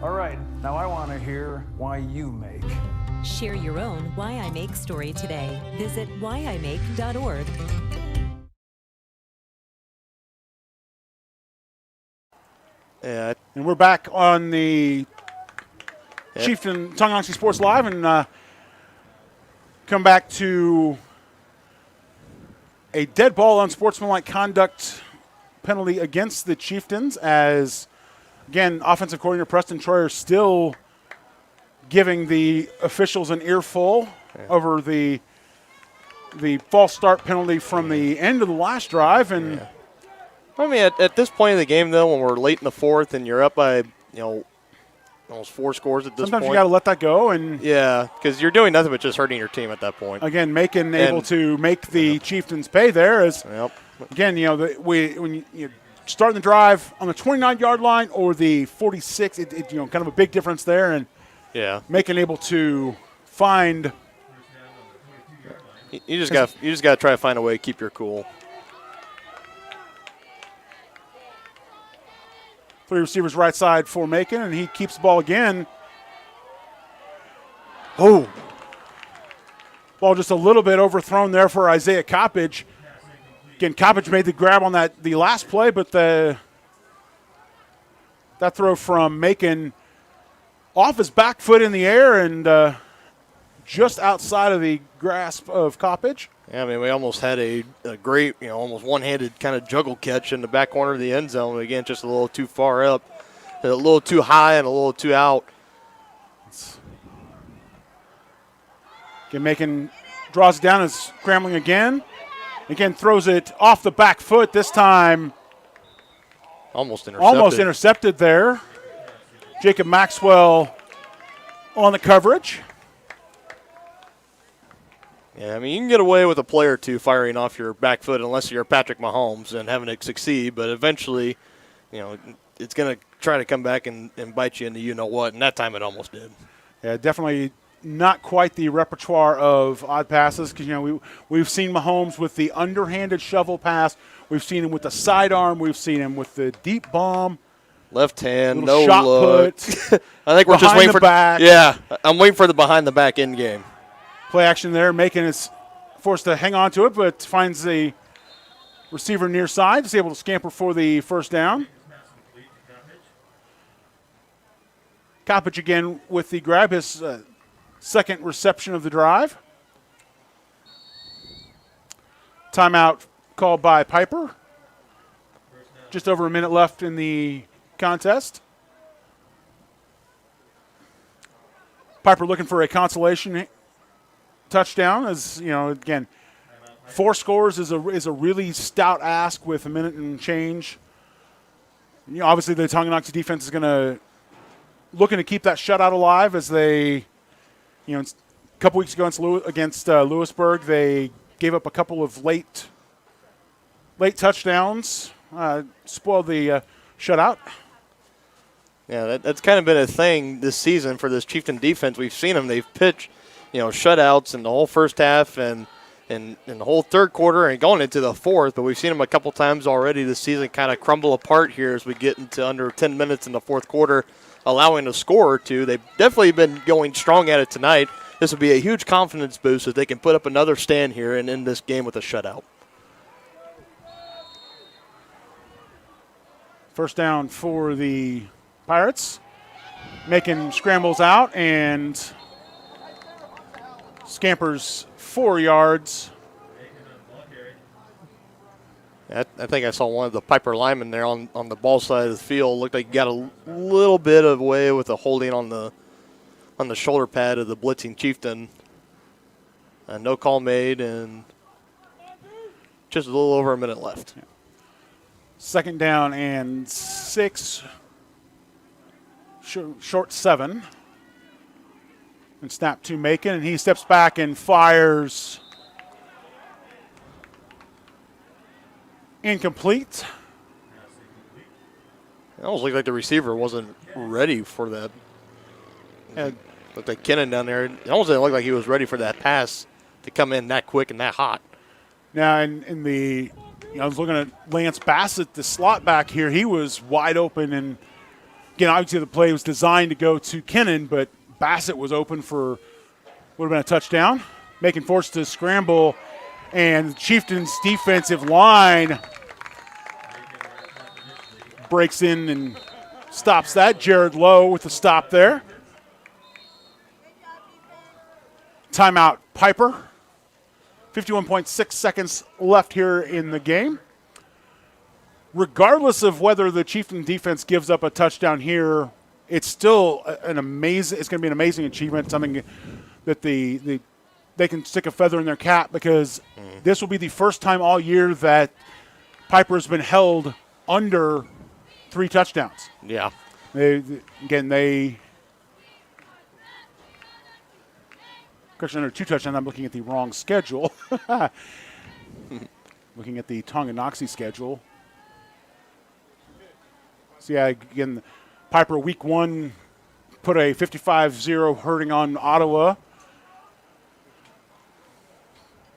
All right, now I want to hear why you make. Share your own Why I Make story today. Visit whyimake.org. And we're back on the Chieftain Tonganoxie Sports Live, and come back to a dead ball unsportsmanlike conduct penalty against the Chieftains as, again, offensive coordinator Preston Troyer still giving the officials an earful over the false start penalty from the end of the last drive. And I mean, at this point in the game, though, when we're late in the fourth and you're up by, almost 4 scores at this point. Sometimes you got to let that go. And yeah, because you're doing nothing but just hurting your team at that point. Again, able to make the Chieftains pay there as Again, when you starting the drive on the 29-yard line or the 46, kind of a big difference there, and Macon able to find. You just got to try to find a way to keep your cool. 3 receivers right side for Macon, and he keeps the ball again. Oh. Ball just a little bit overthrown there for Isaiah Coppage. Again, Coppage made the grab on the last play, but that throw from Macon off his back foot in the air and just outside of the grasp of Coppage. Yeah, I mean, we almost had a great, almost one-handed kind of juggle catch in the back corner of the end zone. Again, just a little too far up, a little too high and a little too out. Again, Macon draws it down, is scrambling again. Again, throws it off the back foot. This time almost intercepted there. Jacob Maxwell on the coverage. Yeah, I mean, you can get away with a play or two firing off your back foot unless you're Patrick Mahomes and having it succeed. But eventually, it's going to try to come back and bite you into you-know-what, and that time it almost did. Yeah, definitely not quite the repertoire of odd passes because, we've seen Mahomes with the underhanded shovel pass. We've seen him with the sidearm. We've seen him with the deep bomb. Left hand, no shot look. put. I think we're just waiting for back. Yeah, I'm waiting for the behind-the-back end game. Play action there. Macon is forced to hang on to it, but finds the receiver near side. Is able to scamper for the first down. Coppage again with the grab, his second reception of the drive. Timeout called by Piper. Just over a minute left in the contest. Piper looking for a consolation touchdown. As again, 4 scores is a really stout ask with a minute and change. Obviously the Tonganoxie defense is looking to keep that shutout alive as they, a couple weeks ago against Lewisburg, they gave up a couple of late touchdowns, spoiled the shutout. Yeah, that's kind of been a thing this season for this Chieftain defense. We've seen them. They've pitched, shutouts in the whole first half and in the whole third quarter and going into the fourth. But we've seen them a couple times already this season kind of crumble apart here as we get into under 10 minutes in the fourth quarter, allowing a score or two. They've definitely been going strong at it tonight. This would be a huge confidence boost if they can put up another stand here and end this game with a shutout. First down for the Pirates. Macon scrambles out and scampers 4 yards. I think I saw one of the Piper linemen there on the ball side of the field. Looked like he got a little bit of way with the holding on the shoulder pad of the blitzing Chieftain. No call made and just a little over a minute left. Yeah. Second down and 6. Short 7. And snap to Macon, and he steps back and fires. Incomplete. It almost looked like the receiver wasn't ready for that. And looked like Kennan down there. It almost didn't look like he was ready for that pass to come in that quick and that hot. Now, in the, I was looking at Lance Bassett, the slot back here. He was wide open, and again, obviously the play was designed to go to Kennan, but Bassett was open for would have been a touchdown. Macon forced to scramble, and the Chieftains' defensive line breaks in and stops that. Jared Lowe with the stop there. Timeout, Piper. 51.6 seconds left here in the game. Regardless of whether the Chieftain defense gives up a touchdown here, it's still an amazing. It's going to be an amazing achievement. Something that they can stick a feather in their cap because this will be the first time all year that Piper's been held under 3 touchdowns. Yeah. They under 2 touchdowns. I'm looking at the wrong schedule. Looking at the Tonganoxie schedule. So, yeah, again, Piper week 1 put a 55-0 hurting on Ottawa.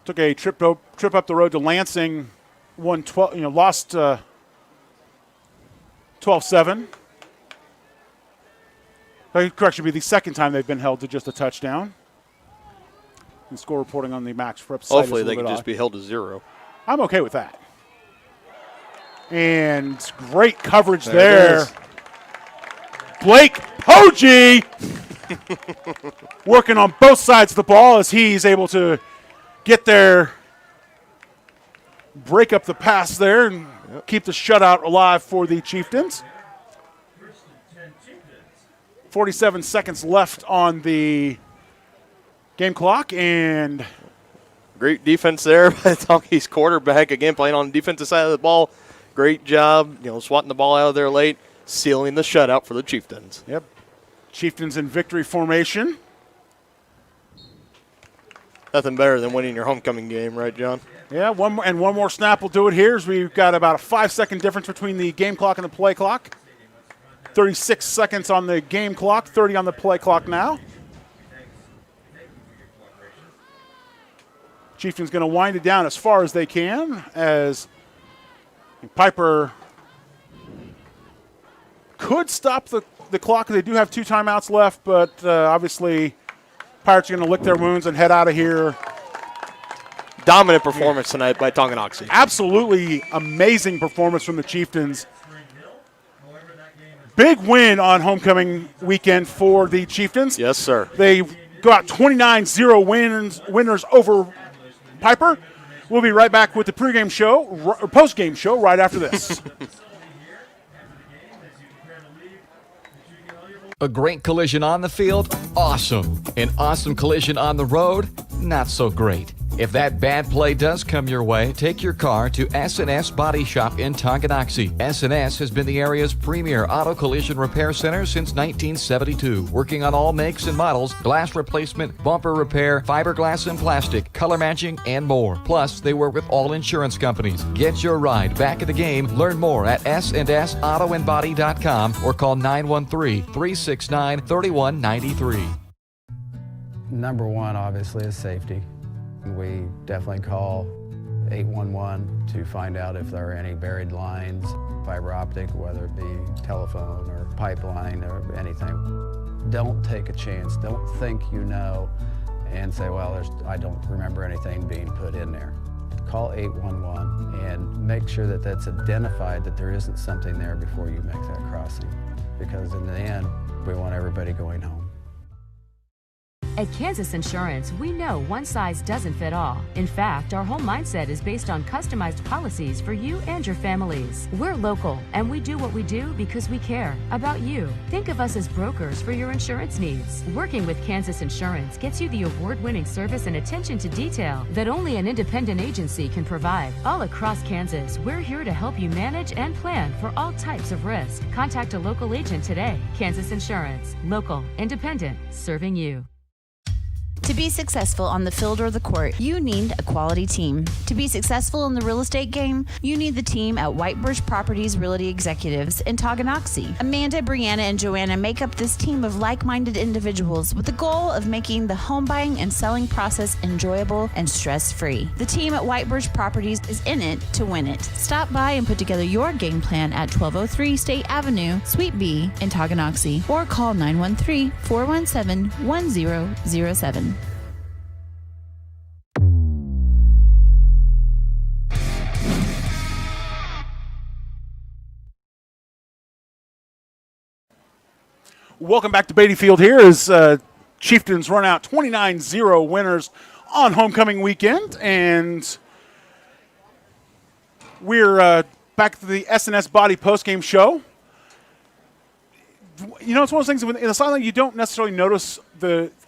Took a trip up the road to Lansing, lost 12-7. Correction, be the second time they've been held to just a touchdown. And score reporting on the Max Prep site. Hopefully they can just be held to 0. I'm okay with that. And great coverage there. Blake Poggi working on both sides of the ball as he's able to get there, break up the pass there, and keep the shutout alive for the Chieftains. 47 seconds left on the game clock, and great defense there by Tonki's quarterback, again playing on the defensive side of the ball. Great job, swatting the ball out of there late, sealing the shutout for the Chieftains. Yep. Chieftains in victory formation. Nothing better than winning your homecoming game, right, John? Yeah, one more snap will do it here as we've got about a 5-second difference between the game clock and the play clock. 36 seconds on the game clock, 30 on the play clock now. Chieftains going to wind it down as far as they can as Piper could stop the clock. They do have 2 timeouts left, but obviously Pirates are going to lick their wounds and head out of here. Dominant performance tonight by Tonganoxie. Absolutely amazing performance from the Chieftains. Big win on homecoming weekend for the Chieftains. Yes, sir. They got 29-0 winners over Piper. We'll be right back with the pregame show, or postgame show, right after this. A great collision on the field? Awesome. An awesome collision on the road? Not so great. If that bad play does come your way, take your car to S&S Body Shop in Tonganoxie. S&S has been the area's premier auto collision repair center since 1972, working on all makes and models, glass replacement, bumper repair, fiberglass and plastic, color matching, and more. Plus, they work with all insurance companies. Get your ride back in the game. Learn more at snsautoandbody.com or call 913-369-3193. Number one, obviously, is safety. We definitely call 811 to find out if there are any buried lines, fiber optic, whether it be telephone or pipeline or anything. Don't take a chance. Don't think you know and say, well, I don't remember anything being put in there. Call 811 and make sure that that's identified, that there isn't something there before you make that crossing. Because in the end, we want everybody going home. At Kansas Insurance, we know one size doesn't fit all. In fact, our whole mindset is based on customized policies for you and your families. We're local, and we do what we do because we care about you. Think of us as brokers for your insurance needs. Working with Kansas Insurance gets you the award-winning service and attention to detail that only an independent agency can provide. All across Kansas, we're here to help you manage and plan for all types of risk. Contact a local agent today. Kansas Insurance. Local, independent, serving you. To be successful on the field or the court, you need a quality team. To be successful in the real estate game, you need the team at Whitebirch Properties Realty Executives in Tonganoxie. Amanda, Brianna, and Joanna make up this team of like-minded individuals with the goal of making the home buying and selling process enjoyable and stress-free. The team at Whitebirch Properties is in it to win it. Stop by and put together your game plan at 1203 State Avenue, Suite B in Tonganoxie, or call 913-417-1007. Welcome back to Beatty Field here as Chieftains run out 29-0 winners on homecoming weekend. And we're back to the S&S Body postgame show. You know, it's one of those things in the sideline you don't necessarily notice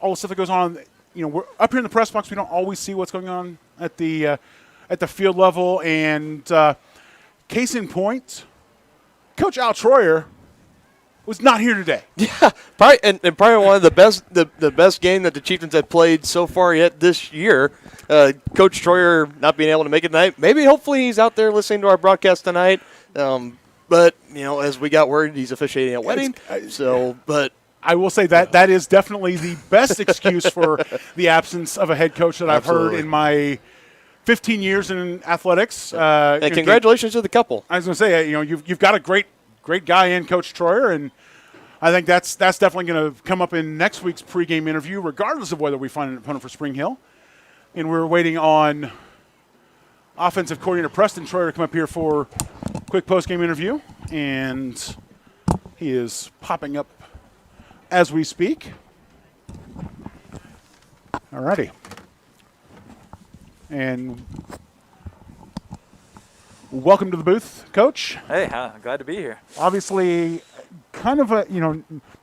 all the stuff that goes on. You know, we're up here in the press box. We don't always see what's going on at the field level. And case in point, Coach Al Troyer was not here today. Yeah, probably, and probably one of the best game that the Chieftains had played so far yet this year. Coach Troyer not being able to make it tonight. Maybe, hopefully, he's out there listening to our broadcast tonight. But as we got word, he's officiating a wedding. But I will say that is definitely the best excuse for the absence of a head coach that I've heard in my 15 years in athletics. And congratulations to the couple. I was going to say, you've got a great guy in Coach Troyer, and I think that's definitely going to come up in next week's pregame interview, regardless of whether we find an opponent for Spring Hill. And we're waiting on offensive coordinator Preston Troyer to come up here for a quick postgame interview, and he is popping up as we speak. All righty. And welcome to the booth, Coach. Hey, glad to be here. Obviously, kind of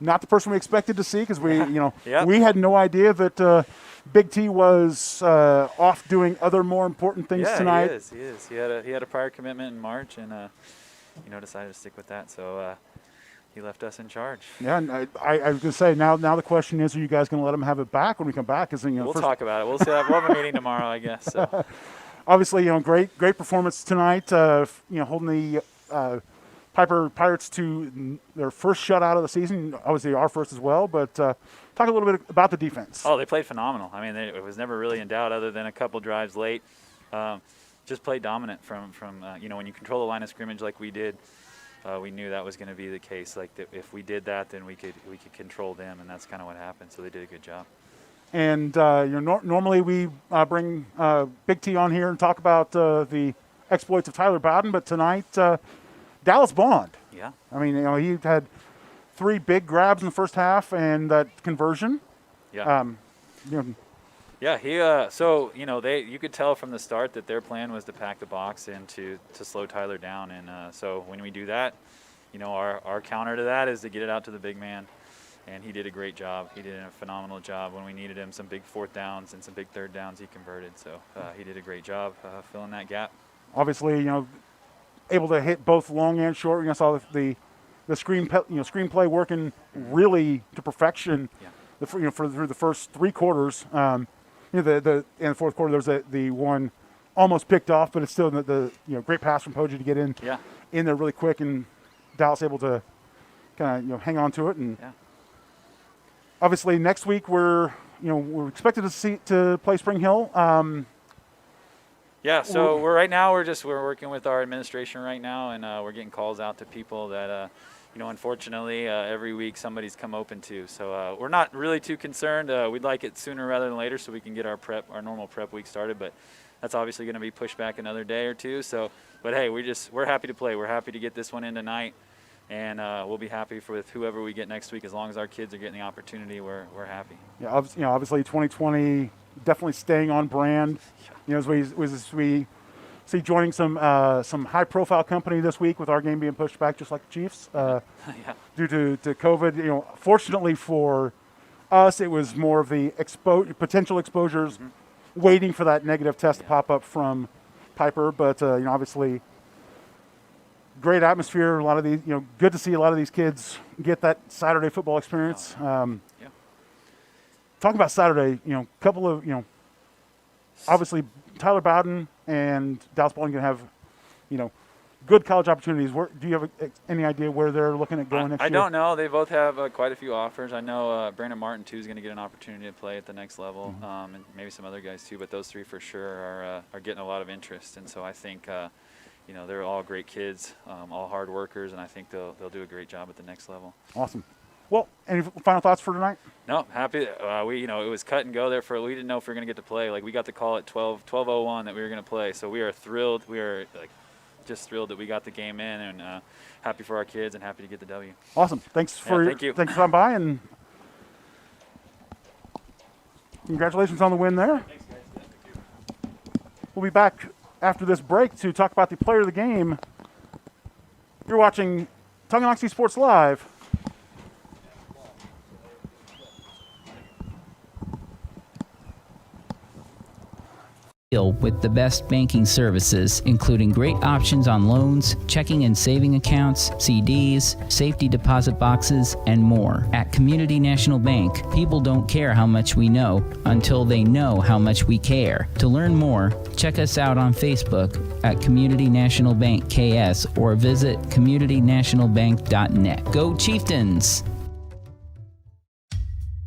not the person we expected to see, because we had no idea that Big T was off doing other more important things tonight. He is. He had a prior commitment in March, and decided to stick with that. So he left us in charge. Yeah, and I was going to say, now the question is, are you guys going to let him have it back when we come back? We'll talk about it. We'll see. We'll have a meeting tomorrow, I guess. So. Obviously, great performance tonight. Holding the Piper Pirates to their first shutout of the season. Obviously, our first as well. But talk a little bit about the defense. Oh, they played phenomenal. I mean, it was never really in doubt, other than a couple drives late. Just played dominant from when you control the line of scrimmage like we did. We knew that was going to be the case. Like if we did that, then we could control them, and that's kind of what happened. So they did a good job. And normally we bring Big T on here and talk about the exploits of Tyler Bowden, but tonight Dallas Bond. Yeah. I mean, he had 3 big grabs in the first half and that conversion. Yeah. Yeah, you could tell from the start that their plan was to pack the box and to slow Tyler down. And so when we do that, our counter to that is to get it out to the big man. And he did a great job. He did a phenomenal job. When we needed him, some big 4th downs and some big 3rd downs, he converted. So he did a great job filling that gap. Obviously, able to hit both long and short. I saw the screenplay working really to perfection. Yeah. For the first 3 quarters. In the fourth quarter, there was the one almost picked off, but it's still the great pass from Poggi to get in there really quick, and Dallas able to kind of hang on to it. And obviously next week we're expected to play Spring Hill. So we're working with our administration right now, and we're getting calls out to people that unfortunately every week somebody's come open to. So we're not really too concerned. We'd like it sooner rather than later so we can get our normal prep week started, but that's obviously going to be pushed back another day or two. So, but hey, we're happy to play. We're happy to get this one in tonight, and we'll be happy with whoever we get next week. As long as our kids are getting the opportunity, we're happy. Yeah, obviously 2020 definitely staying on brand. As we see joining some high-profile company this week with our game being pushed back, just like the Chiefs, due to COVID. Fortunately for us, it was more of the potential exposures, waiting for that negative test to pop up from Piper. But obviously, great atmosphere. A lot of these, good to see a lot of these kids get that Saturday football experience. Talking about Saturday, couple of obviously Tyler Bowden and Dallas Bowling going to have, good college opportunities. Do you have any idea where they're looking at going next year? I don't know. They both have quite a few offers. I know Brandon Martin, too, is going to get an opportunity to play at the next level, and maybe some other guys, too. But those 3 for sure are getting a lot of interest. And so I think, they're all great kids, all hard workers, and I think they'll do a great job at the next level. Awesome. Well, any final thoughts for tonight? No, happy. It was cut and go there we didn't know if we were going to get to play. Like, we got the call at 12:01 that we were going to play. So we are thrilled. We are just thrilled that we got the game in, and happy for our kids and happy to get the W. Awesome. Thanks for coming by, and congratulations on the win there. Thanks, guys. Yeah, thank you. We'll be back after this break to talk about the player of the game. You're watching Tonganoxie Sports Live. with the best banking services, including great options on loans, checking and saving accounts, CDs, safety deposit boxes, and more. At Community National Bank, people don't care how much we know until they know how much we care. To learn more, check us out on Facebook at Community National Bank KS or visit communitynationalbank.net. Go Chieftains!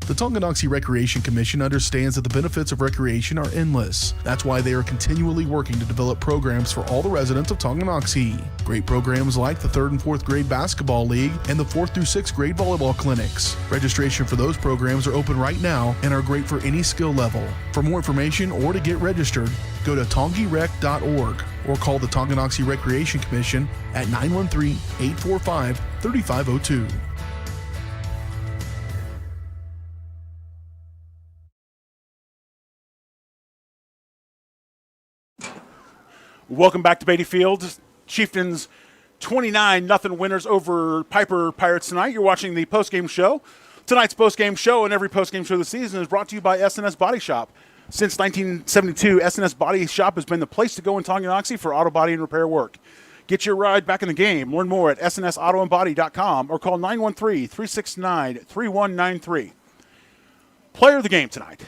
The Tonganoxie Recreation Commission understands that the benefits of recreation are endless. That's why they are continually working to develop programs for all the residents of Tonganoxie. Great programs like the 3rd and 4th grade basketball league and the 4th through 6th grade volleyball clinics. Registration for those programs are open right now and are great for any skill level. For more information or to get registered, go to tongirec.org or call the Tonganoxie Recreation Commission at 913-845-3502. Welcome back to Beatty Field. Chieftains 29-0 winners over Piper Pirates tonight. You're watching the postgame show. Tonight's postgame show and every postgame show this season is brought to you by SNS Body Shop. Since 1972, SNS Body Shop has been the place to go in Tonganoxie for auto body and repair work. Get your ride back in the game. Learn more at snsautoandbody.com or call 913-369-3193. Player of the game tonight.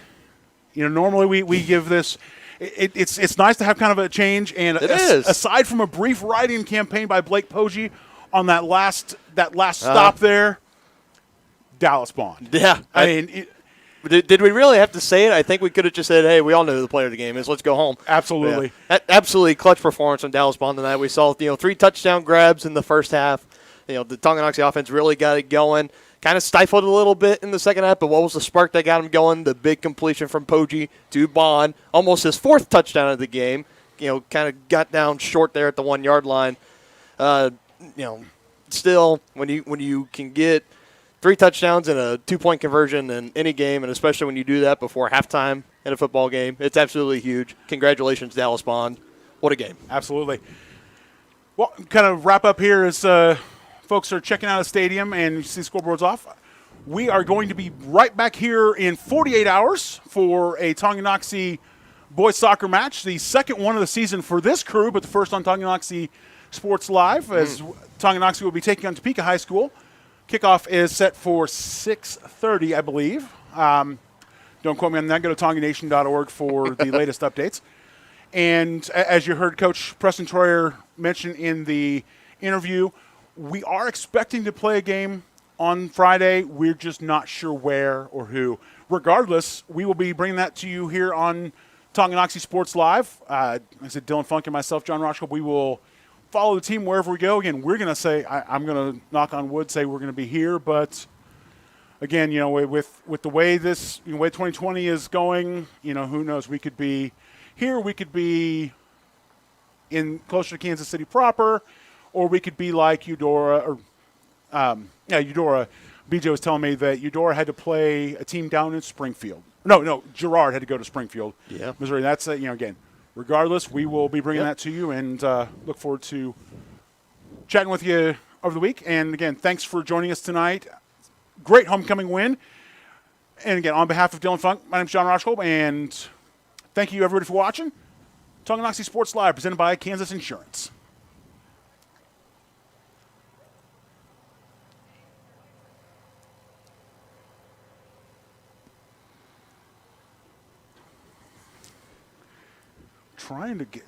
You know, normally we give this – It's nice to have kind of a change, and aside from a brief write-in campaign by Blake Poggi on that last stop there, Dallas Bond. Yeah, I mean, did we really have to say it? I think we could have just said, "Hey, we all know who the player of the game is. Let's go home." Absolutely, absolutely clutch performance from Dallas Bond tonight. We saw 3 touchdown grabs in the first half. The Tonganoxie offense really got it going. Kind of stifled a little bit in the second half, but what was the spark that got him going? The big completion from Poggi to Bond, almost his 4th touchdown of the game. Kind of got down short there at the 1-yard line. Still, when you can get 3 touchdowns and a 2-point conversion in any game, and especially when you do that before halftime in a football game, it's absolutely huge. Congratulations, Dallas Bond. What a game. Absolutely. Well, kind of wrap up here is folks are checking out the stadium and you see scoreboards off. We are going to be right back here in 48 hours for a Tonganoxie boys soccer match, the second one of the season for this crew, but the first on Tonganoxie Sports Live, as Tonganoxie will be taking on Topeka High School. Kickoff is set for 6:30, I believe. Don't quote me on that. Go to tonganation.org for the latest updates. And as you heard Coach Preston Troyer mention in the interview, we are expecting to play a game on Friday. We're just not sure where or who. Regardless, we will be bringing that to you here on Tonganoxie Sports Live. I said Dylan Funk and myself, John Rochko, we will follow the team wherever we go. Again, we're going to say, I'm going to knock on wood, say we're going to be here. But, again, with the way this, way 2020 is going, who knows? We could be here. We could be in closer to Kansas City proper. Or we could be like Eudora, Eudora. BJ was telling me that Eudora had to play a team down in Springfield. No, Girard had to go to Springfield, Missouri. That's, again, regardless, we will be bringing that to you and look forward to chatting with you over the week. And, again, thanks for joining us tonight. Great homecoming win. And, again, on behalf of Dylan Funk, my name is John Rochko, and thank you, everybody, for watching. Tonganoxie Sports Live, presented by Kansas Insurance. Trying to get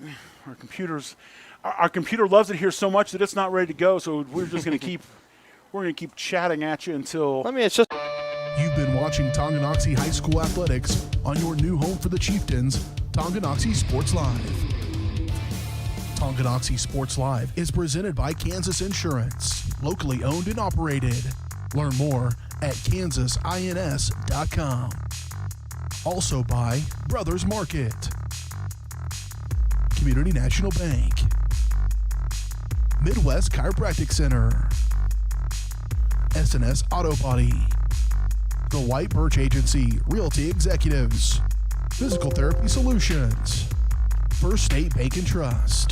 our computers. Our computer loves it here so much that it's not ready to go. So we're just going to keep. We're going to keep chatting at you until. You've been watching Tonganoxie High School Athletics on your new home for the Chieftains, Tonganoxie Sports Live. Tonganoxie Sports Live is presented by Kansas Insurance, locally owned and operated. Learn more at kansasins.com. Also by Brothers Market, Community National Bank, Midwest Chiropractic Center, SNS Auto Body, The White Birch Agency Realty Executives, Physical Therapy Solutions, First State Bank and Trust,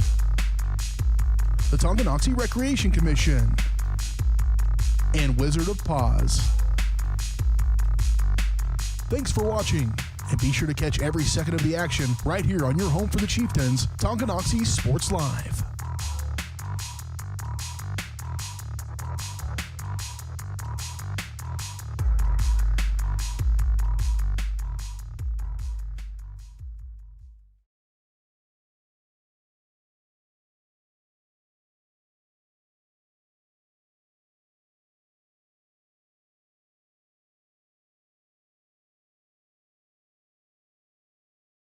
the Tonganoxie Recreation Commission, and Wizard of Paws. Thanks for watching, And be sure to catch every second of the action right here on your home for the Chieftains, Tonganoxie Sports Live.